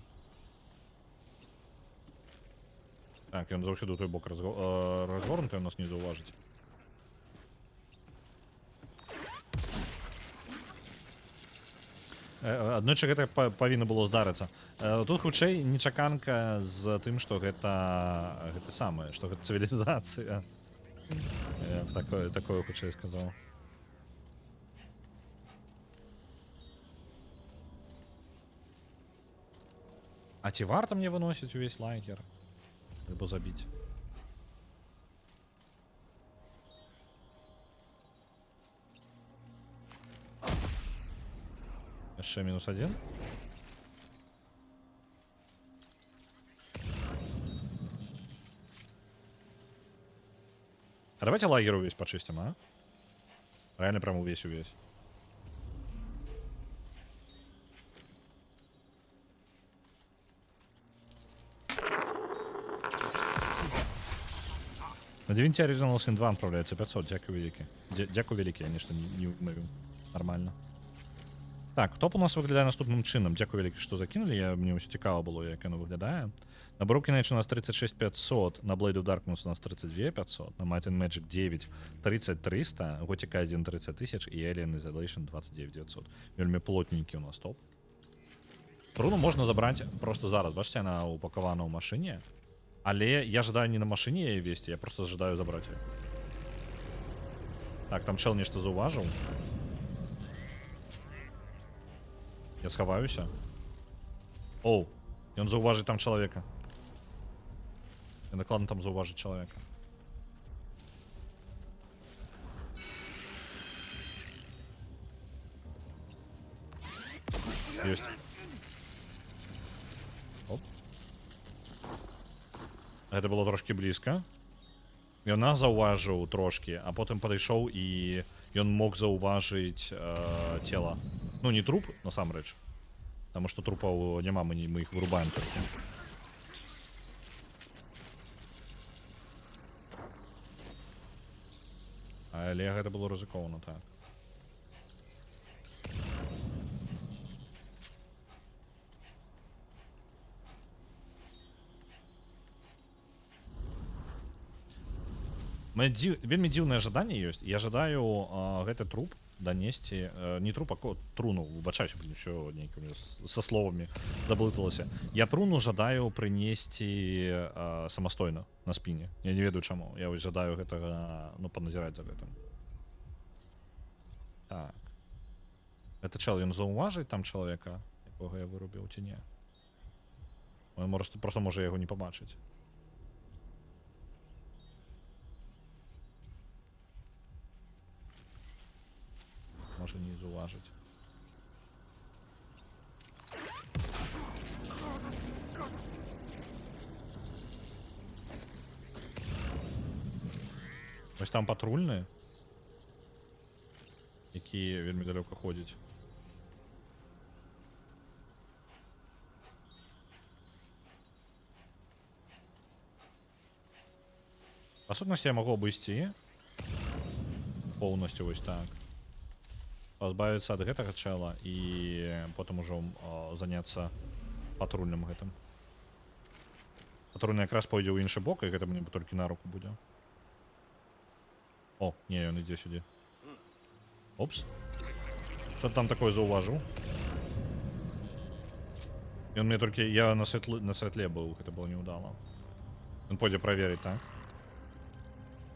Так, ён заўсёды ў той бок разгорнуты, нас не заўважыць. Аднойчы гэта павінна было здарыцца. Тут хутчэй нечаканка з тым, што гэта самае, што гэта цывілізацыя. Я б такое хутчэй сказаў. А ці варта мне выносіць увесь лагер? Альбо забіць? Яшчэ -1. А давайте лагер увесь почистим, а? Реально прям увесь. На 9 Original Sin 2 отправляется 500, дякую великий. Дякую великий, я нечто не умею. Нормально. Так, топ у нас виглядає наступним чином. Дякую велике, що закинули. Мені ось цікаво було, як воно виглядає. На Broken Age у нас 36500, на Blade of Darkness у нас 32500, на Might and Magic 9 30300, Gothic 1 30000 і Alien Isolation 29900. Вельми плотненький у нас топ. Руну можна забрати просто зараз, бачите, вона упакована у машині. Але я жадаю не на машині її вести, я просто жадаю забрати її. Так, там чел нечто зауважив. Я сховаюся. Оу, ён зауважить там чоловіка. Я накладно там зауважить чоловіка. Єсть. Оп. Гэта было трошки близко. Ён нас зауважив трошки, а потім підійшов і ён мог зауважить тіло. Ну, не труп, насамрэч. Потому что трупов нема, мы их вырубаем только. Але гэта было ризиковано, так. Вельмі дзіўнае жаданне ёсць. Я жадаю гэты труп донести, не труп, а труну, выбачаюсь, блин, еще нейкими со словами заблыталася. Я труну жадаю принести самостойно на спине. Я не ведаю чаму. Я ось жадаю гэтага, ну, поназирать за гэтым. Так. Это чел, ён зауважить там человека, якого я вырубил, ці не? Он просто може його не побачить. Може не зуважить. Ось там патрульні, які вельми далеко ходять. По сутності я можу обійти повністю ось так. Позбавиться от гэтага чела и потом уже заняться патрульным гэтым. Патрульны якраз пойдзе ў іншы бок, і гэта мне толькі на руку будзе. О, не, ён ідзе сюди. Опс. Что там такое зауважил? И он мне только... Я на светле был, это было неудало. Он пойдзе проверить, так?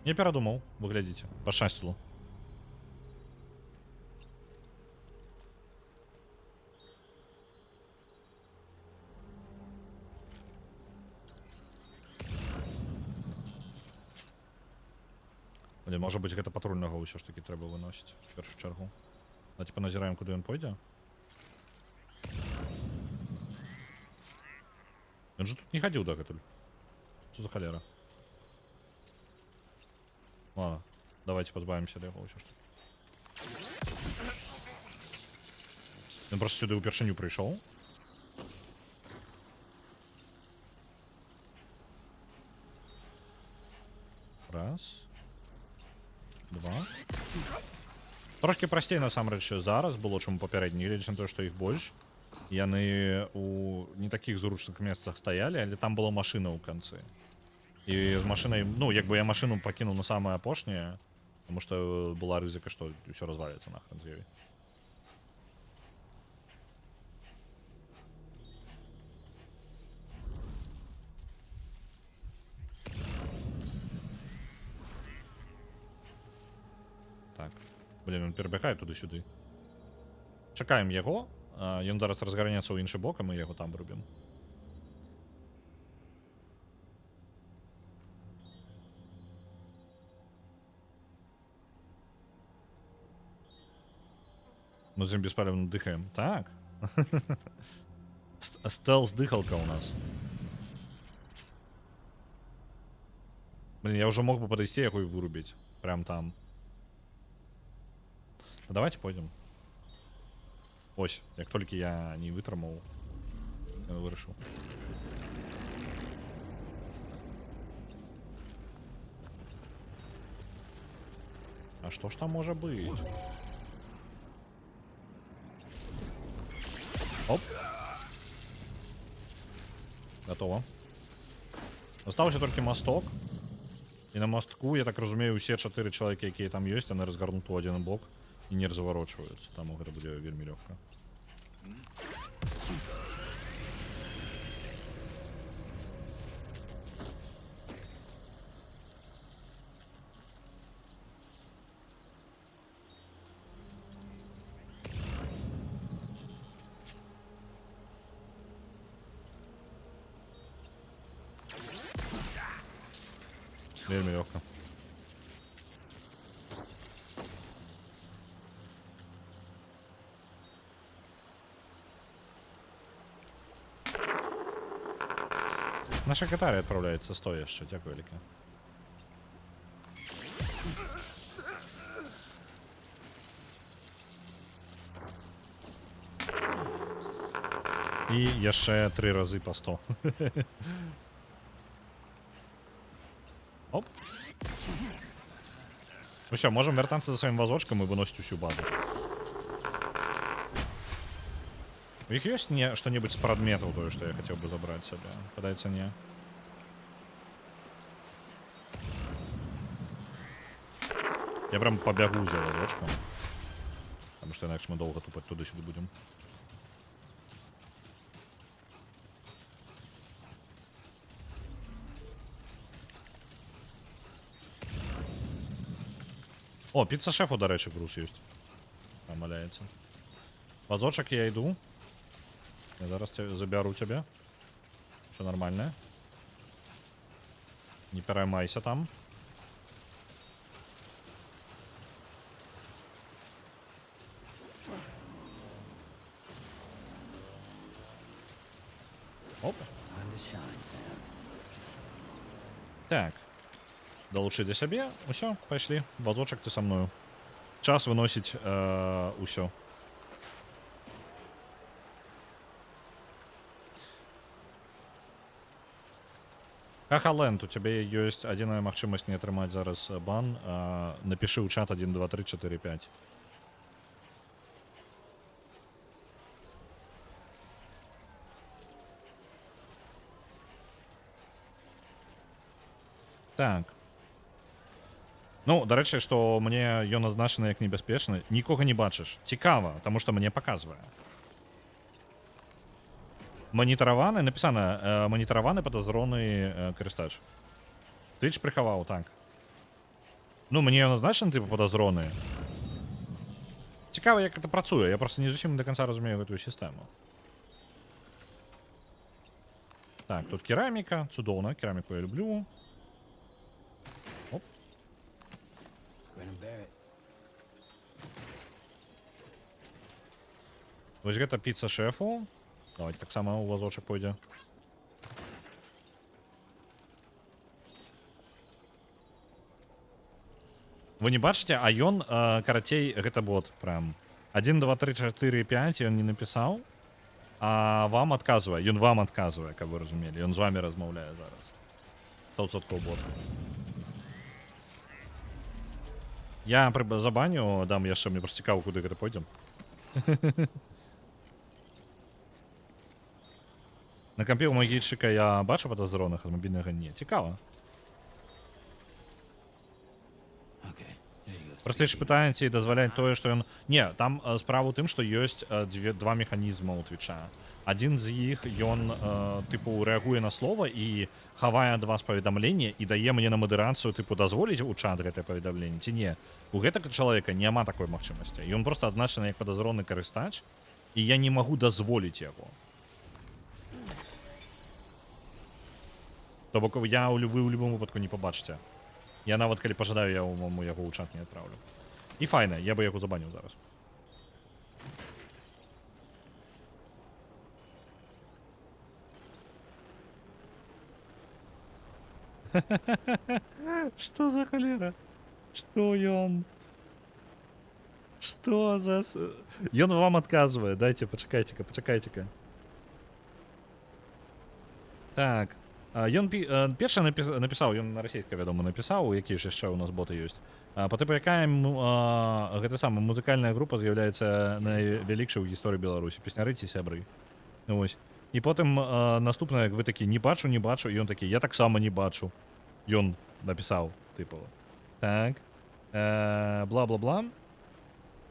Не передумал, вы глядите, пошастило. Може бути, гэта патрульнага ўсё ж таки трэба выносіць в першую чаргу. А типа назіраем, куды ён пойдзе. Ён же тут не хадзіў дагэтуль. Што за халера? Ладно, давайте позбавимся от яго ўсё ж. Ён просто сюды ўпершыню прыйшоў. Раз. Два. Трошки прасцей насамрэч зараз было, чым папярэдні, гледзячы на тое, што іх больш. Яны у не такіх зручных месцах стаялі, але там была машына ў канцы. І з машынай, ну, як бы я машыну пакінуў на самае апошняе, таму што была рызыка, што ўсё разваліцца нахрен з ёй. Так. Блін, ён перабягае туды-сюды. Чакаем яго. Ён зараз разгарнецца ў іншы бок, а мы яго там рубім. Мы з ім беспалевна дыхаем. Так. Стелс-дыхалка у нас. Блин, я уже мог бы подойти яго и вырубить. Прям там. Ну, давайте пойдем. Ось, як толькі я не вытрымаў, я вырашыў. А что ж там может быть? Оп. Готово. Остался только мосток. И на мостку, я так разумею, все 4 человека, якія там есть, они разгорнут у один бок и не разворачиваются. Там гэта будзе вельмі лёгка. Вельмі лёгка. Наша катария отправляется стоя яшчэ, дзякуй вяліка. І яшчэ 3 разы по 100. Оп. Ну все, можем вертаться за своим вазочком и выносить всю базу. У них есть что-нибудь с предметов, то, что я хотел бы забрать себе? Подается не. Я прям побегу за вазочком. Потому что иначе мы долго тупать туда-сюда будем. О, піца шефу, до речі, груз есть. Там валяється. Вазочок, я йду. Я зараз заберу тебе. Все нормально. Не переймайся там. Оп. Так. Долучи для себе. Усё, пошли. Вазочек ты со мною. Час выносить усё. Кахаленд, у тебя есть одна магчымасць не атрымаць зараз бан. Напиши ў чат 1, 2, 3, 4, 5. Так. Ну, до речі, што мне ён азначаны як небяспечны, нікога не бачыш. Цікава, таму што мне паказвае. Манітараваны, напісана, манітараваны падазроны карыстач. Твіч прыхаваў, так. Ну, мне ён азначаны, типу, падазроны. Цікава, як гэта працуе, я просто не зусім до конца разумею гэтую сістэму. Так, тут кераміка, цудоўна, кераміку я люблю. Оп. Вось гэта піца шефу. Давайте так само у вазочек пойдзе. Вы не бачыце, а ён карацей гэта бот прям 1 2 3 4 5 ён не напісаў, а вам адказвае, ён вам адказвае, каб вы разумелі, ён з вами размаўляе зараз. 100% бот. Я забаню, дам яшчэ, мне просто цікаво, куды гэта пойдзем. На кампе у магічыка я бачу падазроных, а з мабільнага не. Цікава.
Okay, there you go.
Просто ж пытаюць ці дазваляць тое, што ён... Не, там справа ў тым, што ёсць два механізмы ў Твіча. Адзін з іх, ён тыпу рэагуе на слова і хавае ад вас паведамленне і дае мне на мадэрацыю тыпу дазволіць у чат гэтае паведамленне ці не. У гэтага чалавека няма такой магчымасці. Ён проста адзначаны як падазроны карыстач і я не магу дазволіць яго. То бок вы ў любым выпадку не пабачыце. Я нават калі пажадаю, я вам яго ў чат не адпраўлю. І файна, я бы яго забаніў зараз. Что за холера? Что ён? Что за... Ён вам адказвае. Дайте, пачакайце-ка, пачакайце-ка. Так. Ён першы напісаў, ён на расійскай, вядома, напісаў, які ж яшчэ ў нас боты ёсць. Патыпракаем, гэта самая музыкальная група з'яўляецца найвялікшай у гісторыі Беларусі. Песняры ці сябры. Вось. І потым наступнае, як вы такі, не бачу, і ён такі, я таксама не бачу. Ён напісаў, тыпова. Так. Бла-бла-бла.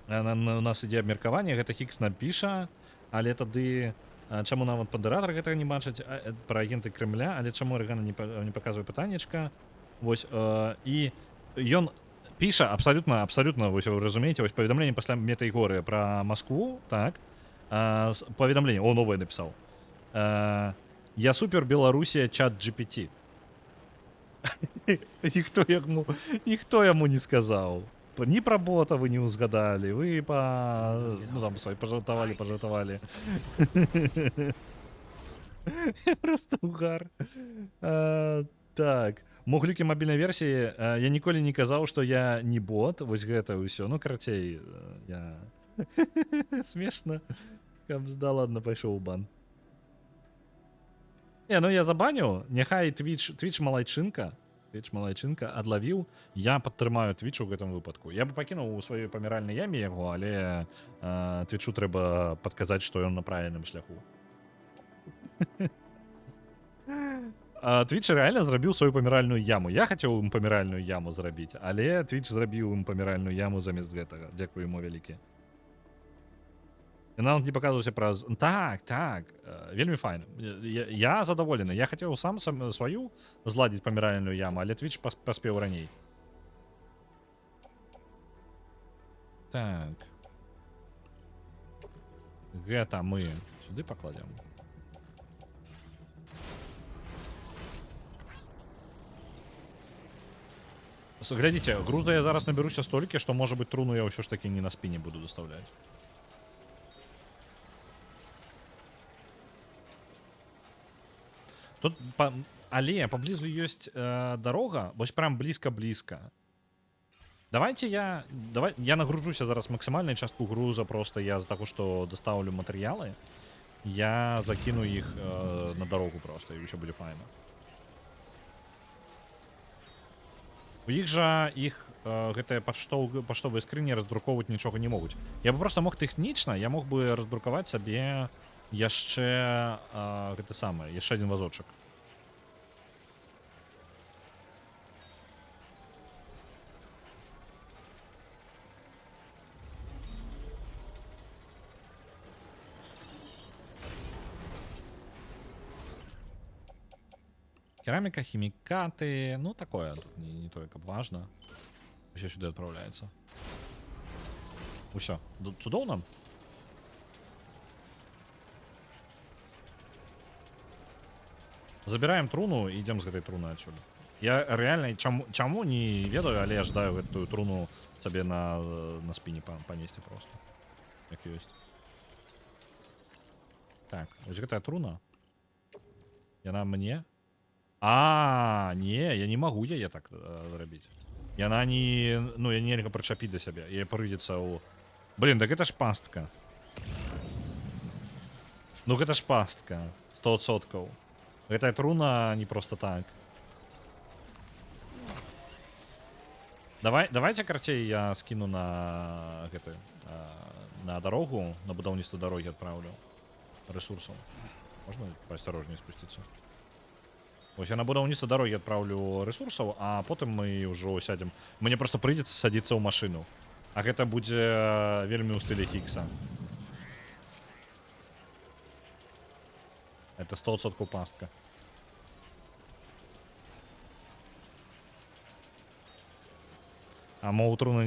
У нас ідзе абмеркаванне, гэта Хікс напіша, але тады... Чаму нават падаратар гэтага не бачыць пра агенты Крэмля, але чаму Рэгана не паказвае пытаннечка. Вось, і ён піша абсалютна, вось вы разумееце, вось паведамленне пасля Метаігоры пра Маскву, так, паведамленне, новае напісаў. Я супер Беларусія чат GPT. Ніхто яму не сказаў. Ні пра бота вы не узгадалі, вы ну там свой пажартавалі. Просто угар. Так, моглюкі мабільнай версіі, я ніколі не казаў, што я не бот, вось гэта ўсё, ну карацей, я... Смешна, каб здала, ладно, пайшоў у бан. Не, ну я забаню, няхай Twitch малайчынка, адлавіў, я падтрымаю Twitch у гэтым выпадку. Я бы пакінуў у сваёй паміральнай яме яго, але Twitchу трэба падказаць, што ён на правільным шляху. Twitch рэальна зрабіў сваю паміральную яму. Я хацеў ім паміральную яму зрабіць, але Twitch зрабіў ім паміральную яму замест гэтага. Дзякую яму вялікі. І нават не паказваўся праз... Так, вельмі файна. Я задаволены. Я хацеў сам сваю зладзіць паміральную яму, але Twitch паспеў раней. Так. Гэта мы сюды пакладзем. Глядзіце, груза я зараз набяруся столькі, што, можа быць, труну я ўсё ж такі не на спіне буду даставляць. Тут, але паблізу ёсць дарога, вось прям блізка-блізка. Давайте я нагружуся зараз максімальнай частку груза, просто я за таго, што дастаўлю матэрыялы, я закіну іх на дарогу просто, і ўсё будзе файна. У іх жа гэтыя паштовыя скрыні раздрукоўваць нічога не могуць. Я бы просто мог тэхнічна, я мог бы раздрукаваць сабе яшчэ гэта самае, яшчэ адзін вазочак. Кераміка, хімікаты, ну такое, тут не тое, каб важна. Усё сюды адпраўляецца. Усё, цудоўна. Забираем труну і ідзем з гэтай труны адсюль. Я рэальна чаму не ведаю, але я жадаю гэтую труну сабе на спіне панесці просто. Як ёсць. Так, вось гэтая труна. Яна мне... не, я не магу яе так зрабіць. Яна не, ну, я нельга прычапіць да сябе, яе прыйдзецца ў... Блин, так гэта ж пастка. Ну гэта ж пастка, 100%. Гэтая труна не просто так. Давайте, карцей, я скину на гэты, на дарогу, на будаўніцтва дарогі адпраўлю ресурсаў. Можна поосторожнее спусціцца? Ось я на будаўніцтва дарогі адпраўлю ресурсаў, а потым мы ўжо сядзем. Мне просто прыйдзецца садзіцца ў машыну. А гэта будзе вельмі ў стылі Хікса. Это 100% пастка. А мо у труны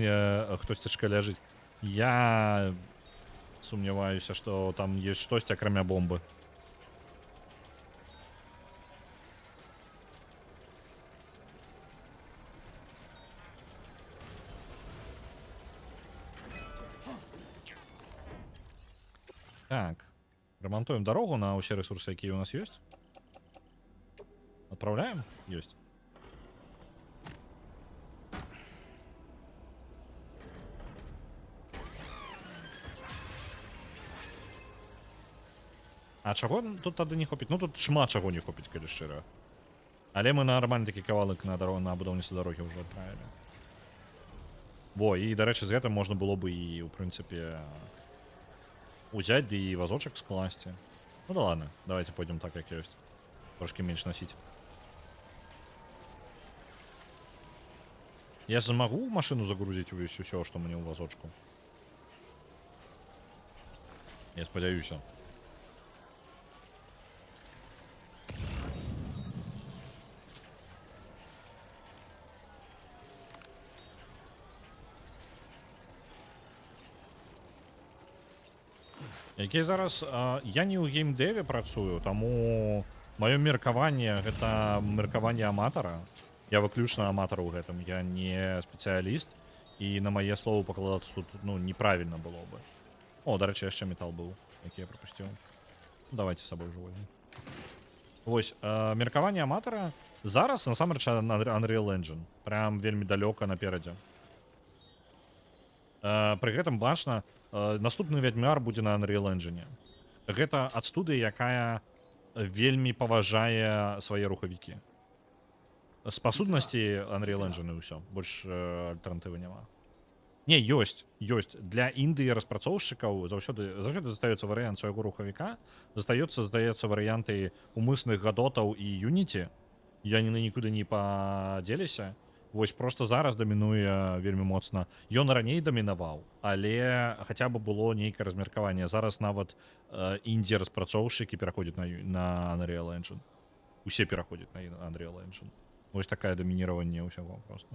хтосьцішка ляжыць. Я сумняваюся, што там ёсць штосьці акрамя бомбы. Так. Ремонтуем дорогу на ўсе ресурсы, якія у нас ёсць. Отправляем? Ёсць. А чаго тут тады не хопіць? Ну тут шмат чаго не хопіць, калі шчыра. Але мы нармальны такі кавалак на дарогу, на будаўніцтва дарогі ўжо адправілі. Во, і, дарэчы, з гэтым можна было бы і, у прынцыпе, узяць ды і вазочак скласці. Ну да ладно, давайте пойдем так, як ёсць. Трошки менш носіць. Я ж магу машину загрузіць увесь усё, што мне ў вазочку? Я спадзяюся. Які зараз я не ў геймдэве працую, таму маё меркаванне гэта меркаванне аматара. Я выключна аматар у гэтым, я не спецыяліст, і на мае словы пакладацца тут, ну, неправільна было бы. О, дарэчы, яшчэ метал быў, які я прапусціў. Давайте з сабой ўжо возьмем. Вось, меркаванне аматара зараз насамрэч Unreal Engine. Прям вельмі далёка наперадзе. Пры гэтым бачна, наступны Вядьмар будзе на Unreal Engine. Гэта ад студыі, якая вельмі паважае свае рухавікі. З пасуднасці Unreal Engine і ўсё. Больш альтэрнатывы няма. Не, ёсць. Для Індыі распрацоўшчыкаў заўсёды застаецца варыянт свайго рухавіка, застаецца варыянты умысных гадотаў і Unity. Яны нікуды не падзеліся. Вось просто зараз дамінуе вельмі моцна. Ён раней дамінаваў, але хаця бы было нейкае размеркаванне. Зараз нават індзі распрацоўшчыкі пераходзяць на Unreal Engine. Усе пераходзяць на Unreal Engine. Вось такае дамініраванне ўсяго просто.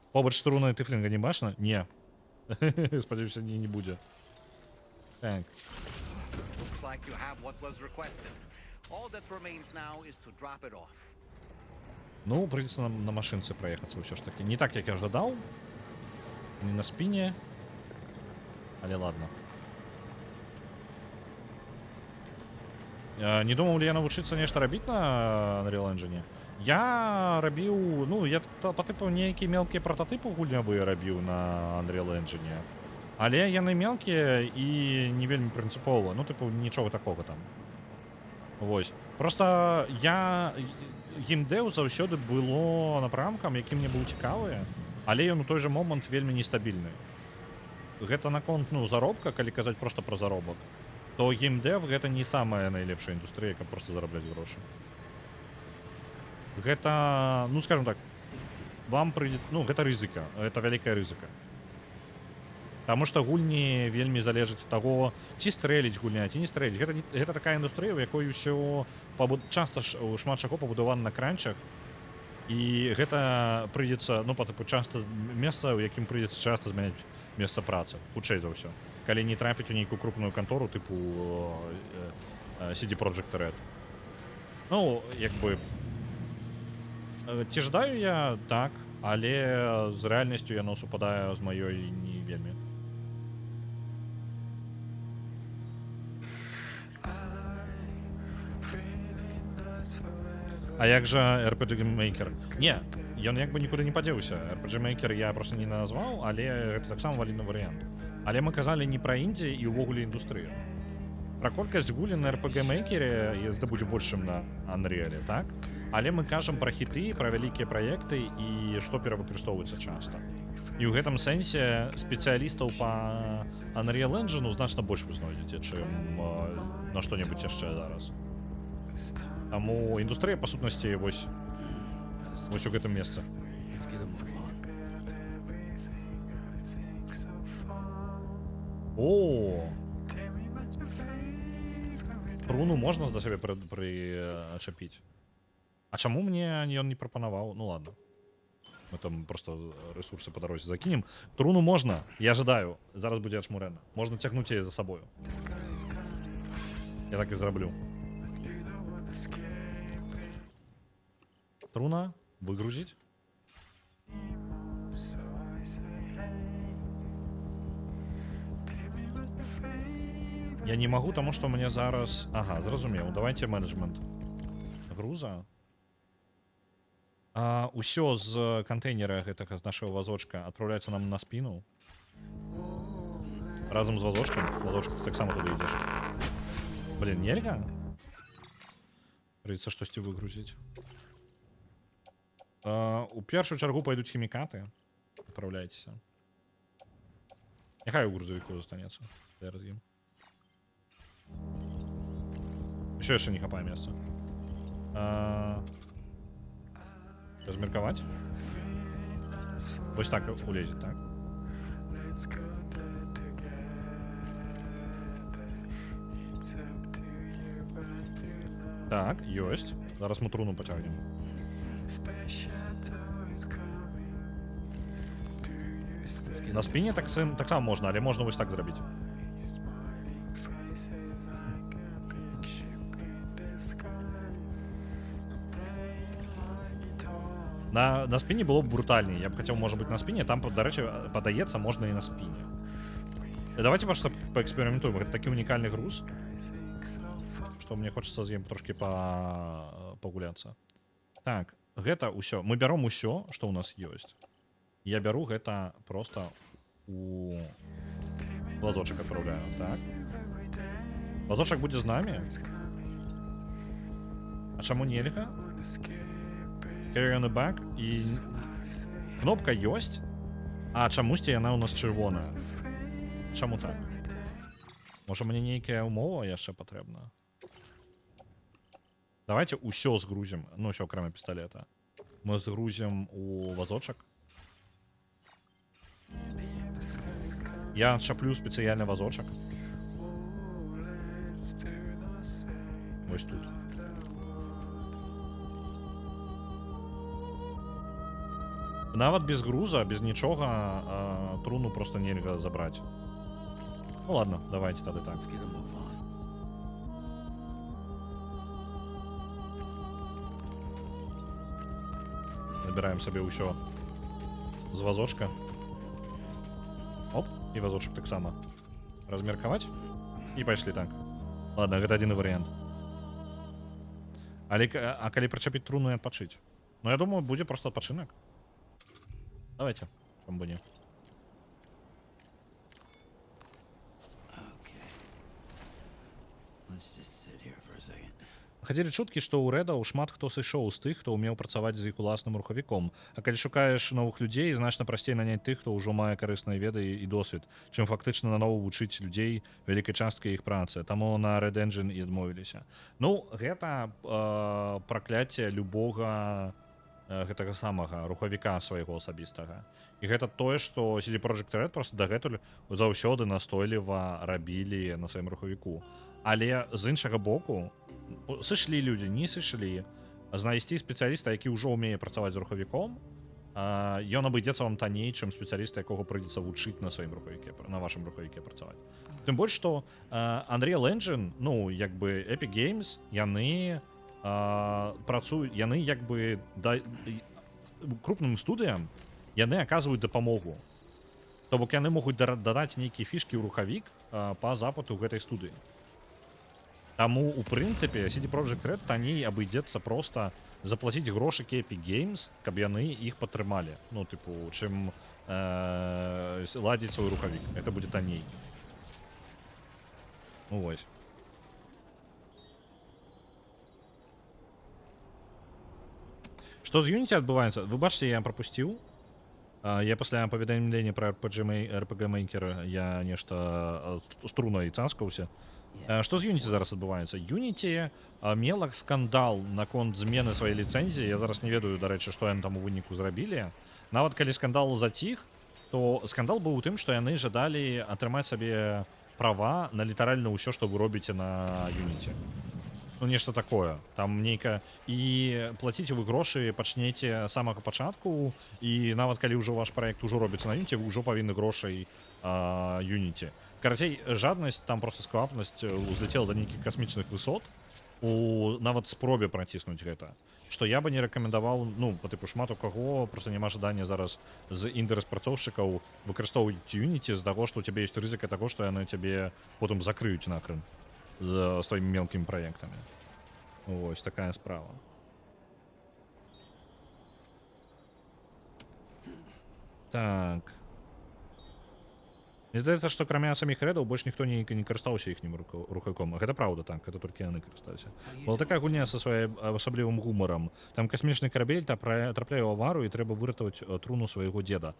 Побач струны тыфлінга не бачна? Не. Спадзяюся, не будзе. Так.
Looks like you have what was requested. All that remains now is to drop it off.
Ну, прыйдзецца нам на машынцы праехацца ўсё ж такі. Не так, як я жадаў. Не на спіне. Але ладно. Не думаў ли я навучыцца нешта рабіць на Unreal Engine? Я рабіў, ну, я па тыпу нейкія мелкія прататыпы гульнявыя рабіў на Unreal Engine. Але яны мелкія і не вельмі прынцыпова. Ну, тыпу, нічога такога там. Вось. Просто я... Геймдэў заўсёды было напрамкам, які мне быў цікавы, але ён у той жа момант вельмі нестабільны. Гэта наконт, ну, заробка, калі казаць проста пра заробак, то геймдэв гэта не самая найлепшая індустрыя, каб проста зарабляць грошы. Гэта, ну, скажем так, вам прыйдзе, ну, гэта рызыка, гэта вялікая рызыка. Таму што гульні вельмі залежыць ад таго, ці стрэліць гульня, ці не стрэліць. Гэта такая індустрыя, у якой ўсё часта шмат чаго пабудавана на кранчах, і гэта прыйдзецца, ну, па тыпу часта месца, у якім прыйдзецца часта змяняць месца працы, хутчэй за ўсё. Калі не трапіць у нейкую крупную кантору тыпу CD Projekt Red. Ну, як бы, ці жадаю я так, але з рэальнасцю яно супадае з маёй не вельмі. А як жа RPG Maker? Не, ён як бы нікуды не падзеўся. RPG Maker я просто не назваў, але гэта таксама валідны варыянт. Але мы казалі не пра індзі і ўвогуле індустрыю. Пра колькасць гулін на RPG Maker это будзе больш, чым на Unreal, так? Але мы кажам пра хіты, пра вялікія праекты і што перавыкарыстоўваецца часта. І ў гэтым сэнсе спецыялістаў па Unreal Engine значна больш вы знойдзеце, чым на што-небудзь яшчэ зараз. Таму індустрыя, па сутнасці, вось у гэтым месцы. О! Руну можна да сябе прычапіць. А чаму мне ён не прапанаваў? Ну ладно. Мы там просто ресурсы по дорозе закинем. Труну можно, я ожидаю. Зараз будет Ачмурена. Можно тягнуть ее за собой. Я так и зроблю. Труна выгрузить. Я не могу, потому что у меня зараз... Ага, зразумел. Давайте менеджмент груза. Усё з кантэйнера гэтага з нашего вазочка адпраўляецца нам на спину. Разом з вазочкам. Вазочка, ты таксама туды ідзеш. Блин, нельга? Прыйдзецца штосьці выгрузіць. У першую чаргу пойдуць хімікаты. Адпраўляйцеся. Няхай у грузавіку застанецца. Я раз'ем. Усё яшчэ не хапае месца. Размерковать. Вось так улезет, так? Так, ёсць. Зараз мы труну потягнем. На спине так само можна, але можна вось так зрабіць. На спине было бы брутальнее. Я бы хотел, может быть, на спине. Там, до речі, подається можно и на спине. Давайте просто поэкспериментуем. Это такой уникальный груз, что мне хочется з ім трошки погуляться. Так, гэта ўсё. Мы берем усё, что у нас есть. Я беру гэта просто у вазочек отправляю. Так. Вазочек будет з нами. А чаму нельга? Carry on the back. І кнопка ёсць, а чамусьці яна у нас чырвоная. Чаму так? Можа мне нейкая умова яшчэ патрэбна? Давайте ўсё згрузім. Ну, ўсё, акрамя пісталета. Мы згрузім у вазочак. Я адчаплю спецыяльны вазочак. Вось тут. Нават без груза, без нічога труну просто нельга забраць. Ну ладно, давайте тады так. Набираем сабе ўсё з вазочка. Оп, і вазочак таксама. Размеркаваць і пайшлі так. Ладно, гэта адзіны варыянт. А калі прычапіць труну і адпачыць? Ну я думаю, будзе просто адпачынак. Давайте, чому бы не. Хадзілі чуткі, што ў рэдаў шмат хто сышоў з тых, хто ўмеў працаваць з іх уласным рухавіком. А калі шукаеш новых людзей, значна прасцей наняць тых, хто ўжо мае карысныя веды і досвед, чым фактычна наново вучыць людзей вялікай часткай іх працы. Таму на Red Engine і адмовіліся. Ну, гэта пракляцце любога гэтага самага рухавіка свайго асабістага. І гэта тое, што CD Projekt Red просто дагэтуль заўсёды настойліва рабілі на сваім рухавіку. Але з іншага боку, сышлі людзі, не сышлі. Знайсці спецыяліста, які ўжо ўмее працаваць з рухавіком, ён абыдзецца вам танней, чым спецыяліста, якога прыйдзецца вучыць на сваім рухавіке, на вашым рухавіке працаваць. Тым больш, што Unreal Engine, ну, як бы Epic Games, яны працуюць, яны як бы крупным студыям яны аказваюць дапамогу. То бок яны могуць дадаць нейкія фішкі ў рухавік па запыту гэтай студыі. Таму у прынцыпе CD Projekt Red танней абыдзецца просто заплаціць грошы Epic Games, каб яны іх падтрымалі. Ну, тыпу, чым ладзіць свой рухавік. Это будзе танней. Ну вось. Што з Unity адбываецца? Вы бачыце, я прапусціў. Я пасля паведамлення пра RPG Maker я нешта струнай цаскаўся. Што з Unity зараз адбываецца? Unity мела скандал наконт змены сваёй ліцэнзіі. Я зараз не ведаю, дарэчы, што яны там у выніку зрабілі. Нават калі скандал заціх, то скандал быў у тым, што яны жадалі атрымаць сабе права на літаральна ўсё, што вы робіце на Unity. Ну, нешта такое. Там нейка... І плаціце вы грошы пачнеце з самага пачатку, і нават калі ўжо ваш праект ужо робіцца на Unity, вы ўжо павінны грошай Unity. Карацей, жаднасць, там просто сквапнасць узляцела да нейкіх касмічных высот у нават спробе праціснуць гэта. Што я бы не рэкамендаваў, ну, па тыпу шмат у каго проста няма жадання зараз з інды-распрацоўшчыкаў выкарыстоўваць Unity з таго, што ў цябе ёсць рызыка таго, што яны цябе потым закрыюць нахрен з сваімі мелкімі праектамі. Вось такая справа. Так. Мне здаецца, што крамя саміх рэдаў больш ніхто не карыстаўся іхнім рухавіком. Гэта праўда, так, гэта толькі яны карысталіся. Была такая гульня са сваім асаблівым гумарам. Там касмічны карабель трапляе ў аварыю і трэба выратаваць труну свайго дзеда.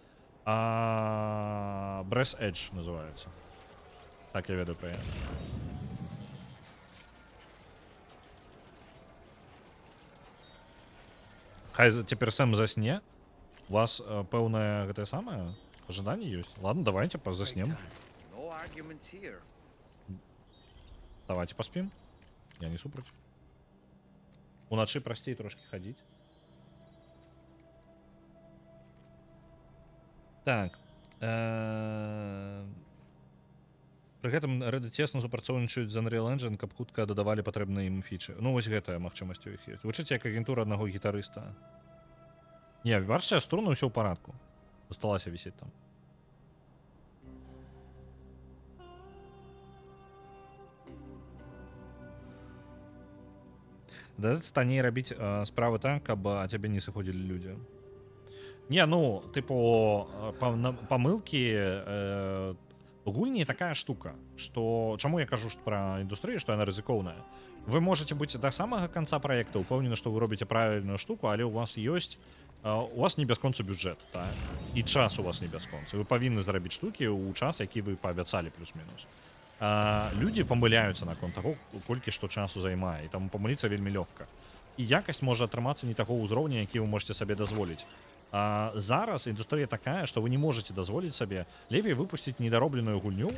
Breath Edge называецца. Так я ведаю пра яе. Хай цяпер Сэм засне. У вас пэўнае гэтае самае ожиданне ёсць. Ладно, давайте заснем. Давайте паспім. Я не супраць. Уначы прасцей трошки хадзіць. Так. Пры гэтым Reddit цесна супрацоўнічаюць з Unreal Engine, каб хутка дадавалі патрэбныя ім фічы. Ну, вось гэтая магчымасць у іх ёсць. Вучыце як агентура аднаго гітарыста. Не, бачыце, струна ўсё ў парадку. Засталася вісець там. Даецца танней рабіць справы так, каб ад цябе не сыходзілі людзі. Не, ну, тыпу, памылкі... Гульні такая штука, што... Чаму я кажу пра індустрыю, што яна рызыкоўная? Вы можаце быць да самага канца праекта упэўнены, што вы робіце правільную штуку, але ў вас ёсць... У вас не бясконцы бюджэт, так? І час у вас не бясконцы. Вы павінны зрабіць штукі ў час, які вы паабяцалі плюс-мінус. Людзі памыляюцца наконт таго, колькі што часу займае, і таму памыліцца вельмі лёгка. І якасць можа атрымацца не таго ўзроўня, які вы можете сабе дазволіць. Зараз індустрыя такая, што вы не можете дазволіць сабе лепей выпусціць недаробленую гульню,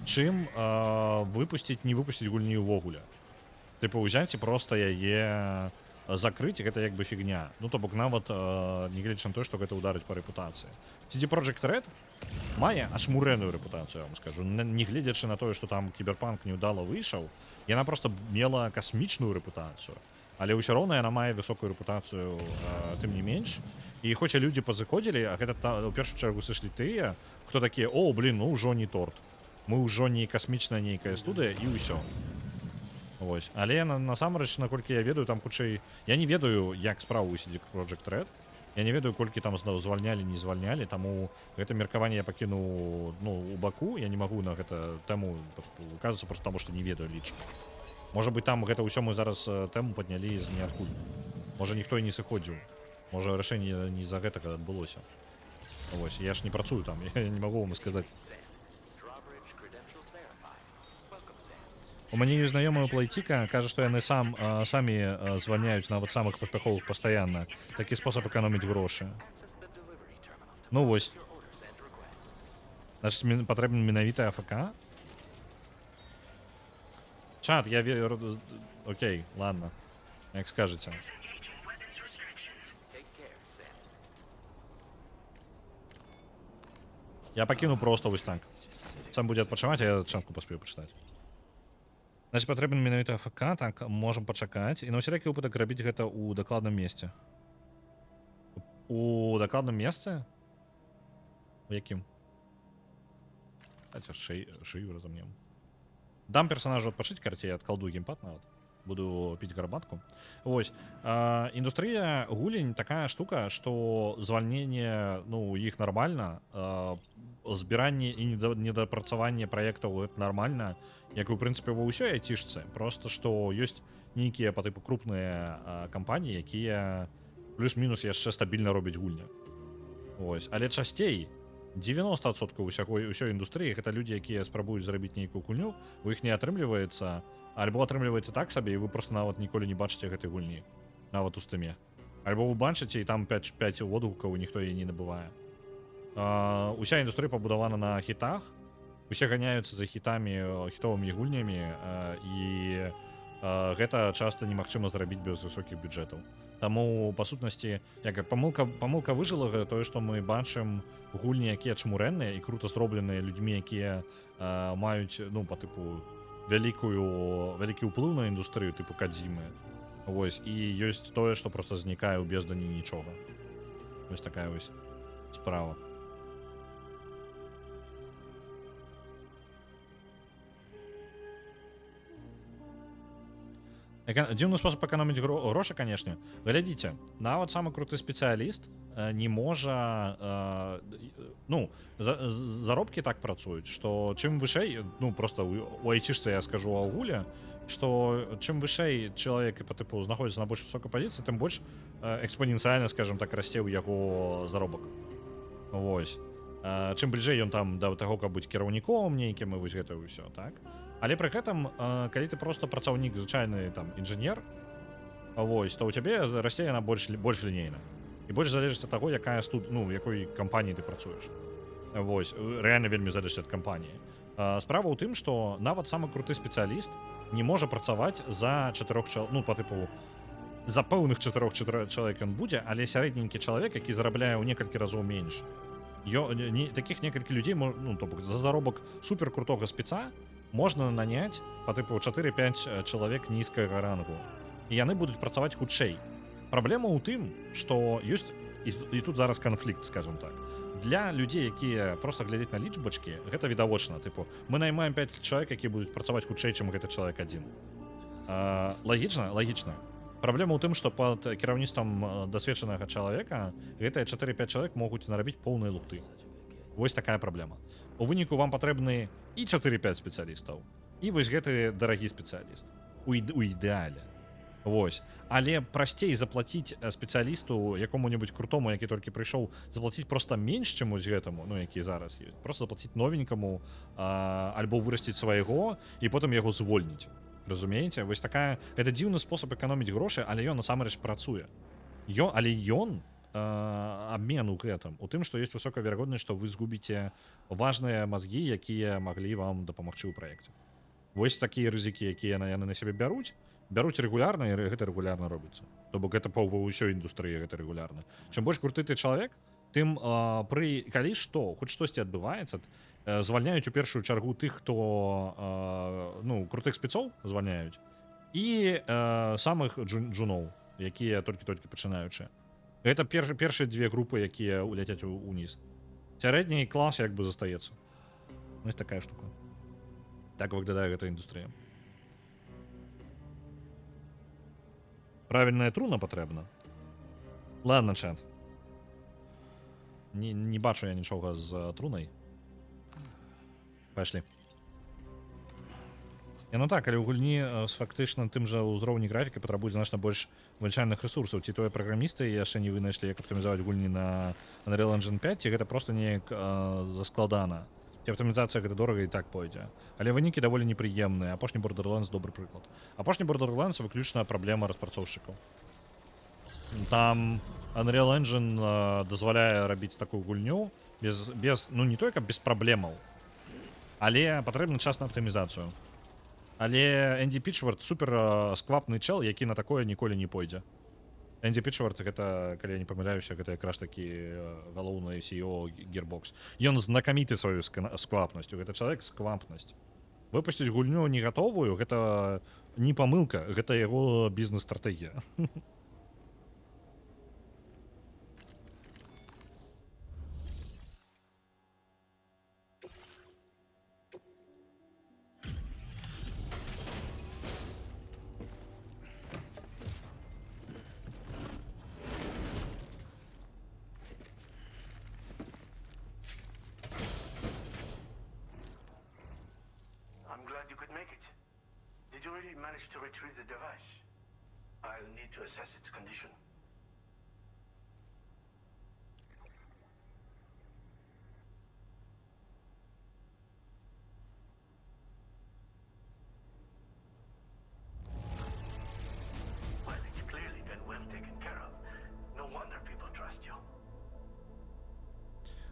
чым не выпусціць гульню ўвогуле. Тыпу, ўзяць і проста яе закрыць, гэта як бы фігня. Ну, то бок нават нягледзячы на тое, што гэта ударыць па рэпутацыі. CD Projekt Red мае ашмурэную рэпутацыю, я вам скажу. Не гледзячы на тое, што там кіберпанк неўдала выйшаў, яна проста мела касмічную рэпутацыю. Але ўсё роўна яна мае высокую рэпутацыю, тым не менш. І хоць людзі пазыходзілі, а гэта ў першую чаргу сышлі тыя, хто такія: о, блин, ну ўжо не торт. Мы ўжо не касмічная нейкая студыя, і ўсё. Вось. Але насамрэч, наколькі я ведаю, там хутчэй... Я не ведаю, як справу у CD Projekt Red. Я не ведаю, колькі там звальнялі, не звальнялі, таму гэта меркаванне я пакінуў, ну, у баку. Я не магу на гэта тэму указвацца, проста таму, што не ведаю лічбу. Можа быць, там гэта ўсё мы зараз тэму паднялі з ніадкуль. Можа, ніхто і не сыходзіў. Можа, рашэнне не за гэтага адбылося. Вось, я ж не працую там, я не магу вам сказаць. У мяне ёсць знаёмая плейціка, кажа, што яны самі звальняюць нават самых паспяховых пастаянна. Такі спосаб эканоміць грошы. Ну вось. Значыць, патрэбна менавіта АФК? Чат, я верю... Окей, ладно. Як скажете. Я пакіну просто вось так. Сам будзе адпачываць, а я чатку паспею пачытаць. Значит, патрэбен менавіта АФК, так, можам пачакаць. І на ўсялякі выпадак рабіць гэта ў дакладным месцы. У дакладным месцы? У якім? Давайте шыю разомнем. Дам персонажу адпачыць, карцей адкладу геймпад нават. Буду піць гарбатку. Вось. Індустрыя гулень такая штука, што звальненне, ну, іх нармальна. Збіранне і недапрацаванне праектаў гэта нармальна, як у прынцыпе ва ўсёй айцішцы. Просто што ёсць нейкія па тыпу крупныя кампаніі, якія плюс-мінус яшчэ стабільна робяць гульні. Вось. Але часцей 90% ўсёй індустрыі гэта людзі, якія спрабуюць зрабіць нейкую гульню, у іх не атрымліваецца, альбо атрымліваецца так сабе, і вы просто нават ніколі не бачыце гэтай гульні, нават у стыме. Альбо вы бачыце, і там 5 водгукаў, ніхто яе не набывае. Уся індустрыя пабудавана на хітах, усе ганяюцца за хітамі, хітовымі гульнямі, і гэта часта немагчыма зрабіць без высокіх бюджэтаў. Таму, па сутнасці, як памылка выжыла гэта тое, што мы бачым гульні, якія чмурэнныя і крута зробленыя людзьмі, якія маюць, ну, па тыпу, вялікі ўплыў на індустрыю, тыпу Кадзімы. Вось, і ёсць тое, што проста знікае ў бездані нічога. Вось такая вось справа. Дзіўны спосаб эканоміць грошы, канешне. Глядзіце, нават самы круты спецыяліст не можа, ну, заробкі так працуюць, што чым вышэй, ну, просто у айцішцы я скажу агуле, што чым вышэй чалавек па тыпу знаходзіцца на больш высокай пазіцыі, тым больш экспаненцыяльна, скажем так, расце ў яго заробак. Вось. Чым бліжэй ён там да таго, каб быць кіраўніком нейкім, і вось гэта ўсё, так? Але пры гэтым, калі ты просто працаўнік, звычайны там інжынер, вось, то ў цябе расце яна больш лінейна. І больш залежыць ад таго, якая ну, якой кампаніі ты працуеш. Вось, рэальна вельмі залежыць ад кампаніі. Справа ў тым, што нават самы круты спецыяліст не можа працаваць за 4 чалавек, ну, па тыпу, за пэўных 4 чалавек ён будзе, але сярэдненькі чалавек, які зарабляе ў некалькі разоў менш. Такіх некалькі людзей, ну, то бок, за заробак суперкрутога спеца можна наняць па тыпу 4-5 чалавек нізкага рангу. І яны будуць працаваць хутчэй. Праблема ў тым, што ёсць, і тут зараз канфлікт, скажем так. Для людзей, якія проста глядзяць на лічбачкі, гэта відавочна. Тыпу, мы наймаем 5 чалавек, якія будуць працаваць хутчэй, чым гэты чалавек адзін. Лагічна? Лагічна. Праблема ў тым, што пад кіраўніцтвам дасведчанага чалавека гэтыя 4-5 чалавек могуць нарабіць поўныя лухты. Вось такая праблема. У выніку вам патрэбны і 4-5 спецыялістаў, і вось гэты дарагі спецыяліст. У ідэале. Вось. Але прасцей заплаціць спецыялісту якому-небудзь крутому, які толькі прыйшоў, заплаціць проста менш, чым вось гэтаму, ну, які зараз ёсць. Проста заплаціць новенькаму, альбо вырасціць свайго, і потым яго звольніць. Разумееце? Вось такая... Гэта дзіўны спосаб эканоміць грошы, але ён насамрэч працуе. Але ён абмен у гэтым, у тым, што ёсць высокая верагоднасць, што вы згубіце важныя мазгі, якія маглі вам дапамагчы ў праекце. Вось такія рызыкі, якія яны на сябе бяруць рэгулярна, і гэта рэгулярна робіцца. То бок гэта па ўсёй індустрыі гэта рэгулярна. Чым больш круты ты чалавек, тым калі што, хоць штосьці адбываецца, звальняюць у першую чаргу тых, хто, ну, крутых спецоў звальняюць, і самых джуноў, якія толькі-толькі пачынаючыя. Гэта першыя две групы, якія уляцяць уніз. Сярэдні клас як бы застаецца. Вось такая штука. Так выглядае гэта індустрыя. Правільная труна патрэбна. Ладно, чат. Не бачу я нічога з трунай. Пайшлі. Ну так, але ў гульні з фактычна тым жа ўзроўні графікі патрабуюць значна больш вылічальных ресурсаў. Ці тое праграмісты яшчэ не вынайшлі, як аптымізаваць гульні на Unreal Engine 5, ці гэта проста неяк заскладана. Ці аптымізацыя гэта дорага і так пойдзе. Але вынікі даволі непрыемныя. Апошні Borderlands добры прыклад. Апошні Borderlands выключна праблема распрацоўшчыкаў. Там Unreal Engine дазваляе рабіць такую гульню без ну не толькі без праблемаў, але патрэбны час на аптымізацыю. Але Энді Пічвард супер сквапны чел, які на такое ніколі не пойдзе. Энді Пічвард, гэта, калі я не памыляюся, гэта якраз такі галоўны CEO Gearbox. Ён знакаміты сваёй сквапнасцю, гэта чалавек сквапнасць. Выпусціць гульню не гатовую, гэта не памылка, гэта яго бізнес-стратэгія.
you could make it. Did you really manage to retrieve the device? I'll need to assess its condition. Well, it's clearly been well taken care of. No wonder people trust you.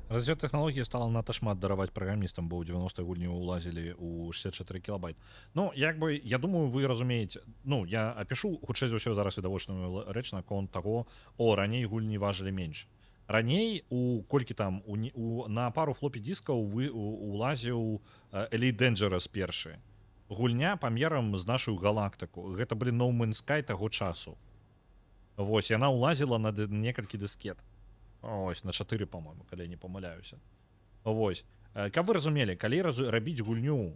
Развіццё тэхналогіі стала надта шмат дараваць праграмістам, бо ў 90-х гульні ўлазілі ў 64 кілабайт. Ну, як бы, я думаю, вы разумееце, ну, я апішу, хутчэй за ўсё, зараз відавочную рэч наконт таго, раней гульні важылі менш. Раней, колькі там, на пару флопі-діскаў улазіў Elite Dangerous першы. Гульня памерам з нашу галактыку. Гэта, No Man's Sky таго часу. Вось, яна ўлазіла на некалькі дыскет. Ось, на 4, по-моему, калі я не памыляюся. Вось. Каб вы разумелі, калі рабіць гульню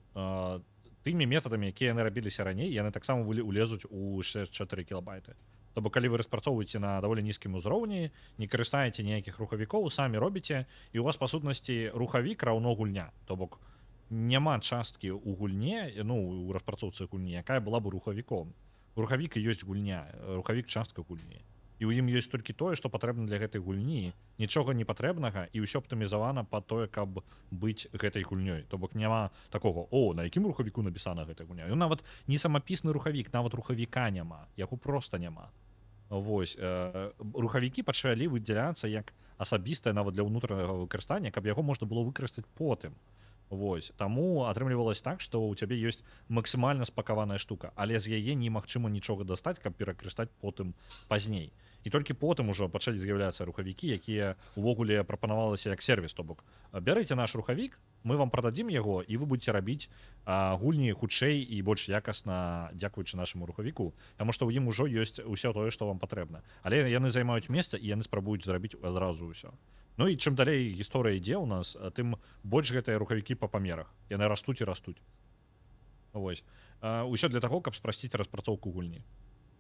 тымі метадамі, якія яны рабіліся раней, яны таксама улезуць у 64 кілабайты. То бок, калі вы распрацоўваеце на даволі нізкім узроўні, не карыстаеце ніякіх рухавікоў, самі робіце, і у вас, па сутнасці, рухавік раўно гульня. То бок, няма часткі ў гульне, ну, у распрацоўцы гульні, якая была б рухавіком. Рухавік і ёсць гульня, рухавік частка гульні. І ў ім ёсць толькі тое, што патрэбна для гэтай гульні, нічога не патрэбнага, і ўсё аптымізавана па тое, каб быць гэтай гульнёй. То бок няма такога, на якім рухавіку напісана гэтая гульня. Ён нават не самапісны рухавік, нават рухавіка няма, яго проста няма. Вось, рухавікі пачалі выдзяляцца як асабістае нават для ўнутранага выкарыстання, каб яго можна было выкарыстаць потым. Вось, таму атрымлівалася так, што ў цябе ёсць максімальна спакаваная штука, але з яе немагчыма нічога дастаць, каб перакарыстаць потым пазней. І толькі потым ужо пачалі з'яўляцца рухавікі, якія увогуле прапанавалася як сервіс. То бок, бярыце наш рухавік, мы вам прададзім яго, і вы будзеце рабіць гульні хутчэй і больш якасна, дзякуючы нашаму рухавіку, таму што ў ім ужо ёсць усё тое, што вам патрэбна. Але яны займаюць месца, і яны спрабуюць зрабіць адразу ўсё. Ну і чым далей гісторыя ідзе ў нас, тым больш гэтыя рухавікі па памерах. Яны растуць і растуць. Вось. Усё для таго, каб спрасціць распрацоўку гульні.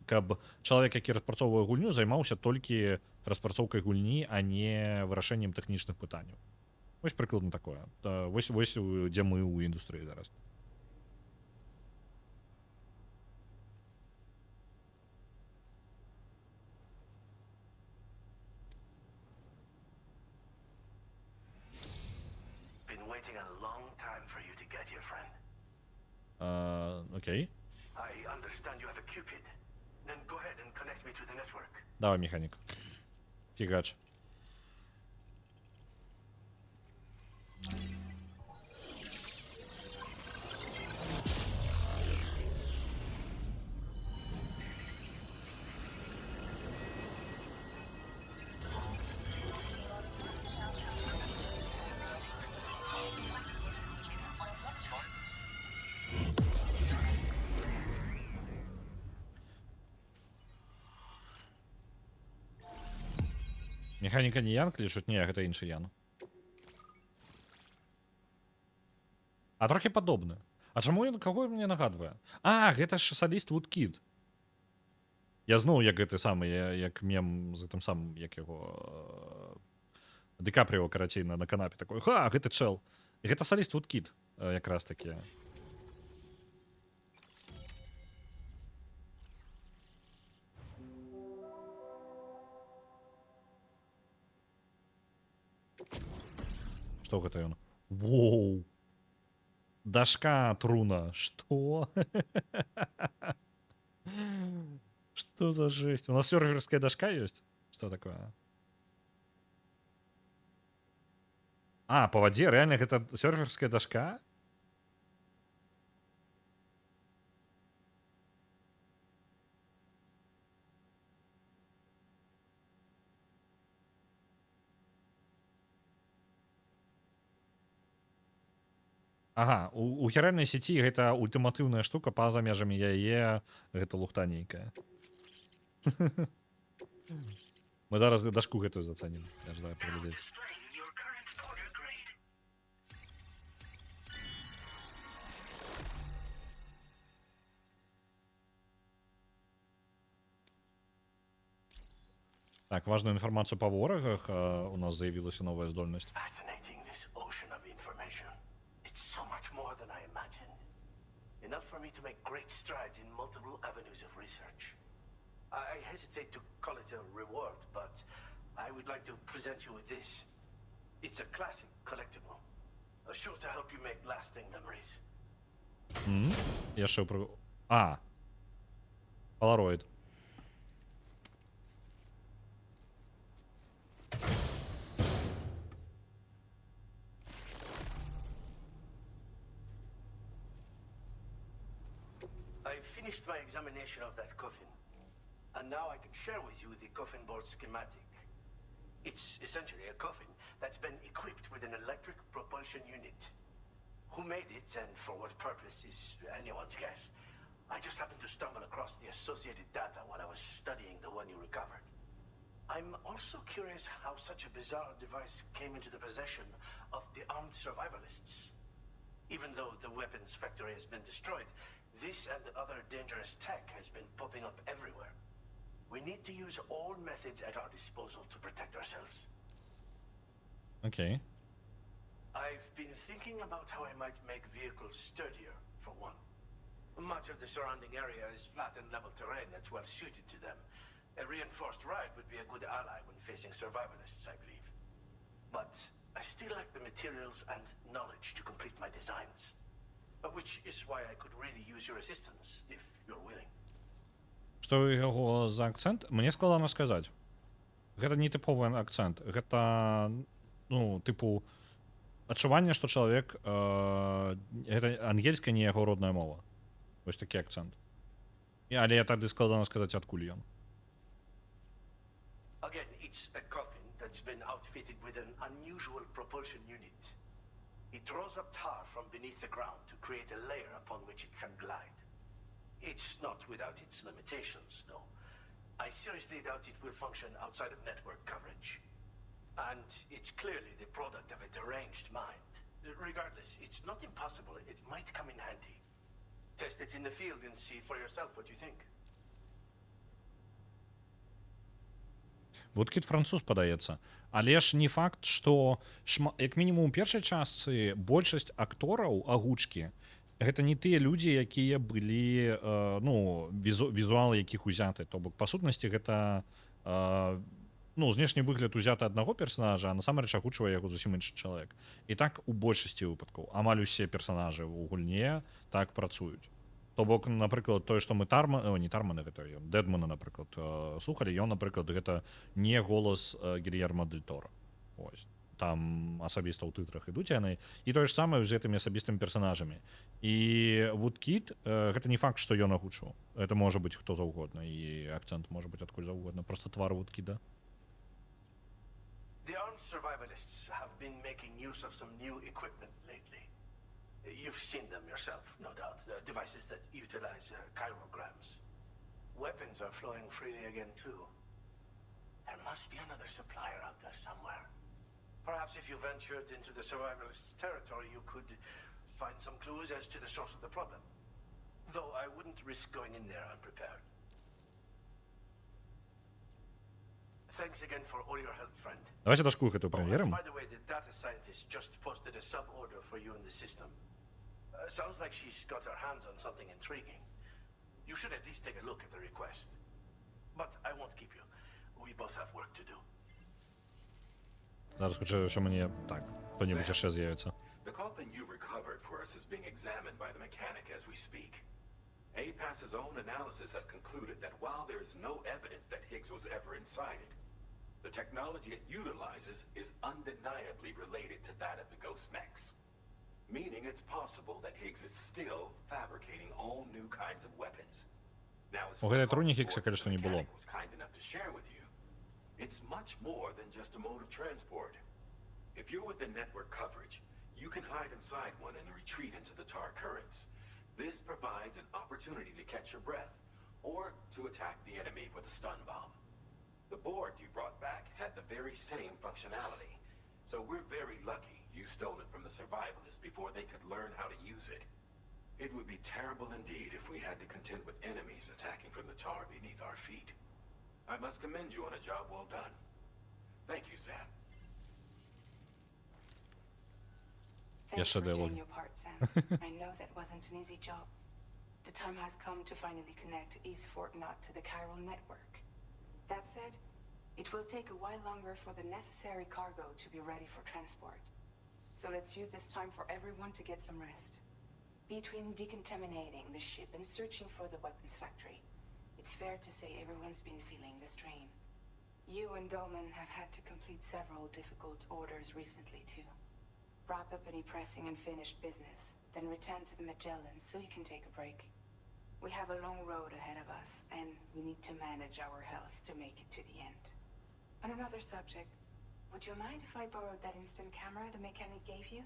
Каб чалавек, які распрацоўвае гульню, займаўся толькі распрацоўкай гульні, а не вырашэннем тэхнічных пытанняў. Вось прыкладна такое. Вось дзе мы ў індустрыі зараз. Окей. Давай, механик. Фигач. Механіка не Ян клічуць? Не, гэта іншы Ян. А трохі падобны. А чаму ён каго мне нагадвае? Гэта ж саліст Woodkid. Я зноў як гэты самы, як мем з гэтым самым, як яго Ді Капріо, карацей, на канапе такой. Гэты чэл. І гэта саліст Woodkid якраз такі. Што гэта ён? Воу! Дашка труна. Што? Што за жесть? У нас серверская дашка ёсць? Што такое? По вадзе? Реально гэта серверская дашка? У хіральнай сеці гэта ультыматыўная штука, па-за межамі яе гэта лухта нейкая. Мы зараз дашку гэтую зацэнім. Я жадаю праглядзець. Так, важную інфармацыю па ворагах. У нас заявілася новая здольнасць.
enough for me to make great strides in multiple avenues of research. I hesitate to call it a reward, but I would like to present you with this. It's a classic collectible, sure to help you make lasting memories.
Я ще про... Polaroid.
I finished my examination of that coffin, and now I can share with you the coffin board schematic. It's essentially a coffin that's been equipped with an electric propulsion unit. Who made it and for what purpose is anyone's guess. I just happened to stumble across the associated data while I was studying the one you recovered. I'm also curious how such a bizarre device came into the possession of the armed survivalists. Even though the weapons factory has been destroyed, this and other dangerous tech has been popping up everywhere. We need to use all methods at our disposal to protect ourselves.
Okay.
I've been thinking about how I might make vehicles sturdier, for one. Much of the surrounding area is flat and level terrain that's well suited to them. A reinforced ride would be a good ally when facing survivalists, I believe. But I still lack the materials and knowledge to complete my designs. Which is why I could really use your assistance, if you're willing.
Што яго за акцэнт? Мне складана сказаць. Гэта не тыповы акцэнт. Гэта, ну, тыпу, адчуванне, што чалавек... гэта ангельская не яго родная мова. Вось такі акцэнт. Але я тады складана сказаць, адкуль ён.
Again, it's a coffin that's been outfitted with an unusual propulsion unit. It draws up tar from beneath the ground to create a layer upon which it can glide. It's not without its limitations, though. I seriously doubt it will function outside of network coverage. And it's clearly the product of a deranged mind. Regardless, it's not impossible. It might come in handy. Test it in the field and see for yourself what you think.
Вудкіт француз падаецца. Але ж не факт, што як мінімум у першай частцы большасць актораў агучкі гэта не тыя людзі, якія былі візуалы якіх узяты. То бок па сутнасці гэта знешні выгляд узяты аднаго персанажа, а насамрэч агучвае яго зусім іншы чалавек. І так у большасці выпадкаў амаль усе персанажы ў гульне так працуюць. То бок, напрыклад, тое, што мы Дэдмана, напрыклад, слухалі, ён, напрыклад, гэта не голас Гільермо дель Торо. Ось. Там асабіста ў тытрах ідуць яны. І тое ж самае з гэтымі асабістымі персанажамі. І Вудкіт, гэта не факт, што ён агучваў. Гэта можа быць хто заўгодна, і акцэнт можа быць адкуль заўгодна. Проста твар Вудкіда.
The armed survivalists have been making use of some new equipment lately. You've seen them yourself, no doubt. Devices that utilize chirograms. Weapons are flowing freely again, too. There must be another supplier out there somewhere. Perhaps if you ventured into the survivalists' territory, you could find some clues as to the source of the problem. Though I wouldn't risk going in there unprepared. Thanks again for all your help, friend.
Давайте дашку гэту праверым.
By the way, the data scientist just posted a sub-order for you in the system. Sounds like she's got her hands on something intriguing. You should at least take a look at the request. But I won't keep you. We both have work to do.
Зараз хоча, що мені так, хто-небудь ще з'явиться.
The coffin you recovered for us is being examined by the mechanic as we speak. APAS's own analysis has concluded that while there is no evidence that Higgs was ever inside it, the technology it utilizes is undeniably related to that of the Ghost Mechs. Meaning it's possible that Higgs is still fabricating all new kinds of weapons. Now, as
Гэта труні Хіггса, конечно, не було.
was kind enough to share with you, it's much more than just a mode of transport. If you're within network coverage, you can hide inside one and retreat into the tar currents. This provides an opportunity to catch your breath, or to attack the enemy with a stun bomb. The board you brought back had the very same functionality, so we're very lucky you stole it from the survivalists before they could learn how to use it. It would be terrible indeed if we had to contend with enemies attacking from the tar beneath our feet. I must commend you on a job well done. Thank you, Sam.
Thanks for doing your part, Sam. I know that wasn't an easy job. The time has come to finally connect East Fort Knot to the chiral network. That said, it will take a while longer for the necessary cargo to be ready for transport. So let's use this time for everyone to get some rest. Between decontaminating the ship and searching for the weapons factory, it's fair to say everyone's been feeling the strain. You and Dolman have had to complete several difficult orders recently too. Wrap up any pressing and finished business, then return to the Magellan so you can take a break. We have a long road ahead of us, and we need to manage our health to make it to the end. On another subject, would you mind if I borrowed that instant camera the mechanic gave you?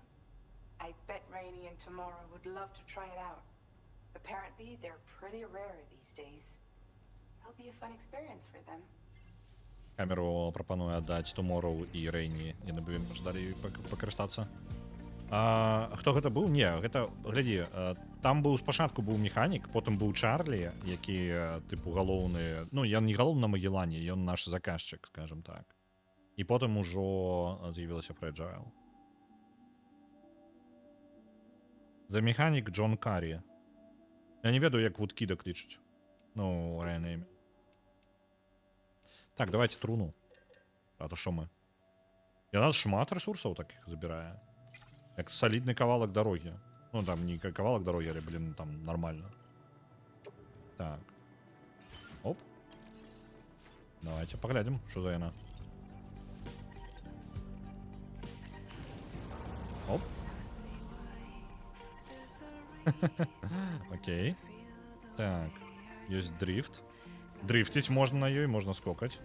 I bet Rainey and Tomorrow would love to try it out. Apparently, they're pretty rare these days. It'll be a fun experience for them.
Камеру пропоную аддаць Tomorrow і Рэйні. Яны бы ждалі пакарыстацца. Хто гэта быў? Не, гэта, глядзі, там быў спачатку быў механік, потым быў Чарлі, які тыпу галоўны, ну, ён не галоўны на Магеллане, ён наш заказчык, скажем так. І потым ужо з'явілася Фрэджайл. За механік Джон Карі. Я не ведаю, як Вудкіда клічуць. Ну, рэальна імя. Так, давайте труну. А то що ми? І у нас шмат ресурсів таких забирає. Як солідний кавалок дороги. Ну, там не кавалок дороги, але, блін, там нормально. Так. Оп. Давайте поглядим, що за яна. Оп. Окей. Так. Есть дрифт. Дрифтить можно на ее, можно скокать.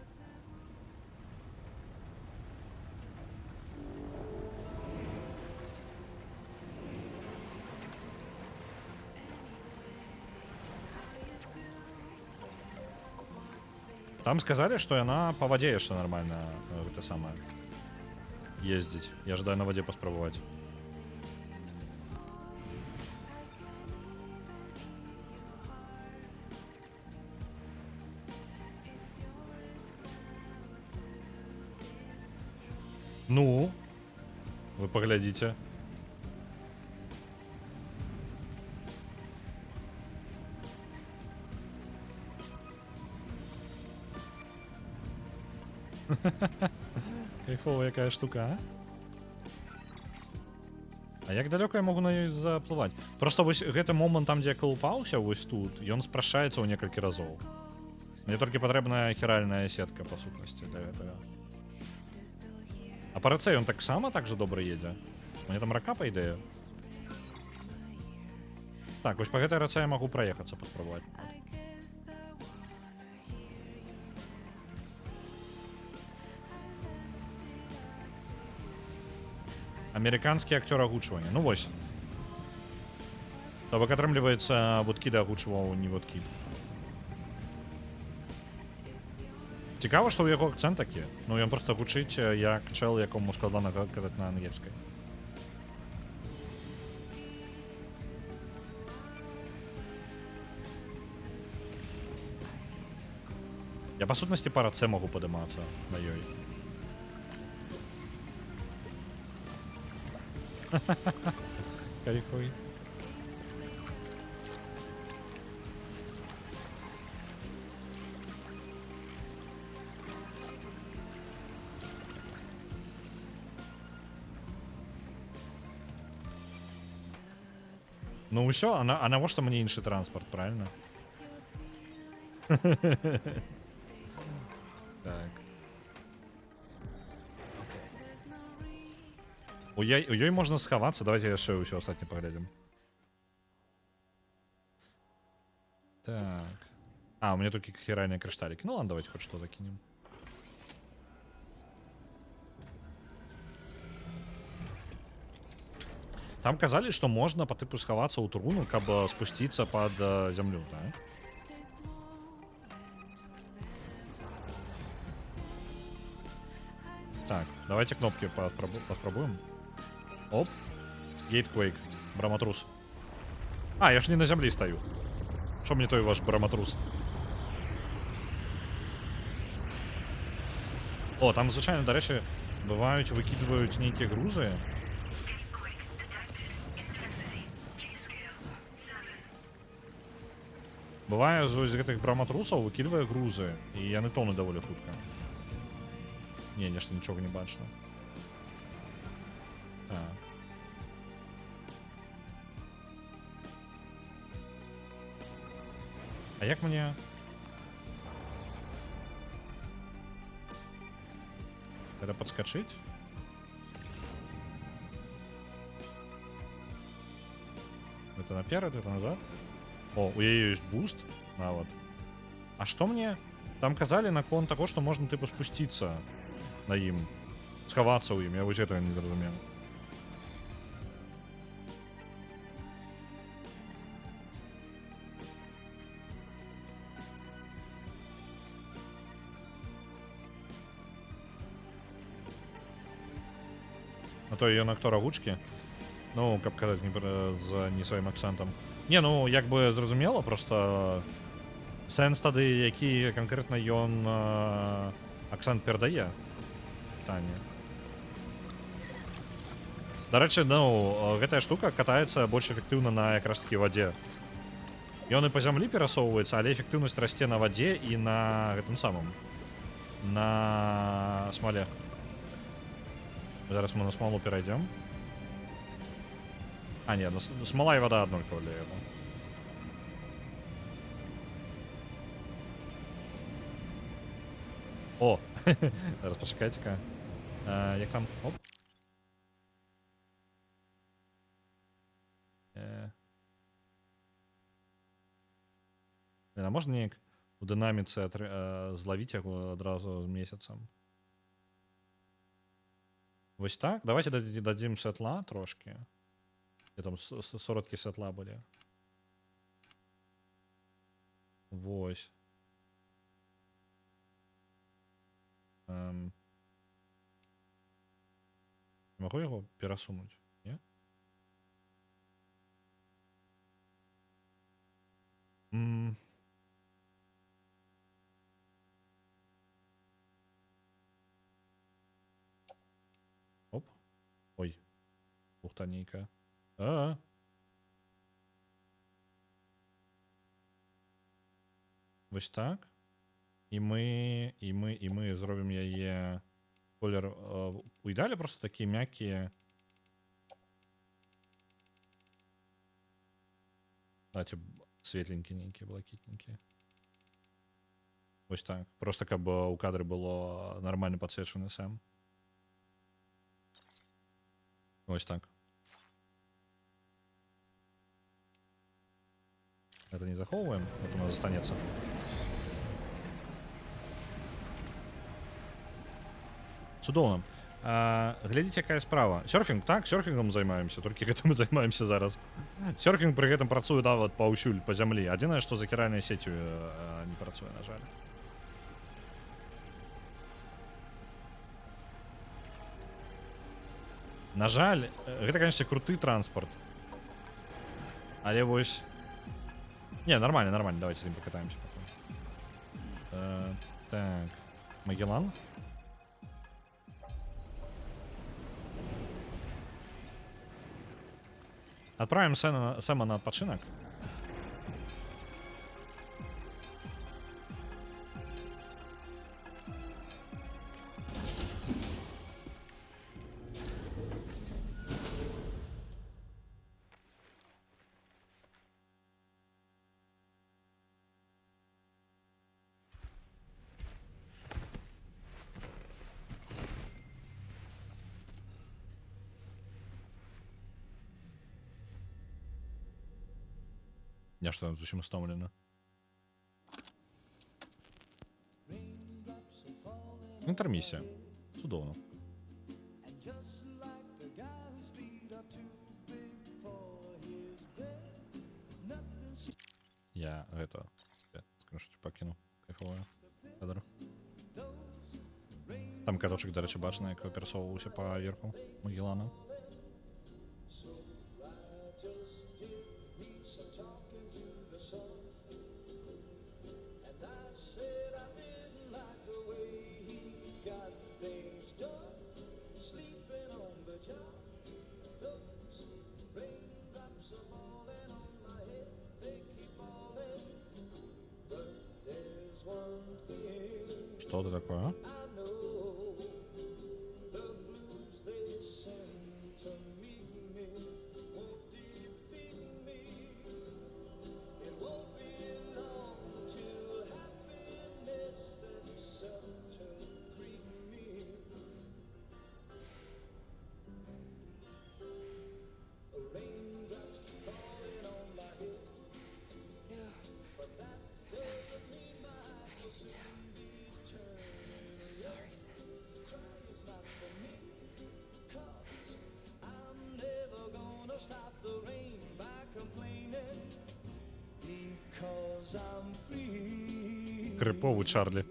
Там сказали, что она по воде еще нормально это самое ездить. Я ожидаю на воде поспробовать. Ну, вы поглядите. Кайфовая якая штука, а як далёка я могу на ёй заплываць? Просто вось гэты момант там, дзе я калупаўся вось тут, ён спрашчаецца ў некалькі разоў. Мне толькі патрэбная хіральная сетка па сутнасці для гэтага. А па рацэ ён таксама так же добра едзе. Мне там рака па ідэе. Так, вось па гэтай рацэ я магу праехацца паспрабаваць. Американскі актёр агучвання. Ну вось. То бок атрымліваецца, Вудкіда агучваў не Вудкід. Цікава, што ў яго акцэнт такі. Ну, ён проста гучыць як чэл, якому складана казаць на ангельскай. Я, па сутнасці, па рацэ магу падымацца на ёй. Кайфуй. Ну ўсё, а навошта мне іншы транспорт, правильно? Так. У ёй можна схавацца, давайте яшчэ ўсё астатняе паглядзім. Так. А, у меня толькі хіральныя крышталікі. Ну ладно, давайте хоть што закінем. Там казалі, што можна па тыпу схавацца ў труну, каб спусціцца пад зямлю, так? Так, давайте кнопки поспробуем. Оп. Гейтквейк. Браматрус. А, я ж не на зямлі стою. Що мне той ваш браматрус? О, там, звичайно, до речі, бувають, викидують нейкі грузи. Бывае з гэтых браматрусаў выкідвае грузы і яны тоны даволі хутка. Не, нешта нічога не бачна. Так. А як мне... Это подскочить? Это наперед, это назад? О, у яе есть буст. А вот. А что мне? Там казали наконт таго, што можна типа спусціцца на ім. Схавацца ў ім. Я вось этого не зразумеў. А то ён актор агучкі. Ну, каб казаць не сваім акцэнтам. Не, ну, як бы зразумела, просто сэнс тады, які канкрэтна ён акцэнт перадае. Пытанне. Дарэчы, ну, гэтая штука катаецца больш эфектыўна на якраз такі вадзе. Ён і па зямлі перасоўваецца, але эфектыўнасць расце на вадзе і на гэтым самым. На смале. Зараз мы на смолу перайдем. А, нет, смола и вода однолькова для этого. О! Зараз почекайте-ка. Як там? Оп. А можна неяк у динаміці зловіць яго одразу з месяцем? Вось так? Давайте дадим святла трошки. Где там 40 святла были. Вось. Могу его пересунуть? Не? Оп. Ой. Ухтаненько. Вось так. І ми зробимо яе колер. У ідеалі просто такі м'які. Давайте светленькие, некие, блакитненькие. Ось так. Просто каб у кадры было нормально подсвечено сам. Ось так. Это не заховываем, вот у нас останется. Цудоўна. Глядзіце, якая справа. Сёрфінг, так, сёрфінгам займаемся, толькі гэтым мы займаемся зараз. Сёрфінг пры гэтым працуе нават паўсюль па зямлі. Адзінае, што за кіральнай сеццю не працуе, на жаль. На жаль, гэта, конечно, круты транспорт. Але вось... Не, нормально, нормально, давайте с ним покатаемся. Так, Магеллан. Отправим Сэма на отпочинок. Я что, зачем установлено? Интермиссия. Судовно. Я это скріншот покину. Кайфовое. Кадр. Там каточек, до речі, бачно, як пересовувався по верху Магеллана. Что это такое? Криповый Чарлі.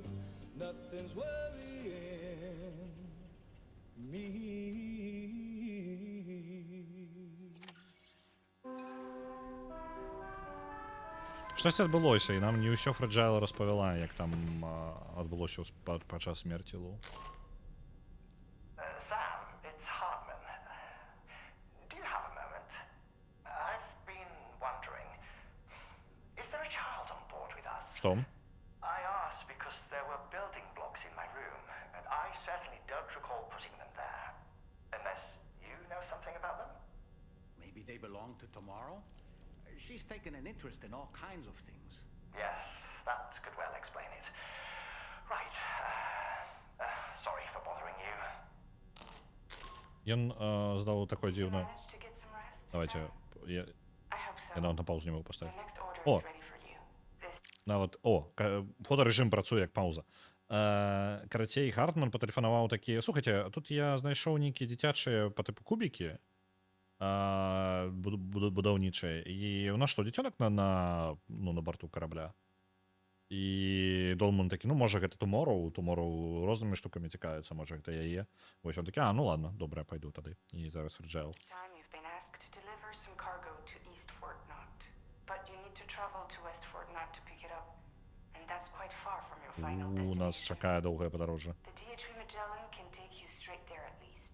Щось адбылося, і нам не ўсё Фрэджайл распавяла, як там адбылося падчас смерці Лу.
Sam, it's Hartman. Do you have a moment? I've been wondering, is there a child on board with us?
Што?
I asked because there were building blocks in my room, and I certainly don't recall putting them there. Unless you know something about them?
Maybe they belong to Tomorrow? She's taken an interest in all kinds of things.
Yes, that could well explain it. Right. Sorry for bothering you.
Ён здаў такое дзіўна.
Managed to get some rest?
Давайте, я
I hope so.
нават на паузу не могу
The
поставіць.
next order
О,
is ready for you. This
нават, фотарэжым працуе як пауза. Карацей, Хартман патэлефанаваў такі: слухайце, тут я знайшоў нейкія дзіцячыя па тыпу кубікі будаўнічыя, і у нас што, дзіцёнак на барту карабля. І Долман такі: ну, можа, гэта Tomorrow рознымі штукамі цікавіцца, можа, гэта яе. Вось ён такі: ну ладно, добра, я пайду тады. І зараз Фрэджайл.
time you've been asked to deliver some cargo to East Fort Knot. But you need to travel to West Fort Knot to pick it up. And that's quite far from your final
У нас
destination.
чакае доўгае падарожжа.
The DHV Magellan can take you straight there at least.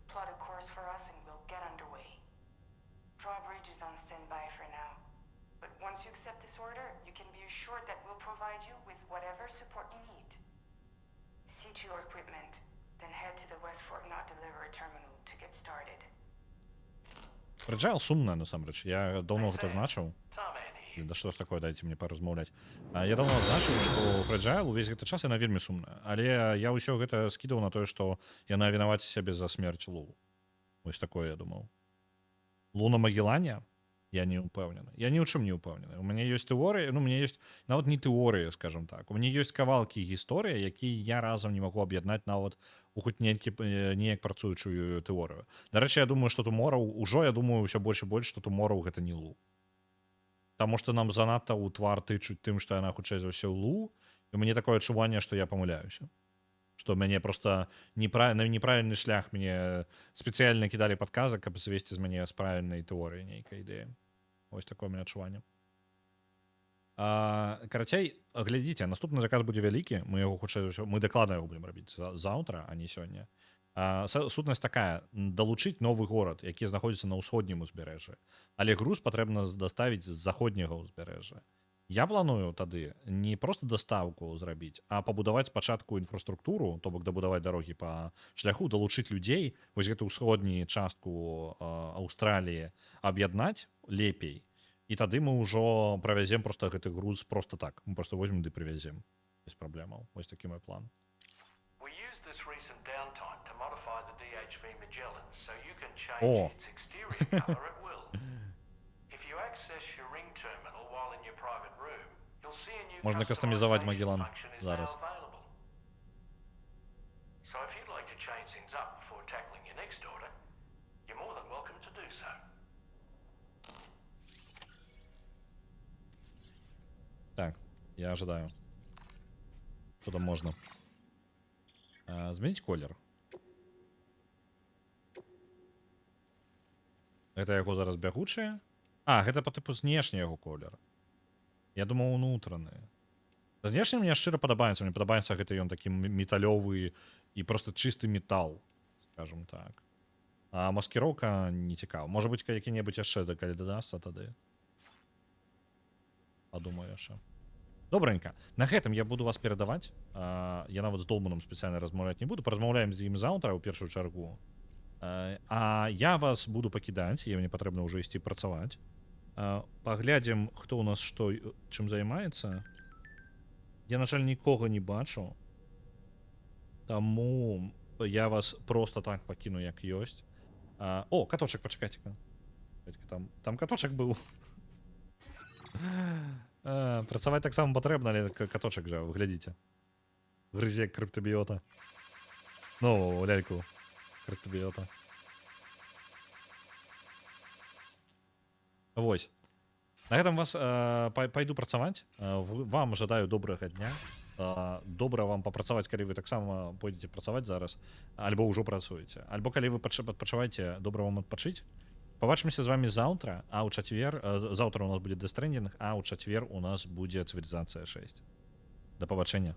Plot a course for us and we'll get underway. Drawbridge is on standby for now. But once you accept this order, you can be assured that we'll provide you with whatever support you need. See to your equipment, then head to the West Fort Knot delivery terminal to get started.
Фрэджайл сумная, насамрэч. Я даўно гэта значыў.
Tom Andy.
Да што ж такое, дайце мне паразмаўляць. Я даўно адзначыў, што Фрэджайл увесь гэты час яна вельмі сумная. Але я ўсё гэта скідаў на тое, што яна вінаваце сябе за смерць Лу. Вось такое я думаў. Лу на Магеллане? Я не упэўнены. Я ні ў чым не упэўнены. У мяне ёсць тэорыі, у мяне ёсць нават не тэорыі, скажам так. У мяне ёсць кавалкі гісторыі, якія я разам не магу аб'яднаць нават у хоць неяк працуючую тэорыю. Дарэчы, я думаю, што Tomorrow, ужо я думаю ўсё больш і больш, што Tomorrow гэта не Лу. Таму што нам занадта ў твар тычуць тым, што яна хутчэй за ўсё Лу, і мне такое адчуванне, што я памыляюся. Што мяне проста неправільны шлях мне спецыяльна кідалі падказы, каб звесці з мяне з правільнай тэорыі нейкай ідэі. Вось такое у мяне адчуванне. Карацей, глядзіце, наступны заказ будзе вялікі, мы яго хутчэй за ўсё, мы дакладна яго будзем рабіць заўтра, а не сёння. Сутнасць такая: далучыць новы горад, які знаходзіцца на ўсходнім узбярэжжы. Але груз патрэбна даставіць з заходняга ўзбярэжжа. Я планую тады не проста дастаўку зрабіць, а пабудаваць спачатку інфраструктуру, то бок дабудаваць дарогі па шляху, далучыць людзей, вось гэту ўсходнюю частку Аўстраліі аб'яднаць лепей. І тады мы ўжо правязем проста гэты груз проста так. Мы проста возьмем ды прывязем без праблемаў. Вось такі мой план.
We used this recent downtime to modify the DHV Magellan so you can change
Oh.
its exterior color at will. If you access your ring terminal while in your private room, you'll see a new
Можна кастомізаваць
customization
Магеллан
function is
зараз.
now available. So if you'd like to change things up before tackling your next order, you're more than welcome to do so.
Так, я ожидаю. Что там можно? Змяніць колер. Гэта яго зараз бягучае? Гэта па тыпу знешні яго колер. Я думаў, унутраны. Знешні мне шчыра падабаецца. Мне падабаецца гэта ён такі металёвы і просто чысты метал, скажем так. А маскіроўка не цікава. Можа быць, які-небудзь яшчэ калі дадасца тады. Падумаю яшчэ. Добренька. На гэтым я буду вас перадаваць. Я нават з Долманом спецыяльна размаўляць не буду. Паразмаўляем з ім заўтра ў першую чаргу. А я вас буду пакідаць, мне патрэбна ўжо ісці працаваць. Паглядзім, хто ў нас што чым займаецца. Я, на жаль, нікога не бачу. Таму я вас просто так пакіну, як ёсць. О, каточак, пачакайце-ка. Там каточак быў. Працаваць таксама патрэбна, але каточак жа, вы глядзіце. Грызе крыптабіёта. Ну, ляльку крыптабіёта. Вось. На гэтым вас пайду працаваць. Вам жадаю добрага дня. Добра вам папрацаваць, калі вы таксама пойдзеце працаваць зараз, альбо ўжо працуеце. Альбо калі вы адпачываеце, добра вам адпачыць. Пабачымся з вами заўтра, а ў чацвер, заўтра у нас будзе Death Stranding, а ў чацвер у нас будзе Цывілізацыя 6. Да пабачэння.